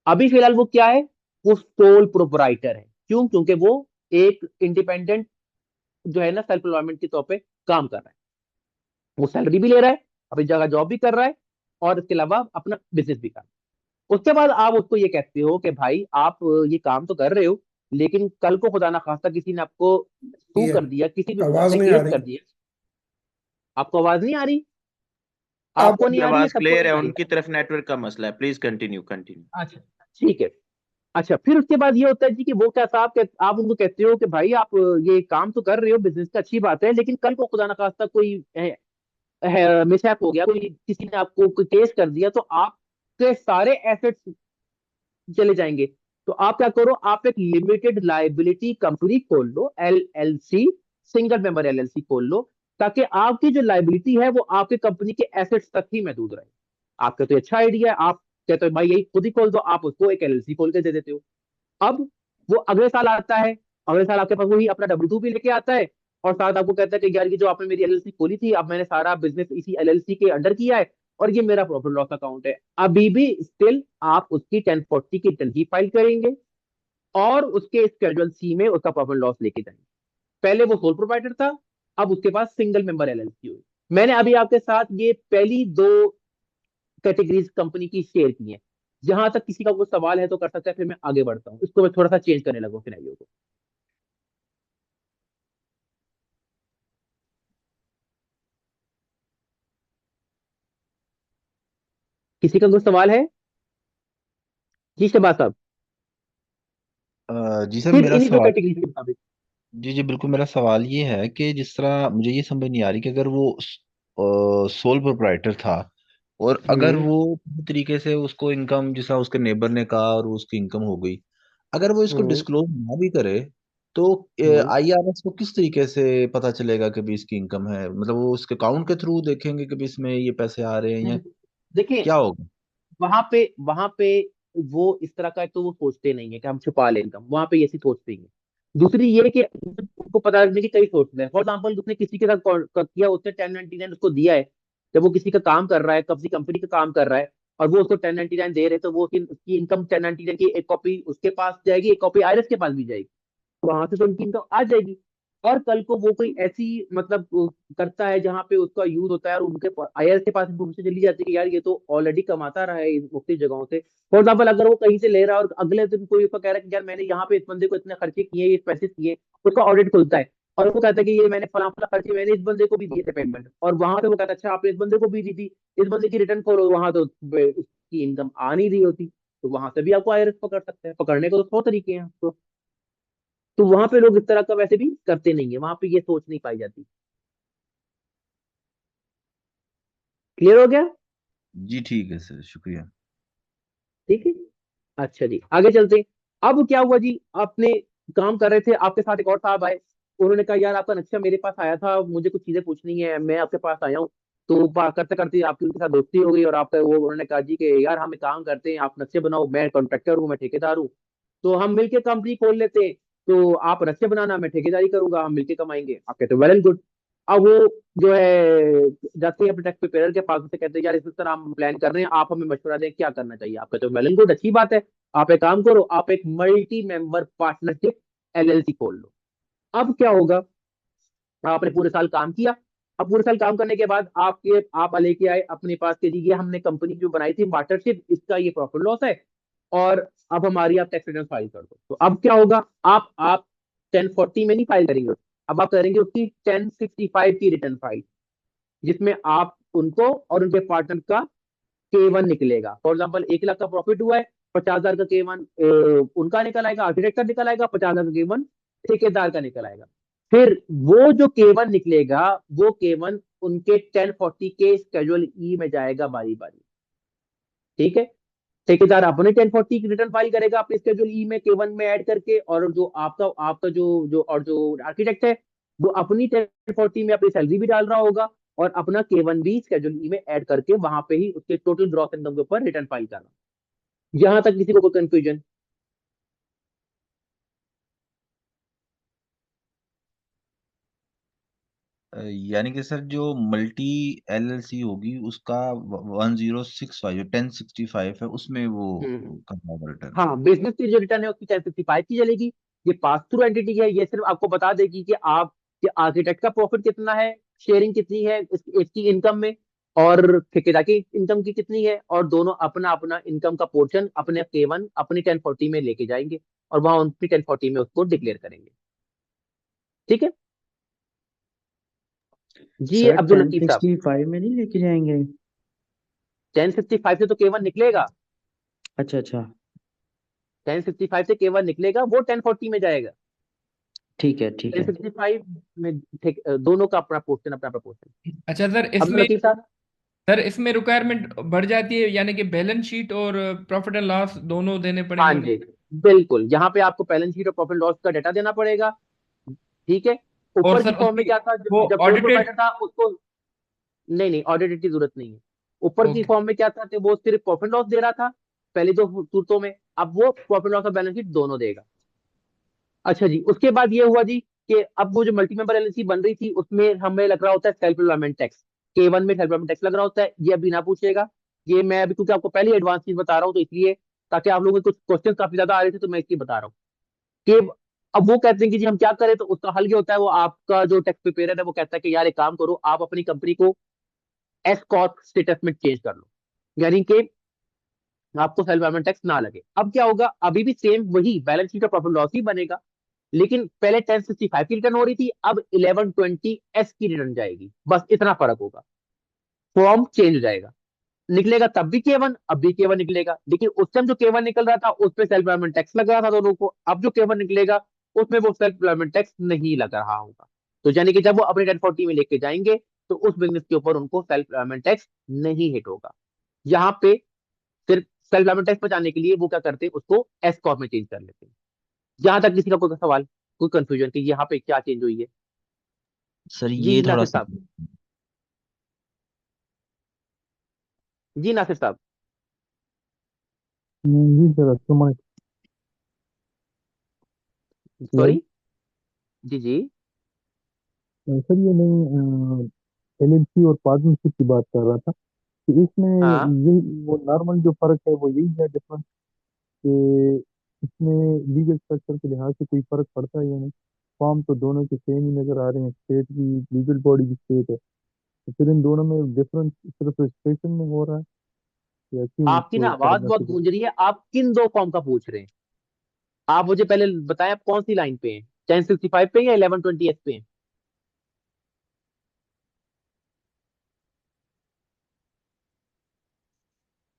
अभी फिलहाल वो क्या है, वो सोल प्रोपराइटर है। क्यों, क्योंकि वो एक इंडिपेंडेंट जो है ना सेल्फ एम्प्लॉयमेंट के तौर पे काम कर रहा है, वो सैलरी भी ले रहा है, अपनी जगह जॉब भी कर रहा है और इसके अलावा अपना बिजनेस भी कर रहा है। उसके बाद आप उसको ये कहते हो कि भाई आप ये काम तो कर रहे हो, लेकिन कल को खुदा ना खास्ता किसी ने आपको सू ये कर दिया, किसी भी वजह आवाज से नहीं आ केस रही। कर दिया। आपको आवाज नहीं आ रही? आप आपको नहीं की आ रही है, आवाज सबको क्लियर नहीं है, आ रही? उनकी तरफ नेटवर्क का मसला है, प्लीज कंटिन्यू कंटिन्यू। अच्छा ठीक है। अच्छा, फिर उसके बाद ये होता है जी कि वो क्या साहब आप उनको कहते हो कि भाई आप ये काम तो कर रहे हो, बिजनेस का अच्छी बात है, लेकिन कल को खुदा ना खास्ता कोई मिसहैप हो गया, कोई किसी ने आपको कोई केस कर दिया, तो आपके सारे एसेट्स चले जाएंगे। तो आप क्या करो, आप एक लिमिटेड लाइबिलिटी कंपनी खोल लो, LLC, सिंगल मेंबर LLC खोल लो, ताकि आपकी जो लाइबिलिटी है वो आपके कंपनी के एसेट्स तक ही महदूद रहे। आपका तो अच्छा आइडिया है, आप कहते हो भाई यही खुद ही खोल दो, आप उसको एक LLC खोल के दे देते हो। अब वो अगले साल आता है, अगले साल आपके पास वही अपना W2 भी लेके आता है, और साथ आपको कहता है कि यार ये जो आपने मेरी LLC खोली थी, अब मैंने सारा बिजनेस इसी LLC के अंडर किया है, और ये मेरा प्रॉफिट लॉस अकाउंट है। अभी भी स्टिल आप उसकी 1040 की रिटर्न ही फाइल करेंगे, और उसके स्केड्यूल C में उसका प्रॉफिट लॉस लेके जाएंगे। पहले वो सोल प्रोप्राइटर था, अब उसके पास सिंगल मेंबर LLC हुई। मैंने अभी आपके साथ ये पहली दो कैटेगरीज कंपनी की शेयर की है। जहां तक किसी का कोई सवाल है तो कर सकता है, फिर मैं आगे बढ़ता हूँ। इसको मैं थोड़ा सा चेंज करने लगा सिनेरियो को। किसी का कोई सवाल है? जी शहबाज साहब, जी सर, सिर्फ मेरा इन्हीं दो सवाल, कैटेगरी के मुताबिक। जी जी बिल्कुल, मेरा सवाल ये है कि जिस तरह मुझे ये समझ नहीं आ रही कि अगर वो सोल प्रोप्राइटर था, और अगर हम्म वो किसी तरीके से उसको इनकम, जैसा उसके नेबर ने कहा, और वो उसकी इनकम हो गई, अगर वो इसको हम्म डिस्क्लोज ना भी करे, तो हम्म IRS को किस तरीके से पता चलेगा कि भी इसकी इनकम है? मतलब वो उसके अकाउंट के थ्रू देखेंगे कि भी इसमें ये पैसे आ रहे हैं, या देखिए, क्या होगा? वहां पे वो इस तरह का, तो वो सोचते नहीं है कि हम छुपा लें इनकम, वहां पे ऐसी सोचते ही है। दूसरी ये कि उनको पता लगने की कई सोर्स है। फॉर एग्जाम्पल, उसने किसी के साथ किया, उसने 1099 उसको दिया है। जब वो किसी का काम कर रहा है, किसी कंपनी का काम कर रहा है, और वो उसको 1099 दे रहे हैं, तो वो उसकी इनकम 1099 की एक कॉपी उसके पास जाएगी, एक कॉपी IRS के पास भी जाएगी, वहां से तो उनकी इनकम आ जाएगी। और कल को वो कोई ऐसी मतलब करता है जहां पे उसका यूज होता है, और उनके IRS के पास इन्फॉर्मेशन चली जाती है कि यार ये तो ऑलरेडी कमाता रहा है इन मुख्तलिफ जगहों से। फॉर एग्जाम्पल, अगर वो कहीं से ले रहा है और अगले दिन कोई उसका कह रहा है कि यार मैंने यहाँ पे इस बंदे को इतने खर्चे किए, ये पैसे किए, उसका ऑडिट खुलता है, और वो कहता है कि ये मैंने फला फला खर्चे मैंने इस बंदे को भी दिए थे पेमेंट, और वहां पे वो कहता है अच्छा आपने इस बंदे को भी दी थी, इस बंदे की रिटर्न खोलो, वहां तो उसकी इनकम आ नहीं रही होती, तो वहां से भी आपको IRS पकड़ सकते हैं। पकड़ने को तो 100 तरीके हैं आपको। तो वहां पे लोग इस तरह का वैसे भी करते नहीं है, वहां पे ये सोच नहीं पाई जाती। क्लियर हो गया? जी ठीक है सर, शुक्रिया। ठीक है, अच्छा जी, आगे चलते हैं। अब क्या हुआ जी, आपने काम कर रहे थे, आपके साथ एक और साहब आए, उन्होंने कहा यार आपका नक्शा मेरे पास आया था, मुझे कुछ चीजें पूछनी है, मैं आपके पास आया हूँ। तो करते करते आपकी उनके साथ दोस्ती हो गई, और आपका वो उन्होंने कहा जी कि यार हम एक काम करते हैं, आप नक्शे बनाओ, मैं कॉन्ट्रैक्टर हूँ, मैं ठेकेदार हूँ, तो हम मिलकर कंपनी खोल लेते हैं। तो आप नक्शे बनाना, मैं ठेकेदारी करूंगा, हम मिलकर कमाएंगे। आप कहते वेल एंड गुड। अब वो जो है जाते हैं अपने टैक्स प्रिपेयर के पास, उनसे कहते हैं यार इस तरह हम प्लान कर रहे हैं, आप हमें मशवरा दें क्या करना चाहिए। आप कहते हो वेल एंड गुड, अच्छी बात है, आप एक काम करो, आप एक मल्टी मेंबर पार्टनरशिप LLC खोल लो। अब क्या होगा, आपने पूरे साल काम किया। अब पूरे साल काम करने के बाद आप लेके आए अपने पास के जी, ये हमने कंपनी जो बनाई थी पार्टनरशिप, इसका ये प्रॉफिट लॉस है, और अब हमारी आप टैक्स रिटर्न फाइल कर दो। तो अब क्या होगा, आप 1040 में नहीं फाइल करेंगे, अब आप करेंगे उसकी 1065 की रिटर्न फाइल, जिसमें आप उनको और उनके पार्टनर का K1 निकलेगा। फॉर एग्जाम्पल 1 लाख का प्रॉफिट हुआ है, 50,000 का K1 उनका निकल आएगा, आर्किटेक्ट का निकल आएगा, 50,000 का K1 ठेकेदार का निकल आएगा। फिर वो जो K1 निकलेगा, वो K1 उनके 1040 के स्केड्यूल E में जाएगा बारी बारी। ठीक है, ठेकेदार अपने 1040 की रिटर्न फाइल करेगा अपने स्केड्यूल E में K1 में ऐड करके, और जो आपका आपका जो आर्किटेक्ट है, वो अपनी 1040 में अपनी सैलरी भी डाल रहा होगा, और अपना K1 भी स्केड्यूल E में ऐड करके वहां पे ही उसके टोटल ग्रॉस इनकम के ऊपर रिटर्न फाइल करना। यहां तक किसी को कोई कंफ्यूजन? यानी कि सर जो मल्टी LLC होगी, उसका 1065 1065 है, उसमें वो करना होगा रिटर्न। हाँ, बिजनेस की जो रिटर्न है उसकी 1065 की चलेगी। ये पास थ्रू एंटिटी है, ये सिर्फ आपको बता देगी कि आप कि आर्किटेक्ट का प्रॉफिट कितना है, शेयरिंग कितनी है इसकी इनकम में, और ठेकेदार की इनकम की कितनी है, और दोनों अपना अपना इनकम का पोर्शन अपने K1 अपनी 1040 में लेके जाएंगे, और वहां उनकी 1040 में उसको डिक्लेयर करेंगे। ठीक है जी सर अब्दुल लतीफ साहब, 1065 में नहीं लेके जाएंगे? 1065 से तो K1 निकलेगा, अच्छा अच्छा, 1065 से K1 निकलेगा, वो 1040 में जाएगा। ठीक है ठीक है 1065 में ठीक, दोनों का अपना पोर्शन अपना पोर्शन। अच्छा सर, अब इसमें नसीब साहब, सर इसमें रिक्वायरमेंट बढ़ जाती है, यानी कि बैलेंस शीट और प्रॉफिट एंड लॉस दोनों देने हाँ पड़ेंगे। जी बिल्कुल, यहाँ पे आपको बैलेंस शीट और प्रॉफिट लॉस का डाटा देना पड़ेगा। ठीक है, और ऊपर की सर फॉर्म में उसकी क्या था, वो जब सोल ऑडिटेड। प्रोप्राइटर था उसको, नहीं नहीं ऑडिट की जरूरत नहीं है। ऊपर की ओके। फॉर्म में क्या था कि वो सिर्फ प्रॉफिट लॉस दे रहा था पहले दो सूत्रों में, अब वो प्रॉफिट लॉस और बैलेंस शीट दोनों देगा। अच्छा जी, उसके बाद ये हुआ जी कि अब वो जो मल्टी मेंबर एलएलसी बन रही थी उसमें हमें लग रहा होता है सेल्फ एम्प्लॉयमेंट टैक्स, K1 में सेल्फ एम्प्लॉयमेंट टैक्स लग रहा होता है। ये अभी ना पूछिएगा, ये मैं अभी क्योंकि आपको पहले एडवांस चीज बता रहा हूँ तो इसलिए, ताकि आप लोगों के कुछ क्वेश्चन काफी ज्यादा आ रहे थे तो मैं इसलिए बता रहा हूँ कि अब वो कहते हैं कि जी हम क्या करें, तो उसका हल ये होता है, वो आपका जो टैक्स प्रिपेयर है वो कहता है कि यार एक काम करो, आप अपनी कंपनी को एस कॉर्प स्टेटस में चेंज कर लो, यानी कि आपको सेल्फ एम्प्लॉयमेंट टैक्स ना लगे। अब क्या होगा, अभी भी सेम वही बैलेंस शीट और प्रॉफिट लॉस ही बनेगा, लेकिन पहले 1065 की रिटर्न हो रही थी, अब 1120 एस की रिटर्न जाएगी, बस इतना फर्क होगा, फॉर्म चेंज हो जाएगा। निकलेगा तब भी K1, अब भी K1 निकलेगा, लेकिन उस टाइम जो K1 निकल रहा था उस पर सेल्फ एम्प्लॉयमेंट टैक्स लग रहा था दोनों को, अब जो K1 निकलेगा उसमें वो सेल्फ एम्प्लॉयमेंट टैक्स नहीं लग रहा होगा। तो यानी कि जब वो अपने 1040 में लेके जाएंगे तो उस बिजनेस के ऊपर उनको सेल्फ एम्प्लॉयमेंट टैक्स नहीं हिट होगा। यहाँ पे सिर्फ सेल्फ एम्प्लॉयमेंट टैक्स बचाने के लिए वो क्या करते हैं, उसको एस कॉर्प में चेंज कर लेते हैं। जहां तक किसी का कोई सवाल, कोई कंफ्यूजन कि यहाँ पे क्या चेंज हुई है? सर जी ये थोड़ा नासिर सा साहब, जी नासिर साहब। जी सर अस्सलाम सॉरी, वालेकुम। जी जी। सर ये मैं एलएलसी और पार्टनरशिप की बात कर रहा था कि इसमें हाँ यही वो नॉर्मल जो फर्क है वो यही है डिफरेंस, कि इसमें लीगल स्ट्रक्चर के लिहाज से कोई फर्क पड़ता है या नहीं? फॉर्म तो दोनों के सेम ही नजर आ रहे हैं, स्टेट की लीगल बॉडी की स्टेट है, तो फिर इन दोनों में डिफरेंस सिर्फ रजिस्ट्रेशन में हो रहा है या क्यों आपकी ना कोई फर्क आवाज बहुत नजर? गूंज रही है, आप किन दो फॉर्म का पूछ रहे हैं? आप मुझे पहले बताएं आप कौन सी लाइन पे हैं, 1065 पे या 1120 पे हैं?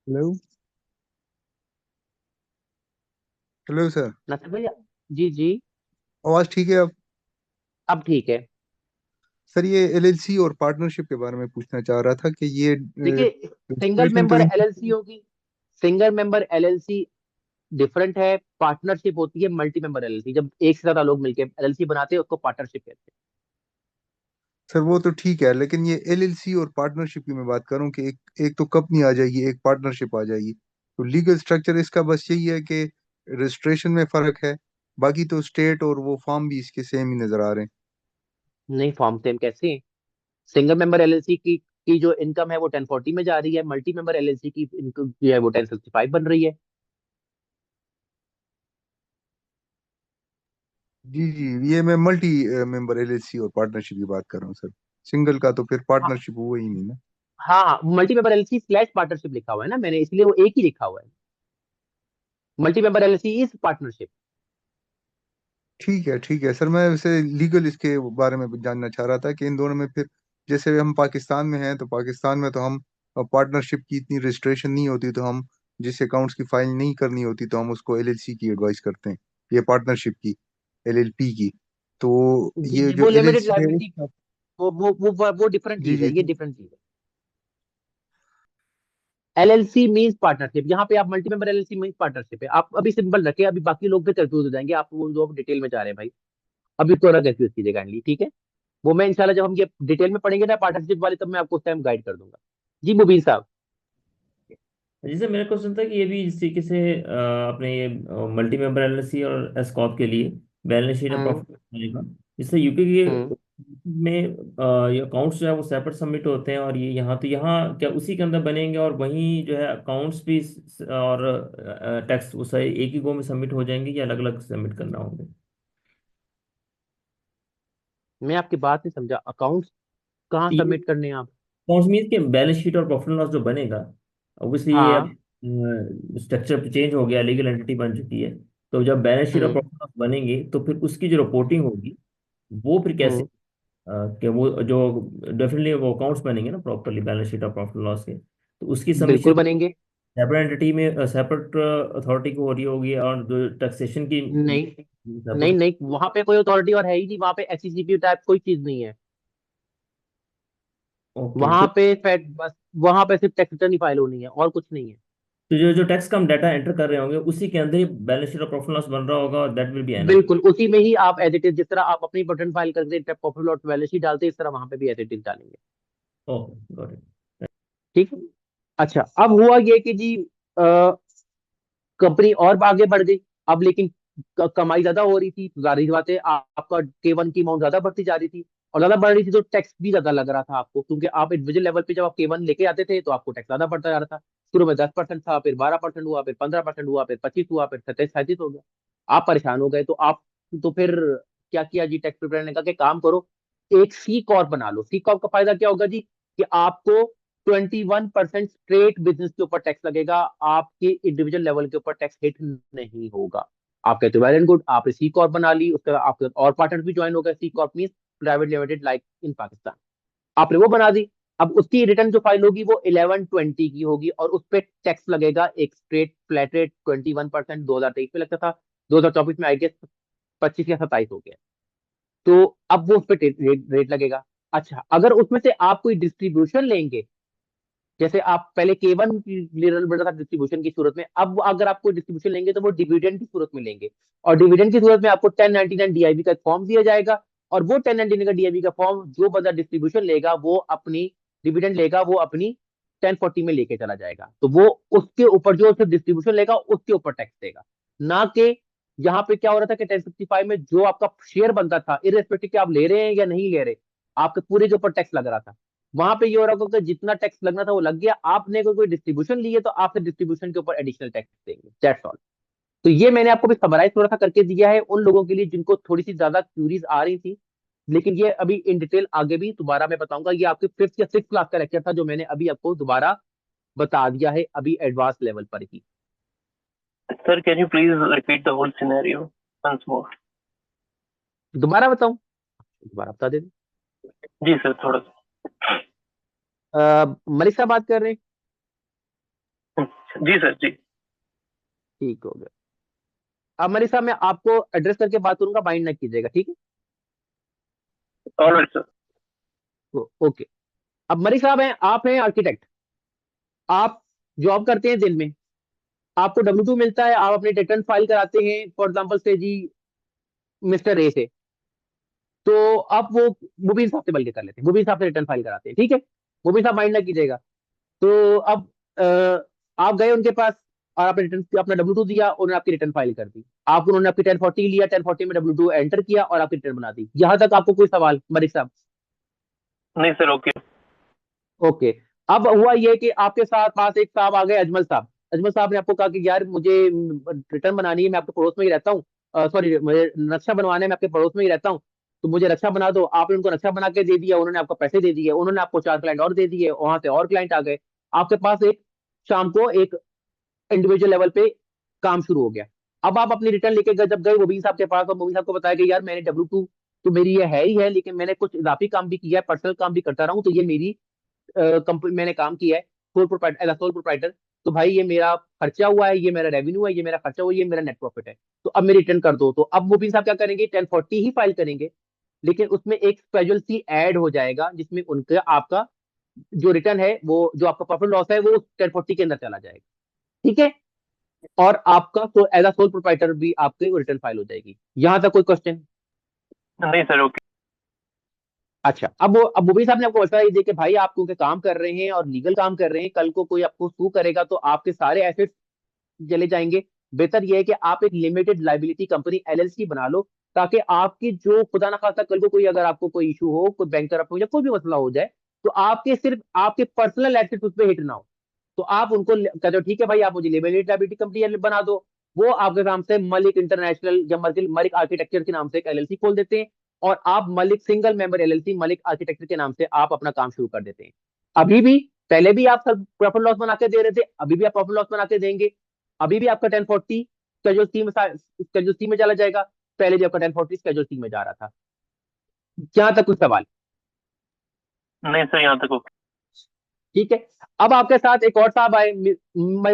हेलो हेलो सर, नासिर भैया, जी जी, आवाज ठीक है अब? अब ठीक है। सर ये एलएलसी और पार्टनरशिप के बारे में पूछना चाह रहा था कि ये देखिए, सिंगल रजिस्ट्रेशन तो मेंबर इनकी, एलएलसी होगी, सिंगल मेंबर एलएलसी डिफरेंट है, पार्टनरशिप होती है मल्टी मेंबर एलएलसी, जब एक से ज्यादा लोग मिलकर एलएलसी बनाते हैं उसको पार्टनरशिप कहते सर वो तो ठीक है, लेकिन ये एलएलसी और पार्टनरशिप की मैं बात करूं कि एक एक तो कंपनी आ जाएगी, एक पार्टनरशिप आ जाएगी, तो लीगल स्ट्रक्चर इसका बस यही है कि रजिस्ट्रेशन में फर्क है, बाकी तो स्टेट और वो फॉर्म भी इसके सेम ही नजर आ रहे हैं। हैं। नहीं, फॉर्म सेम कैसे है? सिंगल मेंबर एलएलसी की जो इनकम है वो 1040 में जा रही है, मल्टी मेंबर एलएलसी की इनकम जो है वो 1065 बन रही है। जी जी, ये मैं मल्टी मेंबर एलएलसी और पार्टनरशिप की बात कर रहा हूँ सर, सिंगल का तो फिर हाँ पार्टनरशिप हुआ ही नहीं ना। हाँ हाँ, multi member LLC slash partnership लिखा हुआ है ना मैंने, इसलिए वो एक ही लिखा हुआ है, multi member LLC is partnership. ठीक है सर, मैं वैसे लीगल इसके बारे में जानना चाह रहा था कि इन दोनों में फिर, जैसे हम पाकिस्तान में हैं तो पाकिस्तान में तो हम पार्टनरशिप की इतनी रजिस्ट्रेशन नहीं होती, तो हम जिस अकाउंट्स की फाइल नहीं करनी होती तो हम उसको एलएलसी की एडवाइस करते हैं, ये पार्टनरशिप की, एलएलपी की। तो जी ये जी, जो वो लिमिटेड एलएलसी है लाइबिलिटी, वो डिफरेंट जी चीज है, जी ये डिफरेंट चीज है। एलएलसी मींस पार्टनरशिप, यहाँ पे आप multi member LLC means partnership है, आप अभी सिंपल रखे, अभी बाकी लोग भी कंफ्यूज हो जाएंगे, आप वो जो डिटेल में जा रहे हैं भाई, अभी थोड़ा कंफ्यूज कीजिए काइंडली, ठीक है? वो मैं इंशाल्लाह जब हम ये डिटेल में पढ़ेंगे ना पार्टनरशिप वाले, तब मैं आपको उस टाइम गाइड कर दूंगा। जी मुबीन साहब। जी सर, मेरा क्वेश्चन था कि ये भी इस तरीके से अपने ये मल्टी मेंबर एलएलसी और एस्कॉप के लिए बैलेंस शीट और हम्म प्रॉफिट बनेगा, जिससे यूके के हम्म में ये अकाउंट्स जो है वो सेपरेट सबमिट होते हैं, और ये यहाँ तो यहाँ क्या उसी के अंदर बनेंगे, और वहीं जो है अकाउंट्स भी और टैक्स उस एक ही गो में सबमिट हो जाएंगे, या अलग अलग सबमिट करना होंगे? मैं आपकी बात नहीं समझा, अकाउंट्स कहाँ ये सबमिट करने हैं आप? अकाउंट्स मीन के बैलेंस शीट और प्रॉफिट एंड लॉस जो बनेगा, ऑब्वियसली ये अब हाँ। स्ट्रक्चर चेंज हो गया, लीगल एंटिटी बन चुकी है, तो जब बैलेंस शीट और हम्म प्रॉफिट एंड लॉस बनेंगे तो फिर उसकी जो रिपोर्टिंग होगी वो फिर कैसे, हम्म कि वो जो डेफिनेटली वो अकाउंट्स बनेंगे ना प्रॉपरली बैलेंस शीट और प्रॉफिट एंड लॉस के, तो उसकी बिल्कुल सबमिशन बनेंगे। सेपरेट एंटिटी में सेपरेट अथॉरिटी को हो रही होगी, और जो टैक्सेशन की नहीं separate- नहीं नहीं, वहां पे कोई अथॉरिटी और है ही नहीं, वहां पे एससीसीपी टाइप कोई चीज नहीं है। ओके। वहां पे फैट बस, वहां पे सिर्फ टैक्स रिटर्न ही फाइल होनी है और कुछ नहीं है। तो जो जो टैक्स का हम डाटा एंटर कर रहे होंगे उसी के अंदर ही बैलेंस शीट और प्रॉफिट लॉस बन रहा होगा, और दैट विल बी एनफ। बिल्कुल उसी में ही आप एज इट इज, जिस तरह आप अपनी रिटर्न फाइल करके प्रॉफिट लॉस बैलेंस शीट डालते हैं, इस तरह वहां पे भी एज इट इज डालेंगे। Okay, got it. ठीक है। अच्छा, अब हुआ ये कि जी कंपनी और आगे बढ़ गई। अब लेकिन कमाई ज्यादा हो रही थी, जाहिर सी बात है आपका K1 की अमाउंट ज्यादा बढ़ती जा रही थी, और ज्यादा बढ़ रही थी तो टैक्स भी ज्यादा लग रहा था आपको, क्योंकि आप इंडिविजुअल लेवल पे जब आप K1 लेके आते थे तो आपको टैक्स ज्यादा बढ़ता जा रहा था। शुरू में 10% था, फिर 12% हुआ, फिर 15% हुआ, फिर 25 हुआ, फिर 27-37 हो गया। आप परेशान हो गए, तो फिर क्या किया जी, टैक्स प्रिपेयर ने कहा कि काम करो, एक सी कॉर्प बना लो। सी कॉर्प का फायदा क्या होगा जी, कि आपको 21% स्ट्रेट बिजनेस के ऊपर टैक्स लगेगा, आपके इंडिविजुअल लेवल के ऊपर टैक्स हिट नहीं होगा। आप कहते हो वेल एंड गुड, आपने सी कॉर्प बना ली, उसके बाद आपके और पार्टनर भी ज्वाइन हो गए। C corp means private limited like in Pakistan, आपने वो बना दी। अब उसकी रिटर्न जो फाइल होगी वो 1120 की होगी, और उस पर टैक्स लगेगा एक स्ट्रेट फ्लैट रेट 21%। 2023 में लगता था, 2024 में आई गेस 25 या 27 हो गया। तो अब वो उस पर रेट लगेगा। अच्छा, अगर उसमें से आप कोई डिस्ट्रीब्यूशन लेंगे, जैसे आप पहले K1 की लेवल बढ़ रहा था डिस्ट्रीब्यूशन की सूरत में, अब अगर आपको डिस्ट्रीब्यूशन लेंगे तो वो डिविडेंड की सूरत में लेंगे, और डिविडेंड की सूरत में आपको 1099 डीआईबी का फॉर्म दिया जाएगा, और वो 1099 का डीआईबी का फॉर्म जो बंदा डिस्ट्रीब्यूशन लेगा वो अपनी डिविडेंड लेगा, वो अपनी 1040 में लेके चला जाएगा, तो वो उसके ऊपर जो सिर्फ डिस्ट्रीब्यूशन लेगा उसके ऊपर टैक्स देगा। ना कि यहाँ पे क्या हो रहा था कि 1065 में जो आपका शेयर बनता था, इरेस्पेक्टिव कि आप ले रहे हैं या नहीं ले रहे, आपके पूरे के ऊपर टैक्स लग रहा था। वहां पे ये हो रहा होगा कि जितना टैक्स लगना था वो लग गया, आपने कोई डिस्ट्रीब्यूशन ली है तो आपसे डिस्ट्रीब्यूशन के ऊपर एडिशनल टैक्स देंगे, दैट्स ऑल। तो ये मैंने आपको भी समराइज थोड़ा सा करके दिया है उन लोगों के लिए जिनको थोड़ी सी ज्यादा क्यूरीज आ रही थी, लेकिन ये अभी इन डिटेल आगे भी दोबारा मैं बताऊंगा। ये आपके 5th या 6th क्लास का लेक्चर था जो मैंने अभी आपको दोबारा बता दिया है, अभी एडवांस लेवल पर ही। Sir, can you please repeat the whole scenario once more? दोबारा बताऊं? दोबारा बता दे। जी सर, थोड़ा सा। मलिक साहब बात कर रहे हैं? जी सर, जी। ठीक हो गया। अब मलिक साहब मैं आपको एड्रेस करके बात करूंगा, माइंड ना कीजिएगा, ठीक है? Alright sir. ओके। अब मलिक साहब हैं, आप हैं आर्किटेक्ट, आप जॉब करते हैं दिन में, आपको W2 मिलता है, आप अपने रिटर्न फाइल कराते हैं फॉर एग्जांपल से जी मिस्टर ए से, तो आप वो मुबीन साहब से बल्कि कर लेते हैं, मुबीन साहब से रिटर्न फाइल कराते हैं, ठीक है? मुबीन साहब माइंड ना कीजिएगा। तो अब आप गए उनके पास और आपने रिटर्न अपना W2 दिया, उन्होंने आपकी रिटर्न फाइल कर दी, आप उन्होंने आपकी 1040 लिया, 1040 में W2 एंटर किया और आपकी रिटर्न बना दी। यहां तक आपको कोई सवाल मलिक साहब? नहीं सर, ओके। ओके। अब हुआ ये कि आपके साथ पास एक साहब आ गए, अजमल साहब। अजमल साहब ने आपको कहा कि यार मुझे रिटर्न बनानी है, मैं आपके पड़ोस में ही रहता हूँ, सॉरी मुझे नक्शा बनवाना है, मैं आपके पड़ोस में ही रहता हूँ, तो मुझे नक्शा बना दो। आपने उनको नक्शा बना के दे दिया, उन्होंने आपको पैसे दे दिए, उन्होंने आपको 4 क्लाइंट और दे दिए, वहां से और क्लाइंट आ गए, आपके पास एक शाम को एक इंडिविजुअल लेवल पे काम शुरू हो गया। अब आप अपनी रिटर्न लेके जब गए मुबीन साहब के पास, और मुबीन साहब को बताया कि यार मैंने W2 तो मेरी ये है ही है, लेकिन मैंने कुछ इजाफी काम भी किया है, पर्सनल काम भी करता रहा हूँ, तो ये मेरी कंपनी मैंने काम किया है sole proprietor, as a sole proprietor, तो भाई ये मेरा खर्चा हुआ है, ये मेरा रेवेन्यू है, ये मेरा खर्चा हुआ है, ये मेरा नेट प्रॉफिट है, तो अब मेरी रिटर्न कर दो। तो अब मुबीन साहब क्या करेंगे, 1040 ही फाइल करेंगे, लेकिन उसमें एक स्पेशल सी ऐड हो जाएगा जिसमें उनका आपका जो रिटर्न है, वो जो आपका प्रॉफिट लॉस है वो 1040 के अंदर चला जाएगा, ठीक है? और आपका तो एज अ सोल प्रोप्राइटर भी आपकी रिटर्न फाइल हो जाएगी। यहां तक कोई क्वेश्चन? नहीं सर, ओके। अच्छा, अब मुबीन साहब ने आपको बताया ये कि भाई आप क्योंकि काम कर रहे हैं और लीगल काम कर रहे हैं, कल को कोई आपको सू करेगा तो आपके सारे एसेट्स चले जाएंगे। बेहतर यह है कि आप एक लिमिटेड लाइबिलिटी कंपनी LLC बना लो, ताकि आपकी जो खुदा ना खास्ता कल को कोई अगर आपको कोई इशू हो, कोई बैंक करप्ट हो या कोई भी मसला हो जाए, तो आपके सिर्फ आपके पर्सनल एसेट्स उस पर हिट ना हो। तो आप उनको कहते हो ठीक है भाई आप मुझे लिमिटेड लाइबिलिटी कंपनी बना दो, वो आपके नाम से मलिक इंटरनेशनल या मलिक आर्किटेक्चर के नाम से एक LLC खोल देते हैं, और आप Malik single member LLC Malik architecture के नाम से आप अपना काम शुरू कर देते हैं। अभी भी, पहले भी आप सब प्रॉफिट लॉस बना के दे रहे थे, अभी भी आप प्रॉफिट लॉस बना के देंगे, अभी भी आपका 1040 स्केड्यूल सी में चला जाएगा, पहले भी आपका 1040 स्केड्यूल सी में जा रहा था। क्या तक कुछ सवाल? नहीं सर, यहाँ तक ओके। ठीक है। अब आपके साथ एक और साहब आए,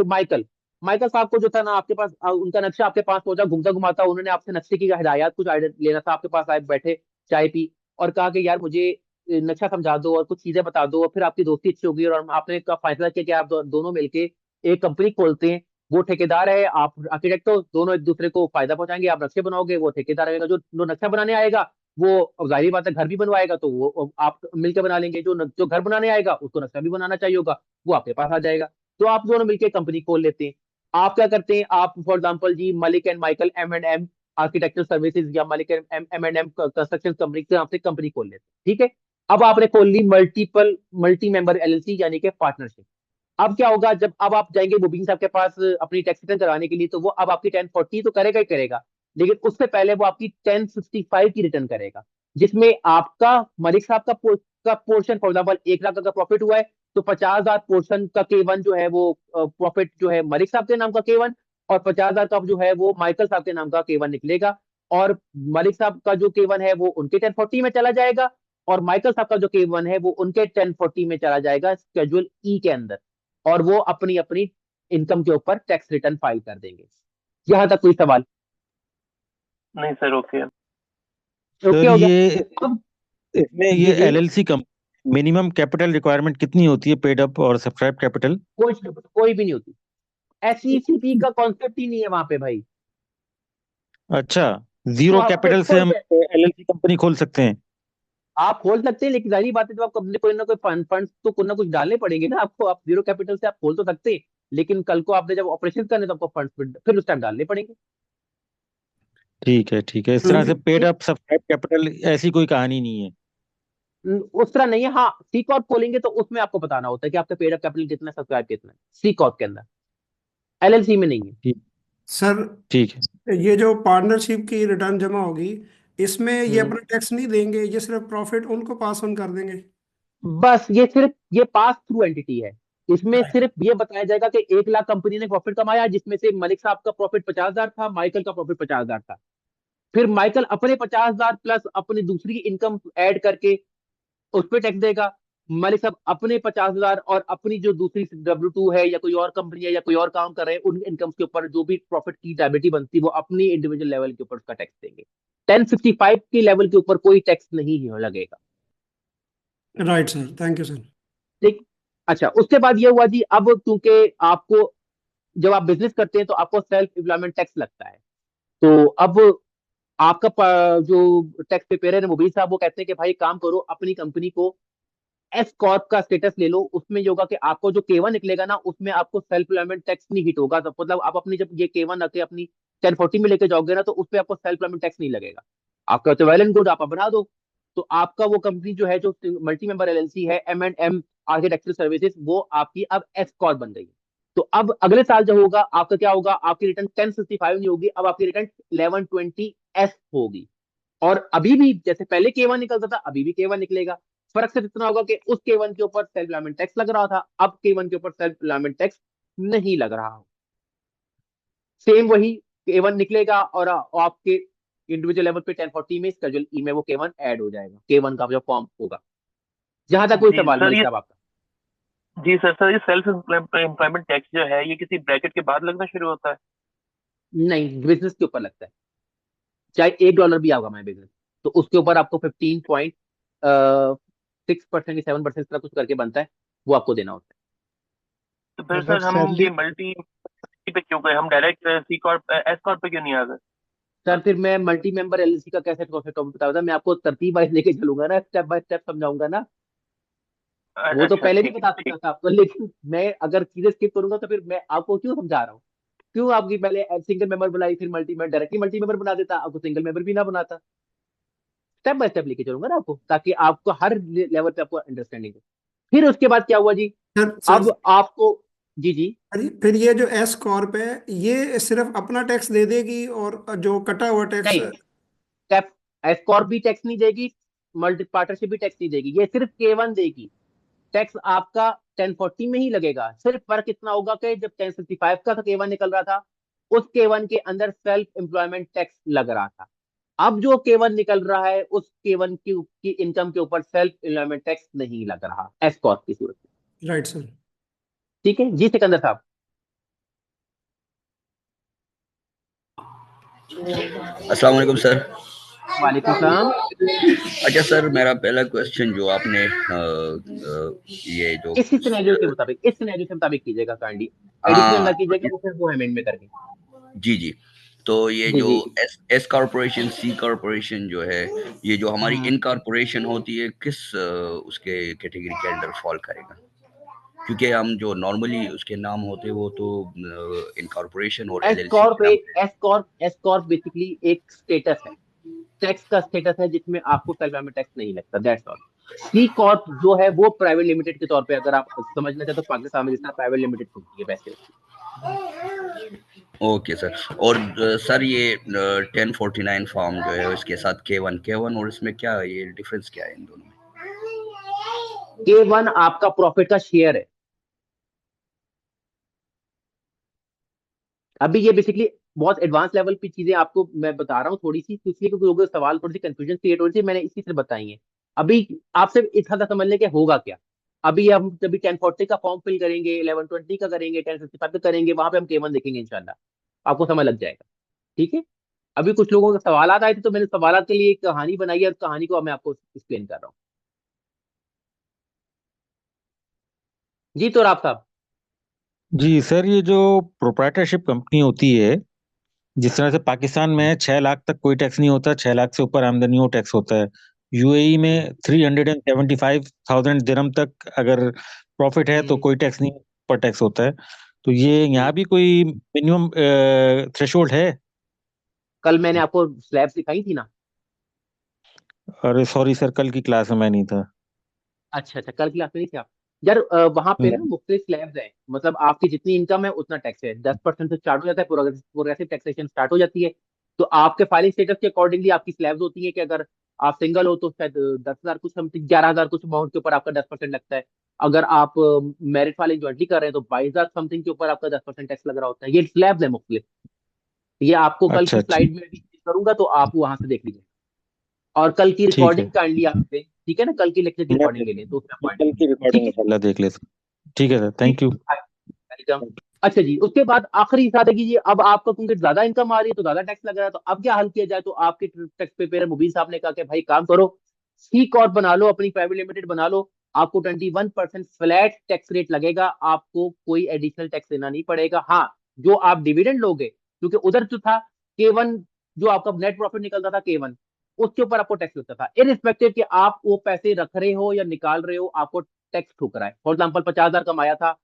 माइकल। माइकल साहब को जो था ना, आपके पास उनका नक्शा आपके पास पहुंचा घूमता घुमाता, उन्होंने आपसे नक्शे की हिदायत कुछ आइडिया लेना था, आपके पास आए, बैठे, चाय पी और कहा कि यार मुझे नक्शा समझा दो और कुछ चीजें बता दो, और फिर आपकी दोस्ती अच्छी होगी और आपने का फैसला किया कि आप दोनों मिलके एक कंपनी खोलते हैं। वो ठेकेदार है, आप आर्किटेक्ट हो, दोनों एक दूसरे को फायदा पहुंचाएंगे। आप नक्शे बनाओगे, वो ठेकेदार रहेगा जो नक्शा बनाने आएगा, वो अब जाहिर बात है घर भी बनवाएगा, तो वो आप मिलकर बना लेंगे। जो घर बनाने आएगा उसको नक्शा भी बनाना चाहिए होगा, वो आपके पास आ जाएगा। तो आप दोनों मिलकर कंपनी खोल लेते हैं। आप क्या करते हैं, आप for example G Malik and Michael M&M architecture services या मलिक M&M कंस्ट्रक्शन कंपनी के नाम से कंपनी खोल लेते हैं। ठीक है। अब आपने खोल ली मल्टी मेंबर LLC यानी कि पार्टनरशिप। अब क्या होगा, जब अब आप जाएंगे मुबीन साहब के पास अपनी टैक्स रिटर्न कराने के लिए, तो वो अब आपकी 1040 तो करेगा ही करेगा, लेकिन उससे पहले वो आपकी 1065 की रिटर्न करेगा, जिसमें आपका मलिक साहब का पोर्शन फॉर एग्जाम्पल 1 लाख का प्रॉफिट हुआ है, तो 50,000 पोर्शन का K1 जो है वो प्रॉफिट जो है मलिक साहब के नाम का K1, और 50,000 का जो है वो माइकल साहब के नाम का K1 निकलेगा। और मलिक साहब का जो K1 है वो उनके 1040 में चला जाएगा, और माइकल साहब का जो K1 है वो उनके 1040 में चला जाएगा स्केड्यूल E के अंदर, और वो अपनी अपनी इनकम के ऊपर टैक्स रिटर्न फाइल कर देंगे। यहां तक कोई सवाल? नहीं सर, ओके ओके सर हो गया। ये अब इसमें जी ये जी, LLC कम मिनिमम कैपिटल रिक्वायरमेंट कितनी होती है, पेड अप और सब्सक्राइब कैपिटल? कोई भी नहीं होती। SECP का कॉन्सेप्ट ही नहीं है वहां पे भाई। अच्छा, तो जीरो आपको कैपिटल से हम LLC कंपनी खोल सकते हैं? आप खोल सकते हैं, लेकिन जाहिर बात है जब आप कंपनी कोई ना कोई फंड तो कुछ ना कुछ डालने पड़ेंगे ना आपको। आप जीरो कैपिटल से आप खोल तो सकते हैं, लेकिन कल को आपने जब ऑपरेशन करने तो आपको फंड फिर उस टाइम डालने पड़ेंगे। ठीक है, ठीक है। इस तरह से पेड अप सब्सक्राइब कैपिटल ऐसी कोई कहानी नहीं है? उस तरह नहीं है। हाँ, सी कॉर्प खोलेंगे तो उसमें आपको बताना होता है कि आपका पेड अप कैपिटल कितना है, सब्सक्राइब कितना है, सी कॉर्प के अंदर, LLC में नहीं है। ठीक सर ठीक है। ये जो पार्टनरशिप की रिटर्न जमा होगी, इसमें ये हम्म। अपना टैक्स नहीं देंगे, ये सिर्फ प्रॉफिट उनको पास ऑन कर देंगे? बस ये पास थ्रू एंटिटी है। इसमें सिर्फ ये बताया जाएगा कि 1 लाख कंपनी ने प्रॉफिट कमाया, जिसमें से मलिक साहब का प्रॉफिट 50,000 था, माइकल का प्रॉफिट 50,000 था। फिर माइकल अपने 50,000 प्लस अपनी दूसरी इनकम ऐड करके उस पर टैक्स देगा। मलिक साहब अपने 50,000 और अपनी जो दूसरी W2 है या कोई और कंपनी है या कोई और काम कर रहे हैं, उन इनकम के ऊपर जो भी प्रॉफिट की लायबिलिटी बनती है वो अपनी इंडिविजुअल लेवल के ऊपर उसका टैक्स देंगे। 1055 के लेवल के ऊपर कोई टैक्स नहीं लगेगा। Right sir, thank you sir. ठीक। अच्छा, उसके बाद ये हुआ जी, अब क्योंकि आपको जब आप बिजनेस करते हैं तो आपको सेल्फ एम्प्लॉयमेंट टैक्स लगता है। तो अब आपका जो टैक्स प्रिपेयर है मुबीन साहब, वो कहते हैं कि भाई काम करो, अपनी कंपनी को एस कॉर्प का स्टेटस ले लो। उसमें ये होगा कि आपको जो K1 निकलेगा ना, उसमें आपको सेल्फ एम्प्लॉयमेंट टैक्स नहीं हिट होगा। तो मतलब आप अपनी जब ये K1 आके अपनी 1040 में लेके जाओगे ना, तो उस पर आपको सेल्फ एम्प्लॉयमेंट टैक्स नहीं लगेगा। आपका तो वेल एंड गुड, आप बना दो। तो आपका वो कंपनी जो है, जो मल्टी मेंबर LLC है M&M आर्किटेक्चरल सर्विसेज, वो आपकी अब एस कॉर्प बन गई है। तो अब अगले साल जो होगा आपका क्या होगा, आपकी रिटर्न 1065 नहीं होगी, अब आपकी रिटर्न 1120S होगी। और अभी भी जैसे पहले K1 निकलता था, अभी भी K1 निकलेगा। फर्क सिर्फ इतना होगा कि उस K1 के ऊपर सेल्फ एम्प्लॉयमेंट टैक्स लग रहा था, अब K1 के ऊपर सेल्फ एम्प्लॉयमेंट टैक्स नहीं लग रहा हो। सेम वही K1 निकलेगा और आपके इंडिविजुअल लेवल पे 1040 में स्केड्यूल ई में वो K1 ऐड हो जाएगा, K1 का जो फॉर्म होगा। जहां तक कोई जी सवाल सर। मलिक ये साहब आपका? जी सर, ये सेल्फ एम्प्लॉयमेंट टैक्स जो है ये किसी ब्रैकेट के बाद लगना शुरू होता है? नहीं, बिजनेस के ऊपर लगता है। चाहे $1 भी आएगा हमारे बिजनेस, तो उसके ऊपर आपको 15.6% की 7% तरह कुछ करके बनता है, वो आपको देना होता है। तो फिर अगर सर हम सैलरी ये मल्टी पे क्यों गए, हम डायरेक्ट सी कॉर्प एस कॉर्प पे क्यों नहीं आ गए? सर फिर मैं मल्टी मेंबर LLC का कैसे कॉन्सेप्ट बता था, मैं आपको तरतीब वाइज लेके चलूंगा ना, स्टेप बाय स्टेप समझाऊंगा ना। वो तो अच्छा पहले भी ठीक बता ठीक। सकता था आपको, लेकिन मैं अगर चीजें स्किप करूंगा तो फिर मैं आपको क्यों समझा रहा हूँ? क्यों आपकी पहले सिंगल मेंबर बनाई, फिर multi member, directly multi member बना देता, आपको सिंगल मेंबर भी ना बनाता। स्टेप बाय स्टेप लेके चलूंगा ना आपको, ताकि आपको हर लेवल पे आपको अंडरस्टैंडिंग हो। फिर उसके बाद क्या हुआ जी, सर अब आपको जी जी, अरे फिर ये जो एस कॉर्प है, ये सिर्फ अपना टैक्स दे देगी और जो कटा हुआ टैक्स? नहीं, स्टेप एस्कॉर्प भी टैक्स नहीं देगी, मल्टी पार्टनरशिप भी टैक्स नहीं देगी, ये सिर्फ K1 देगी। टैक्स आपका 1040 में ही लगेगा। सिर्फ फर्क इतना होगा कि जब 1065 का K1 निकल रहा था, उस K1 के अंदर सेल्फ एम्प्लॉयमेंट टैक्स लग रहा था। अब जो K1 निकल रहा है, उस K1 की इनकम के ऊपर सेल्फ एम्प्लॉयमेंट टैक्स नहीं लग रहा एस कॉर्प की सूरत में। Right sir. ठीक है जी सिकंदर साहब। अस्सलाम वालेकुम सर। वालेकुम सलाम। अच्छा सर, मेरा पहला क्वेश्चन जो आपने ये जो इसी सिनेरियो के मुताबिक, इस सिनेरियो के मुताबिक कीजिएगा काइंडली, एडिशनल ना हाँ कीजिएगा, वो फिर वो अमेंड में करके। जी जी, तो ये जी जो जी। एस कॉर्पोरेशन सी कॉर्पोरेशन जो है, ये जो हमारी इनकॉर्पोरेशन होती है, किस उसके कैटेगरी के अंडर फॉल करेगा? क्योंकि हम जो नॉर्मली उसके नाम होते हैं वो तो इनकॉर्पोरेशन और एस एलएलसी कॉर्प के नाम एक एस कॉर्प बेसिकली एक स्टेटस है, टैक्स का स्टेटस है जिसमें आपको सलवा में टैक्स नहीं लगता, दैट्स ऑल। सी कॉर्प जो है वो प्राइवेट लिमिटेड के तौर पे अगर आप समझना चाहते तो पाकिस्तान में जिस तरह प्राइवेट लिमिटेड खुलती है वैसे। Okay sir. और सर ये 1049 फॉर्म जो है उसके साथ K1 और इसमें क्या ये डिफरेंस क्या है इन दोनों में? K1 आपका प्रॉफिट का शेयर है। अभी ये बेसिकली बहुत एडवांस लेवल पे चीजें आपको मैं बता रहा हूँ थोड़ी सी, इसलिए क्योंकि लोगों के सवाल थोड़ी सी कंफ्यूजन क्रिएट हो रही थी, मैंने इसी से बताई है। अभी आपसे इतना सा समझ लें कि होगा क्या। अभी हम जब 1040 का फॉर्म फिल करेंगे, 1120 का करेंगे, 1055 का करेंगे, वहां पे हम K1 देखेंगे इंशाल्लाह, आपको समझ लग जाएगा। ठीक है। अभी कुछ लोगों के सवाल आए थे तो मैंने सवाल के लिए एक कहानी बनाई है, उस कहानी को मैं आपको एक्सप्लेन कर रहा हूँ। जी तो राब साहब। जी सर, ये जो प्रोप्राइटरशिप कंपनी होती है, जिस तरह से पाकिस्तान में 6 लाख तक कोई टैक्स नहीं होता, 6 लाख से ऊपर आमदनी हो टैक्स होता है। यूएई में 375,000 दिरहम तक अगर प्रॉफिट है तो कोई टैक्स नहीं, पर टैक्स होता है। तो ये यहाँ भी कोई मिनिमम थ्रेशोल्ड है? कल मैंने आपको स्लैब दिखाई थी ना। अरे सॉरी सर, कल की क्लास में मैं नहीं था। अच्छा अच्छा, कल क्लास में नहीं थे आप यार। वहां पे ना मुख्तलिफ स्लैब्स हैं, मतलब आपकी जितनी इनकम है उतना टैक्स है, 10% से स्टार्ट हो जाता है, प्रोग्रेसिव टैक्सेशन स्टार्ट हो जाती है। तो आपके फाइलिंग स्टेटस के अकॉर्डिंगली आपकी स्लैब्स होती है कि अगर आप सिंगल हो तो शायद 10,000 कुछ समथिंग, 11,000 कुछ अमाउंट के ऊपर आपका 10% लगता है। अगर आप मैरिट फाइलिंग ज्वाइंटली कर रहे हैं तो 22,000 समथिंग के ऊपर आपका 10% टैक्स लग रहा होता है। ये स्लैब्स है मुख्तलिफ। ये आपको कल अच्छा की अच्छा, स्लाइड में भी करूंगा तो आप वहां से देख लीजिए। और कल की ठीक है। रिकॉर्डिंग काइंडली आप दें, ठीक है ना, कल की लेक्चर की मैं रिकॉर्डिंग ले लें तो उसमें पॉइंट कल की ठीक रिकॉर्डिंग है। इंशाल्लाह देख लेते हैं। ठीक है सर, ठीक थैंक यू। है, वेलकम। अच्छा जी, उसके बाद आखिरी हिस्सा देखिए, अब आपको क्योंकि ज्यादा इनकम आ रही है तो ज्यादा टैक्स लग रहा है, तो अब क्या हल किया जाए। तो आपके टैक्स पेपर मुबीन साहब ने कहा कि भाई काम करो, सी कॉर्प बना लो, अपनी प्राइवेट लिमिटेड बना लो, आपको 21% फ्लैट टैक्स रेट लगेगा, आपको कोई एडिशनल टैक्स देना नहीं पड़ेगा। हाँ, जो आप डिविडेंड लोगे, क्योंकि उधर जो था K1, जो आपका नेट प्रॉफिट निकलता था K1, उसके ऊपर आपको टैक्स लगता था, इरिस्पेक्टिव कि आप वो पैसे रख रहे हो या निकाल रहे हो, आपको टैक्स ठुक रहा है। फॉर एग्जाम्पल 50,000 कमाया था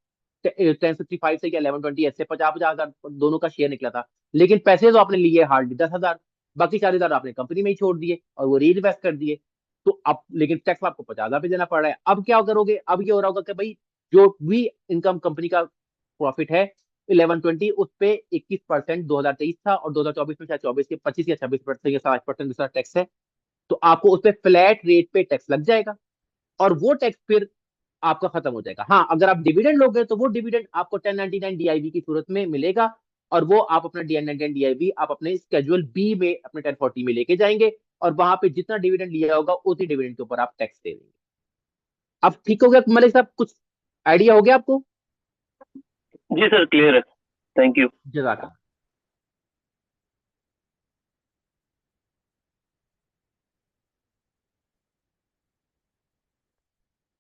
1065 से या 1120 से 50,000 दोनों का शेयर निकला था, लेकिन पैसे तो आपने लिए हार्डली 10,000, बाकी 40,000 आपने कंपनी में ही छोड़ दिए और वो री इन्वेस्ट कर दिए। तो अब लेकिन टैक्स आपको 50,000 पे देना पड़ रहा है। अब क्या करोगे, अब ये हो रहा होगा कि भाई जो भी इनकम कंपनी का प्रॉफिट है 1120, उस पे 21% 2023 था, और 2024 में शायद 24 के 25 या 26% या 7% दूसरा टैक्स है। तो आपको उस पर फ्लैट रेट पे टैक्स लग जाएगा, और वो टैक्स फिर आपका खत्म हो जाएगा। हाँ, अगर आप डिविडेंड लोगे तो वो डिविडेंड आपको 1099 डीआईबी की सूरत में मिलेगा, और वो आप अपना 1099 डीआईबी आप अपने स्केड्यूल बी में अपने 1040 में लेके जाएंगे, और वहां पे जितना डिविडेंड लिया होगा उसी डिविडेंड के ऊपर आप टैक्स दे देंगे। अब ठीक हो गया मलिक साहब, कुछ आइडिया हो गया आपको? जी सर, क्लियर है, थैंक यू। जज़ाकल्लाह।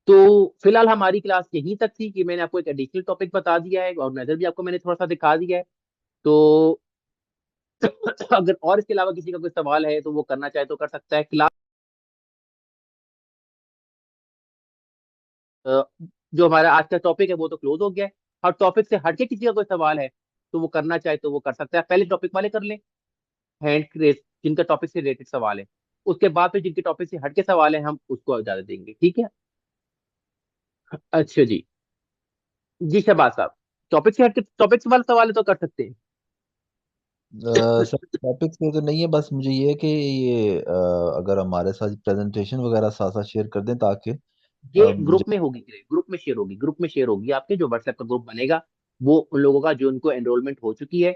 तो फिलहाल हमारी क्लास यहीं तक थी कि मैंने आपको एक एडिशनल टॉपिक बता दिया है, और नजर भी आपको मैंने थोड़ा सा दिखा दिया है। तो अगर और इसके अलावा किसी का कोई सवाल है तो वो करना चाहे तो कर सकता है। क्लास जो हमारा आज का टॉपिक है वो तो क्लोज हो गया है। और टॉपिक से हटके किसी का कोई सवाल है तो वो करना चाहे तो वो कर सकता है। पहले टॉपिक वाले कर लें, हैंड रेस, जिनका टॉपिक से रिलेटेड सवाल है। उसके बाद फिर जिनके टॉपिक से हटके सवाल है हम उसको इजाजत देंगे, ठीक है। अच्छा जी, जी शहबाज साहब, टॉपिक से हटके टॉपिक से वाला सवाल है तो कर सकते हैं। सर टॉपिक्स में तो नहीं है, बस मुझे ये है कि ये अगर हमारे साथ प्रेजेंटेशन वगैरह साथ साथ शेयर कर दें ताकि ये मुझे। ग्रुप में होगी, ग्रुप में शेयर होगी, ग्रुप में शेयर होगी आपके, जो व्हाट्सएप का ग्रुप बनेगा वो उन लोगों का जो उनको एनरोलमेंट हो चुकी है,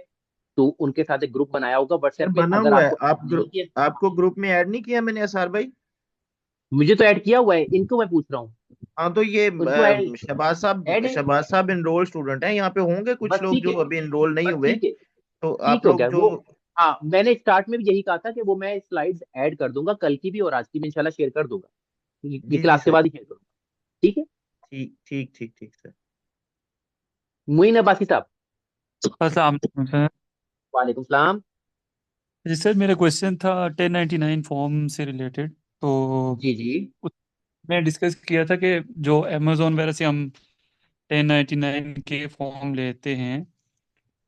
तो उनके साथ एक ग्रुप बनाया होगा सर व्हाट्सएप पे। बना अगर हुआ है, आपको आप नहीं किया, आपको ग्रुप में ऐड नहीं किया मैंने असार भाई? मुझे तो ऐड किया हुआ है, इनको मैं पूछ रहा हूँ। हाँ तो ये उनको ऐड शहबाज साहब इनरोल स्टूडेंट हैं, यहाँ पे होंगे कुछ बस लोग ठीक जो है, अभी इनरोल नहीं बस हुए, ठीक है, तो ठीक आप हो लोग गया जो। वो। हाँ, मैंने स्टार्ट में भी यही कहा था कि वो मैं स्लाइड्स ऐड कर दूंगा, कल की भी और आज की भी इंशाल्लाह शेयर कर दूंगा, ये जी जी क्लास के सर, बाद ही शेयर करूंगा। ठीक है, ठीक ठीक ठीक ठीक सर। मुइन अब्बासी साहब। अस्सलाम वालेकुम सर। वालेकुम सलाम। जी सर, मेरा क्वेश्चन था 1099 फॉर्म से रिलेटेड। तो जी जी उसमें डिस्कस किया था कि जो अमेजोन वगैरह से हम 1099 के फॉर्म लेते हैं,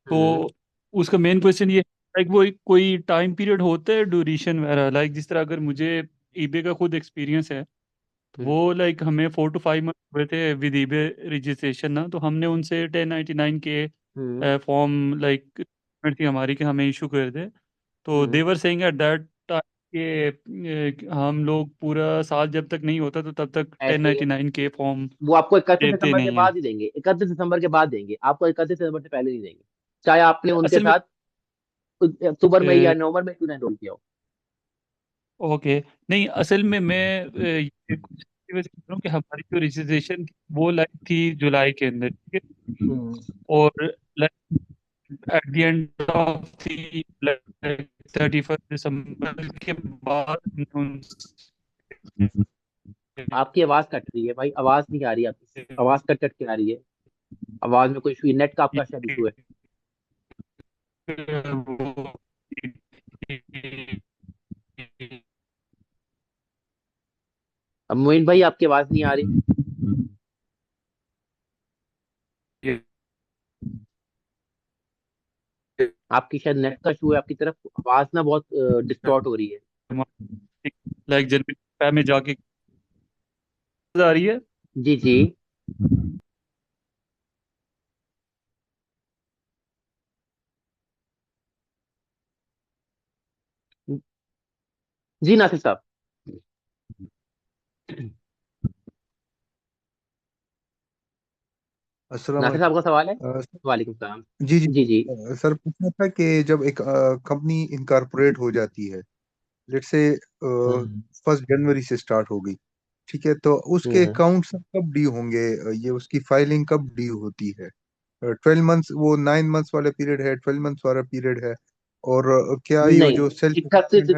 तो उसका मेन क्वेश्चन ये लाइक वो कोई टाइम पीरियड होता है, ड्यूरेशन वगैरह, लाइक जिस तरह अगर मुझे ईबे का खुद एक्सपीरियंस है, तो वो लाइक हमें 4 to 5 मंथ हुए थे विद ईबे रजिस्ट्रेशन ना, तो हमने उनसे 1099 के फॉर्म लाइक थी हमारी कि हमें इशू कर दे। तो देवर सेइंग एट दैट टाइम कि हम लोग पूरा साल जब तक नहीं होता तो तब तक ऐसे ही है, 1099 के फॉर्म वो आपको 31 देते दिसंबर के नहीं हैं। बाद ही देंगे, 31 दिसंबर के बाद देंगे आपको, 31 दिसंबर से पहले नहीं देंगे, चाहे आपने उनके असल में साथ अक्टूबर में या नवंबर में क्यों ना एनरोल किया हो। ओके, नहीं असल में मैं ये कुछ इस वजह से कह रहा हूँ कि हमारी जो रजिस्ट्रेशन थी वो लाइक थी जुलाई के अंदर, ठीक है, और like at the end of the 31 दिसंबर के बाद आपकी आवाज कट रही है भाई, आवाज नहीं आ रही आपकी, आवाज कट कट के आ रही है, आवाज में कोई इशू, नेट का आपका शायद इशू है। अब मोइन भाई आपकी आवाज नहीं आ रही। आपकी शायद नेट का इशू है, आपकी तरफ आवाज ना बहुत डिस्टॉर्ट हो रही है। लाइक जनवरी में जाके आ रही है। जी जी जी नासिर साहब। अस्सलाम नासिर साहब का सवाल है। वालेकुम। वालेकुम सलाम। जी जी जी जी सर, पूछना था कि जब एक कंपनी इनकॉर्पोरेट हो जाती है, लेट से 1 जनवरी से स्टार्ट हो गई, ठीक है, तो उसके हम्म, अकाउंट्स कब ड्यू होंगे? ये उसकी फाइलिंग कब ड्यू होती है? 12 मंथ्स, वो 9 मंथ्स वाला पीरियड है, 12 मंथ्स वाला पीरियड है? और क्या ये नहीं, जो सेल्फ 31 असेसमेंट है?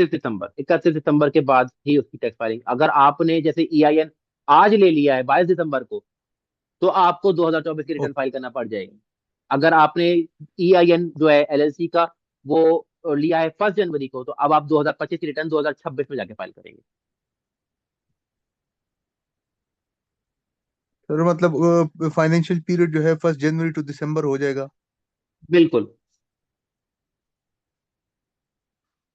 सितंबर 31 सितंबर के बाद ही उसकी टैक्स फाइलिंग, अगर आपने जैसे ईआईएन आज ले लिया है 22 दिसंबर को, तो आपको 2024 की रिटर्न फाइल करना पड़ जाएगी। अगर आपने ईआईएन जो है एलएलसी का वो लिया है 1 जनवरी को, तो अब आप 2025 की रिटर्न 2026 में जाके फाइल करेंगे। सर मतलब फाइनेंशियल पीरियड जो है 1 जनवरी टू दिसंबर हो जाएगा? बिल्कुल।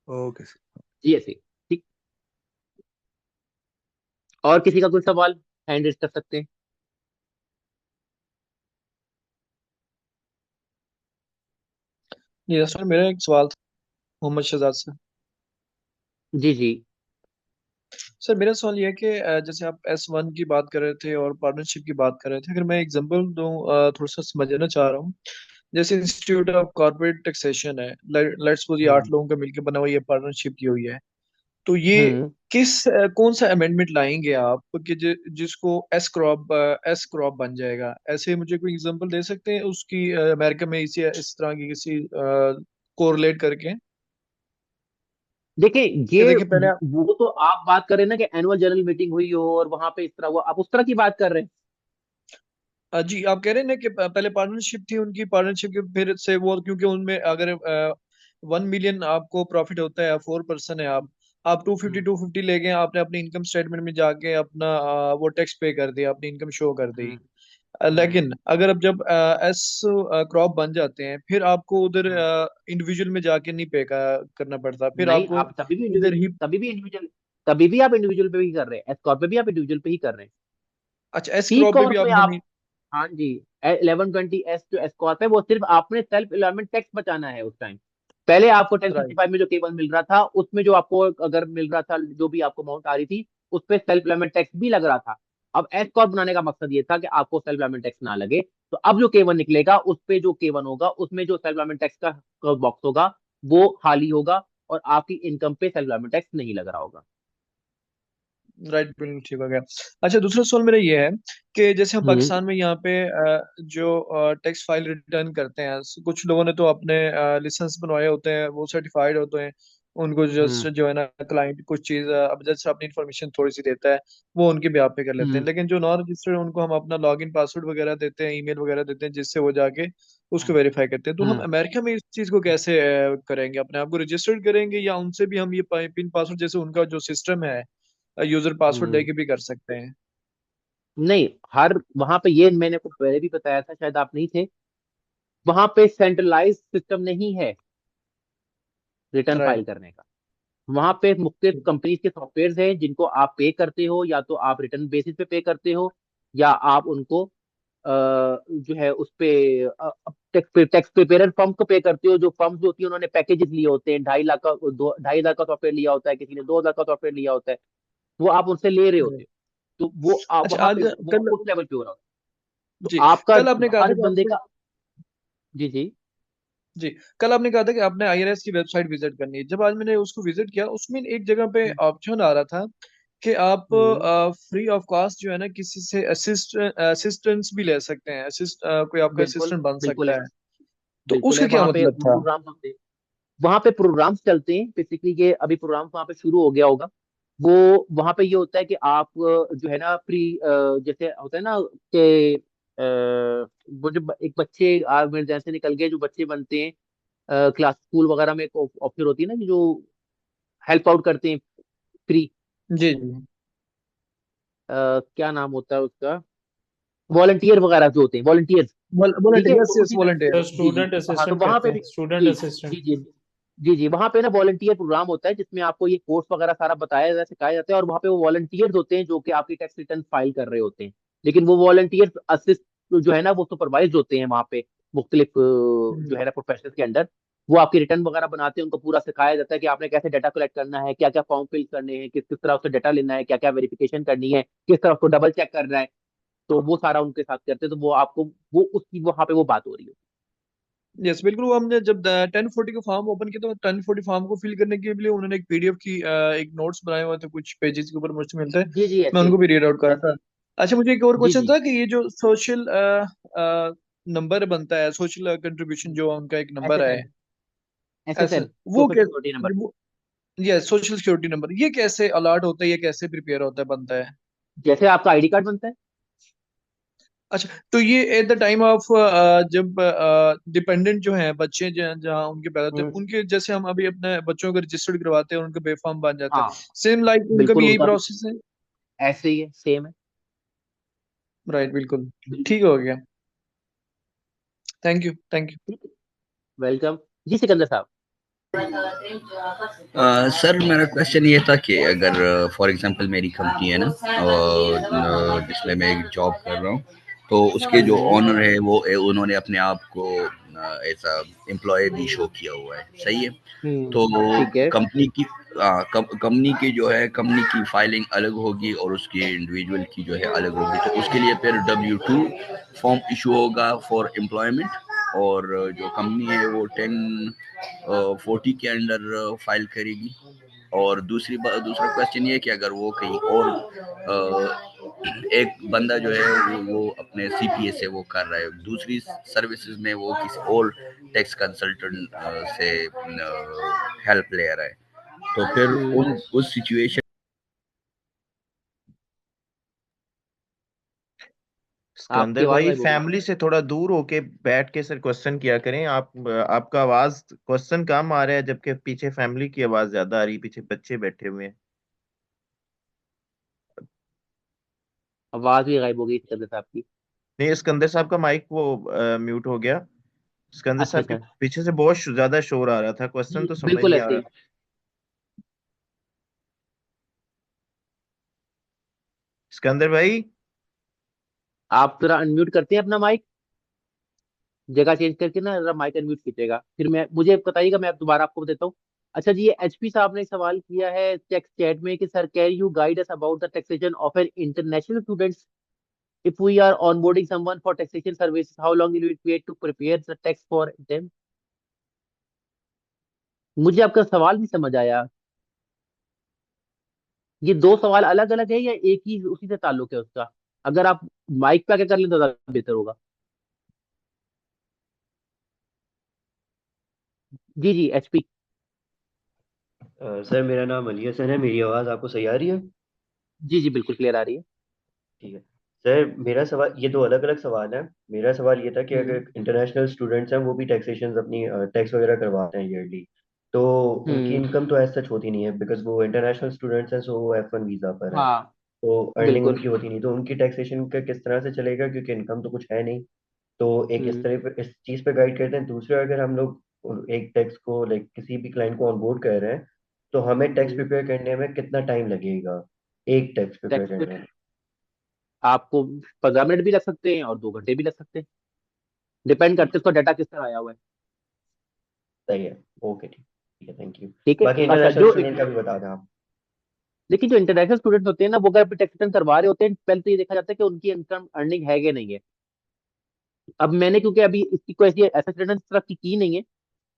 Okay sir. जी ऐसे ही। ठीक, और किसी का कोई सवाल हैंड रेज कर सकते हैं। ये सर मेरा एक सवाल था मोहम्मद शहजाद से। जी जी सर मेरा सवाल ये है कि जैसे आप S1 की बात कर रहे थे और पार्टनरशिप की बात कर रहे थे, अगर मैं एग्जांपल दूं, थोड़ा सा समझना चाह रहा हूँ। जैसे इंस्टीट्यूट ऑफ कॉर्पोरेट टैक्सेशन है, लेट्स सपोज ये 8 लोगों का मिलकर बना हुआ, ये पार्टनरशिप की हुई है, तो ये हम्म कौन सा अमेंडमेंट लाएंगे आप कि जिसको एस क्रॉप बन जाएगा? ऐसे मुझे कोई एग्जांपल दे सकते हैं उसकी, अमेरिका में इस तरह की किसी कोरिलेट करके? देखिए, कि ये देखिए पहले वो तो आप बात कर रहे हैं ना कि एनुअल जनरल मीटिंग हुई हो और वहां पे इस तरह हुआ, आप उस तरह की बात कर रहे हैं। जी आप कह रहे हैं ना कि पहले पार्टनरशिप थी, उनकी पार्टनरशिप के फिर से वो, क्योंकि उनमें अगर 1 मिलियन आपको प्रॉफिट होता है, 4 पर्सन है आप 250 ले गए, आपने अपनी इनकम स्टेटमेंट में जाके अपना वो टैक्स पे कर दिया, अपनी इनकम शो कर दी। लेकिन अगर अब जब एस क्रॉप बन जाते हैं, फिर आपको उधर इंडिविजुअल में जाके नहीं पे करना पड़ता, फिर नहीं, आपको आप तभी भी इधर इंडिविजुअल, ही। तभी भी आप इंडिविजुअल पे ही कर रहे हैं, एस कॉर्प पे भी आप इंडिविजुअल पे ही कर रहे हैं। अच्छा, एस सी क्रॉप पे भी कॉर्प आप में आप, हाँ जी, 1120 एस जो एस कॉर्प है वो सिर्फ आपने सेल्फ एम्प्लॉयमेंट टैक्स बचाना है उस टाइम। पहले आपको राइट। 1055 में जो केवल मिल रहा था उसमें जो आपको अगर मिल रहा था, जो भी आपको अमाउंट आ रही थी, उस पर सेल्फ एम्प्लॉयमेंट टैक्स भी लग रहा था। अब एस कॉर्प बनाने का मकसद ये था कि आपको सेल्फ एम्प्लॉयमेंट टैक्स ना लगे, तो अब जो केवन निकलेगा उस पे जो केवन होगा उसमें जो सेल्फ एम्प्लॉयमेंट टैक्स का बॉक्स होगा वो खाली होगा और आपकी इनकम पे सेल्फ एम्प्लॉयमेंट टैक्स नहीं लग रहा होगा। राइट, बिल्कुल ठीक हो गया। अच्छा, दूसरा सवाल मेरा ये है कि जैसे हम हम्म पाकिस्तान में यहाँ पे जो टैक्स फाइल रिटर्न करते हैं, कुछ लोगों ने तो अपने लाइसेंस बनवाए होते हैं, वो सर्टिफाइड होते हैं, उनको जस्ट हम्म जो है ना क्लाइंट कुछ चीज़ अब जैसे अपनी इन्फॉर्मेशन थोड़ी सी देता है, वो उनके भी आप पे कर लेते हैं। हम्म लेकिन जो नॉन रजिस्टर्ड, उनको हम अपना लॉगिन पासवर्ड वगैरह देते हैं, ईमेल वगैरह देते हैं, जिससे वो जाके उसको वेरीफाई करते हैं। तो हम हम्म अमेरिका में इस चीज़ को कैसे करेंगे? अपने आप को रजिस्टर्ड करेंगे, या उनसे भी हम ये पिन पासवर्ड जैसे उनका जो सिस्टम है यूजर पासवर्ड हम्म लेके भी कर सकते हैं? नहीं, हर वहां पे ये मैंने को पहले भी बताया था, शायद आप नहीं थे। वहां पे सेंट्रलाइज सिस्टम नहीं है रिटर्न राइट। फाइल करने का। वहां पे मुख्तलिफ कंपनीज के सॉफ्टवेयर हैं जिनको आप पे करते हो, या तो आप रिटर्न बेसिस पे पे करते हो, या आप उनको जो है उस पे टैक्स प्रिपेरर फर्म को पे करते हो। जो फर्म्स होती है उन्होंने पैकेजेस लिए होते हैं, 2.5 लाख का 2.5 लाख का सॉफ्टवेयर लिया होता है, किसी ने 2 हजार का सॉफ्टवेयर लिया होता है, वो आप उनसे ले रहे होते हो। तो वो आप अच्छा, वहां पे आज वो कल, उस लेवल पे हो रहा होता है। तो जी, आपका कल आपने कहा था हर कि बंदे आपको, का। जी जी। जी, कल आपने कहा था कि आपने आईआरएस की वेबसाइट विजिट करनी है। जब आज मैंने उसको विजिट किया, उसमें एक जगह पे हम्म ऑप्शन आ रहा था कि आप हम्म, फ्री ऑफ कॉस्ट जो है ना किसी से असिस्टेंस भी ले सकते हैं, कोई आपका बिल्कुल असिस्टेंट बन बिल्कुल है। सकता है। तो बिल्कुल उसका है, क्या वहां पे मतलब था? प्रोग्राम होते हैं। वहां पे प्रोग्राम्स चलते हैं बेसिकली। ये अभी प्रोग्राम वहां पे शुरू हो गया होगा। वो वहां पे ये होता है कि आप जो है ना प्री जैसे होता है ना कि वो जो एक बच्चे मेरे जैसे निकल गए जो बच्चे बनते हैं क्लास स्कूल वगैरह में, एक ऑफिसर होती है ना कि जो हेल्प आउट करते हैं फ्री। जी जी। क्या नाम होता है उसका, वॉलंटियर वगैरह जो होते हैं, वॉलंटियर्स। ठीक है, वॉलंटियर, यस तो यस, उसी वॉलंटियर। सर जी जी। स्टूडेंट हाँ, तो असिस्टेंट वहां कहते पे हैं, भी स्टूडेंट जी असिस्टेंट। जी जी जी जी वहां पे ना वॉलंटियर प्रोग्राम होता है जिसमें आपको ये कोर्स वगैरह सारा बताया जाता है, सिखाया जाता है। और वहां पे वो वॉलंटियर्स होते हैं जो कि आपकी टैक्स रिटर्न फाइल कर रहे होते हैं। लेकिन वो वॉलंटियर्स असिस्ट जो है ना वो सुपरवाइज होते हैं वहां पे मुख्तलिफ जो है ना प्रोफेशनल के अंडर। वो आपकी रिटर्न वगैरह बनाते हैं, उनको पूरा सिखाया जाता है कि आपने कैसे डाटा कलेक्ट करना है, क्या क्या फॉर्म फिल करने हैं, किस किस तरह उससे डाटा लेना है, क्या क्या वेरिफिकेशन करनी है, किस तरह उसको डबल चेक करना है। तो वो सारा उनके साथ करते हैं। तो वो आपको वो उसकी वहां पे वो बात हो रही है। यस, बिल्कुल। वो हमने जब 1040 का फॉर्म ओपन किया, तो 1040 फॉर्म को फिल करने के लिए उन्होंने एक पीडीएफ की एक नोट्स बनाए हुए थे, कुछ पेजेस के ऊपर मुझे मिलते हैं। जी जी, मैं ऐसे ही उनको भी रीड आउट कर रहा ऐसे था। ही। अच्छा, मुझे एक और जी क्वेश्चन जी। था कि ये जो सोशल नंबर बनता है, सोशल कंट्रीब्यूशन, जो उनका एक एस नंबर एस है, एन एस एस ऐसे, एन वो सोशल क्या, सिक्योरिटी नंबर। ये सोशल सिक्योरिटी नंबर, ये कैसे अलॉट होता है, ये कैसे प्रिपेयर होता है, बनता है? जैसे आपका आईडी कार्ड बनता है। अच्छा, तो ये एट द टाइम ऑफ जब डिपेंडेंट जो हैं बच्चे, जहाँ उनके पैदा होते हैं, हम्म, उनके जैसे हम अभी अपने बच्चों को रजिस्टर्ड करवाते हैं और उनके बेफाम बन जाते हैं, हाँ सेम लाइक उनका बिल्कुल भी यही उनका भी प्रोसेस है? ऐसे ही है, सेम है। राइट, बिल्कुल। बिल्कुल। ठीक हो गया। Thank you, thank you. Welcome. जी सिकंदर साहब। सर मेरा क्वेश्चन ये था कि अगर फॉर एग्जांपल मेरी कंपनी है ना, और जिसमें मैं एक जॉब कर रहा हूँ, तो उसके जो ओनर है वो उन्होंने अपने आप को ऐसा एम्प्लॉय भी शो किया हुआ है, सही है। तो ठीक है। कंपनी की कंपनी की जो है कंपनी की फाइलिंग अलग होगी और उसकी इंडिविजुअल की जो है अलग होगी। तो उसके लिए फिर W2 फॉर्म इशू होगा फॉर एम्प्लॉयमेंट, और जो कंपनी है वो 1040 के अंडर फाइल करेगी। और दूसरा क्वेश्चन ये है कि अगर वो कहीं और एक बंदा जो है वो अपने सीपीए से वो कर रहा है, दूसरी सर्विसेज में वो किसी और टैक्स कंसल्टेंट से हेल्प ले रहा है, तो फिर उस सिचुएशन। सिकंदर आपकी आवाज भाई गायब हो गई थी। फैमिली से थोड़ा दूर होके बैठ के सर क्वेश्चन किया करें। आपका आवाज क्वेश्चन कम आ रहा है, जबकि पीछे फैमिली की आवाज ज्यादा आ रही है, पीछे बच्चे बैठे हुए हैं। आवाज भी गायब हो गई सिकंदर साहब की। नहीं, सिकंदर साहब का माइक वो म्यूट हो गया। सिकंदर अच्छा साहब के अच्छा। पीछे से बहुत ज्यादा शोर आ रहा था, क्वेश्चन तो समझ बिल्कुल नहीं आ ऐसे रहा। ही। सिकंदर भाई। आप जरा अनम्यूट करते हैं अपना माइक, जगह चेंज करके ना जरा माइक अनम्यूट कीजिएगा, फिर मैं मुझे बताइएगा, मैं दोबारा आपको देता हूँ। अच्छा जी, ये एचपी साहब ने सवाल किया है टेक्स्ट चैट में कि sir can you guide us about the taxation of an international students if we are onboarding someone for taxation services, how long will it take to prepare the tax for them? मुझे आपका सवाल नहीं समझ आया। ये दो सवाल अलग अलग है या एक ही उसी से ताल्लुक है उसका? अगर आप माइक पे आके कर लें तो ज्यादा बेहतर होगा। जी जी, एचपी। सर मेरा नाम अली हसन है। मेरी आवाज़ आपको सही आ रही है? जी जी, बिल्कुल क्लियर आ रही है। ठीक है सर, मेरा सवाल, ये दो अलग अलग सवाल है। मेरा सवाल ये था कि हम्म अगर इंटरनेशनल स्टूडेंट्स हैं वो भी टैक्सेशन अपनी टैक्स वगैरह करवाते हैं ईयरली, तो उनकी हम्म। इनकम तो एज सच होती नहीं है बिकॉज वो इंटरनेशनल स्टूडेंट्स हैं, सो वो F1 वीज़ा पर हैं। हाँ तो अर्निंग बिल्कुल। उनकी होती नहीं, तो उनकी टैक्सेशन का किस तरह से चलेगा, क्योंकि इनकम तो कुछ है नहीं। तो एक इस हम्म तरह पे इस चीज़ पे गाइड करते हैं। दूसरा, अगर हम लोग एक टैक्स को लाइक किसी भी क्लाइंट को ऑनबोर्ड कर रहे हैं, तो हमें टैक्स हम्म। प्रिपेयर करने में कितना टाइम लगेगा एक टैक्स प्रिपेयर टैक्स पे करने में? आपको 15 मिनट भी लग सकते हैं और 2 घंटे भी लग सकते हैं, डिपेंड करते हैं उसका डाटा किस तरह आया हुआ है। सही है। ओके, ठीक ठीक है, थैंक यू। ठीक है। बाकी अच्छा, इंटरनेशनल स्टूडेंट का भी बता दें आप। लेकिन जो इंटरनेशनल स्टूडेंट्स होते हैं ना, वो अगर टैक्स रिटर्न करवा रहे होते हैं, पहले तो ये देखा जाता है कि उनकी इनकम अर्निंग है कि नहीं है। अब मैंने क्योंकि अभी इसकी कोई ऐसी ऐसा रिटर्न इस तरह की नहीं है,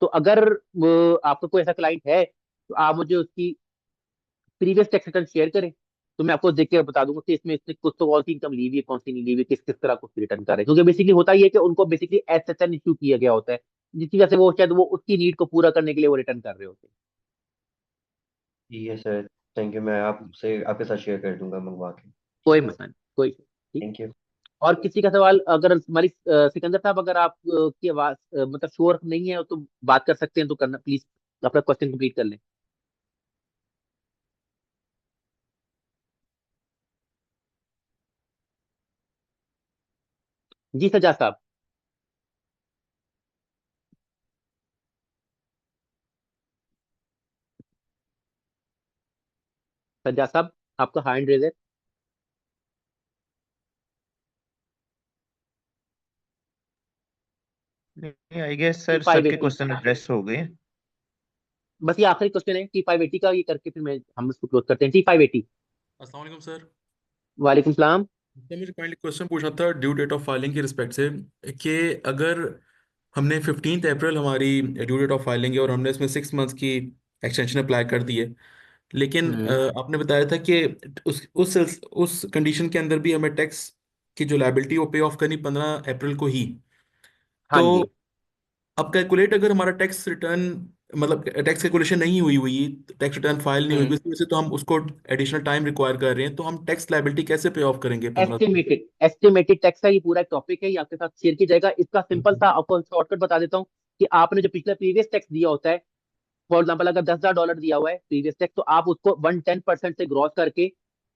तो अगर आपका कोई ऐसा क्लाइंट है तो आप मुझे उसकी प्रीवियस टैक्स रिटर्न शेयर करें, तो मैं आपको देख के बता दूंगा कि इसमें इसने कुछ तो कौन सी इनकम ली हुई है, कौन सी नहीं ली हुई है, किस किस तरह को रिटर्न कर रहे हैं। क्योंकि बेसिकली होता ही है कि उनको बेसिकली एसएसएन इश्यू किया गया होता है, जिसकी वजह से वो शायद वो उसकी नीड को पूरा करने के लिए वो रिटर्न कर रहे होते हैं। ठीक है सर, थैंक यू। मैं आपसे आपके साथ शेयर कर दूंगा मंगवा के। कोई मसला नहीं, कोई ठीक। Thank you. और किसी का सवाल, अगर हमारी सिकंदर साहब, अगर आप की आवाज मतलब शोर नहीं है तो बात कर सकते हैं, तो करना प्लीज, अपना क्वेश्चन कंप्लीट कर लें। जी सज्जाद साहब। सज्जाद साहब, आपका हैंड रेज है। आई गेस टी सर फाइव सबके एटी क्वेश्चन एड्रेस हो गए। बस ये आखिरी क्वेश्चन है T580 का, ये करके फिर मैं हम इसको क्लोज करते हैं। T580। अस्सलाम वालेकुम सर। वालेकुम सलाम। सर मुझे काइंडली क्वेश्चन पूछना था ड्यू डेट ऑफ फाइलिंग की रिस्पेक्ट से, कि अगर हमने 15 अप्रैल हमारी ड्यू डेट ऑफ फाइलिंग है और हमने इसमें 6 मंथ्स की एक्सटेंशन अप्लाई कर दी है, लेकिन हम्म। आपने बताया था कि उस कंडीशन के अंदर भी हमें टैक्स की जो लायबिलिटी वो पे ऑफ करनी 15 अप्रैल को ही। हाँ तो जी। अब कैलकुलेट, अगर हमारा टैक्स रिटर्न मतलब टैक्स कैलकुलेशन नहीं हुई हुई, टैक्स रिटर्न फाइल नहीं हुई हम्म। हुई, इस वजह से तो हम उसको एडिशनल टाइम रिक्वायर कर रहे हैं, तो हम टैक्स लायबिलिटी कैसे पे ऑफ करेंगे 15? एस्टिमेटेड टैक्स का ये पूरा एक टॉपिक है, ये आपके साथ शेयर किया जाएगा। इसका सिंपल सा आपको शॉर्टकट बता देता हूँ कि आपने जो पिछला प्रीवियस टैक्स दिया होता है, फॉर एग्जाम्पल अगर $10,000 दिया हुआ है प्रीवियस टैक्स, तो आप उसको 110% से ग्रॉस करके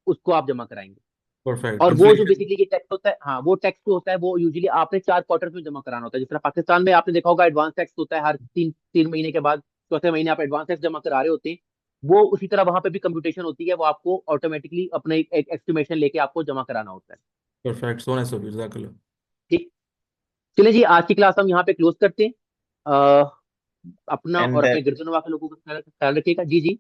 उसको आप जमा कराएंगे। परफेक्ट और वो जो कंप्लीट। बेसिकली ये टैक्स होता है, हाँ, वो टैक्स जो होता है वो यूजुअली आपने 4 क्वार्टर्स में जमा कराना होता है। जिस तरह पाकिस्तान में आपने देखा होगा एडवांस टैक्स होता है हर 3 महीने के बाद, चौथे महीने आप एडवांस टैक्स जमा करा रहे होते हैं। वो उसी तरह वहां पे भी कंप्यूटेशन होती है, वो आपको ऑटोमेटिकली अपने एक एस्टिमेशन लेके आपको जमा कराना होता है। परफेक्ट, सोना सर, जज़ाकल्लाह। ठीक। चलिए जी, आज की क्लास हम यहाँ पे क्लोज करते हैं। अपना और एंड अपने गिरदनवा के लोगों का ख्याल रखिएगा। जी जी।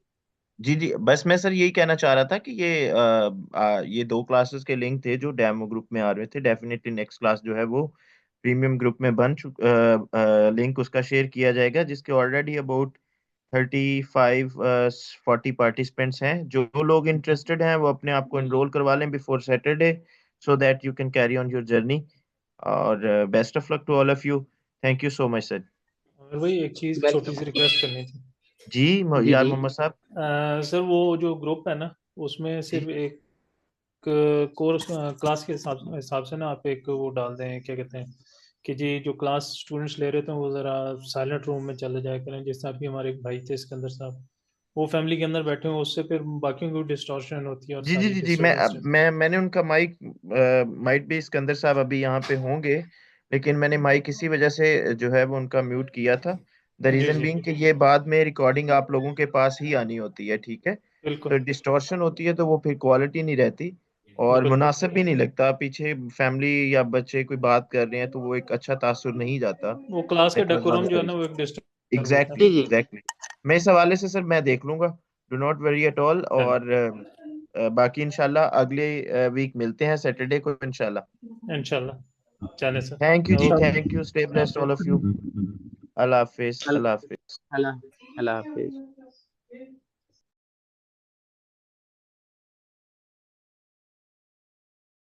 जी जी, बस मैं सर यही कहना चाह रहा था कि ये 2 क्लासेस के लिंक थे जो डेमो ग्रुप में आ रहे थे। डेफिनेटली नेक्स्ट क्लास जो है वो प्रीमियम ग्रुप में बन चुका, लिंक उसका शेयर किया जाएगा, जिसके ऑलरेडी अबाउट 35-40 पार्टिसिपेंट्स हैं। जो लोग इंटरेस्टेड हैं वो अपने आप को एनरोल करवा लें before Saturday, so that you can carry on your journey. और best of luck to all of you. Thank you so much sir. और भाई एक चीज छोटी सी रिक्वेस्ट करनी थी। जी जी यार जी। मोहम्मद साहब। सर वो जो ग्रुप है ना, उसमें सिर्फ एक कोर्स क्लास के हिसाब से ना आप एक वो डाल दें, क्या कहते हैं कि जी जो क्लास स्टूडेंट्स ले रहे थे वो ज़रा साइलेंट रूम में चले जाया करें। जैसे अभी हमारे एक भाई थे सिकंदर साहब, वो फैमिली के अंदर बैठे हुए, उससे फिर बाकियों को डिस्टॉर्शन होती है और जी जी सारी जी जी, डिस्टर्बेंस रहती है। मैंने उनका माइक, माइट भी सिकंदर साहब अभी यहाँ पे होंगे, लेकिन मैंने माइक इसी वजह से जो है वो उनका म्यूट किया था। द जी रीजन जी बीइंग कि ये बाद में रिकॉर्डिंग आप लोगों के पास ही आनी होती है, ठीक है। बिल्कुल तो डिस्टॉर्शन होती है तो वो फिर क्वालिटी नहीं रहती और बिल्कुल। मुनासिब भी नहीं लगता। पीछे फैमिली या बच्चे कोई बात कर रहे हैं तो वो एक अच्छा तासुर नहीं जाता। वो क्लास का That was one decorum of जो the है ना वो reasons. एक डिस्टर्ब होता एग्जैक्टली जी है। जी। एग्जैक्टली। मैं इस हवाले से सर मैं देख लूंगा, do not worry at all. और बाकी इंशाल्लाह अगले वीक मिलते हैं सैटरडे को इंशाल्लाह। इंशाल्लाह चलें सर। थैंक यू जी, okay. Thank you. Stay blessed all of you. अल्लाह हाफिज, अल्लाह हाफिज। अल्लाह अल्लाह हाफिज।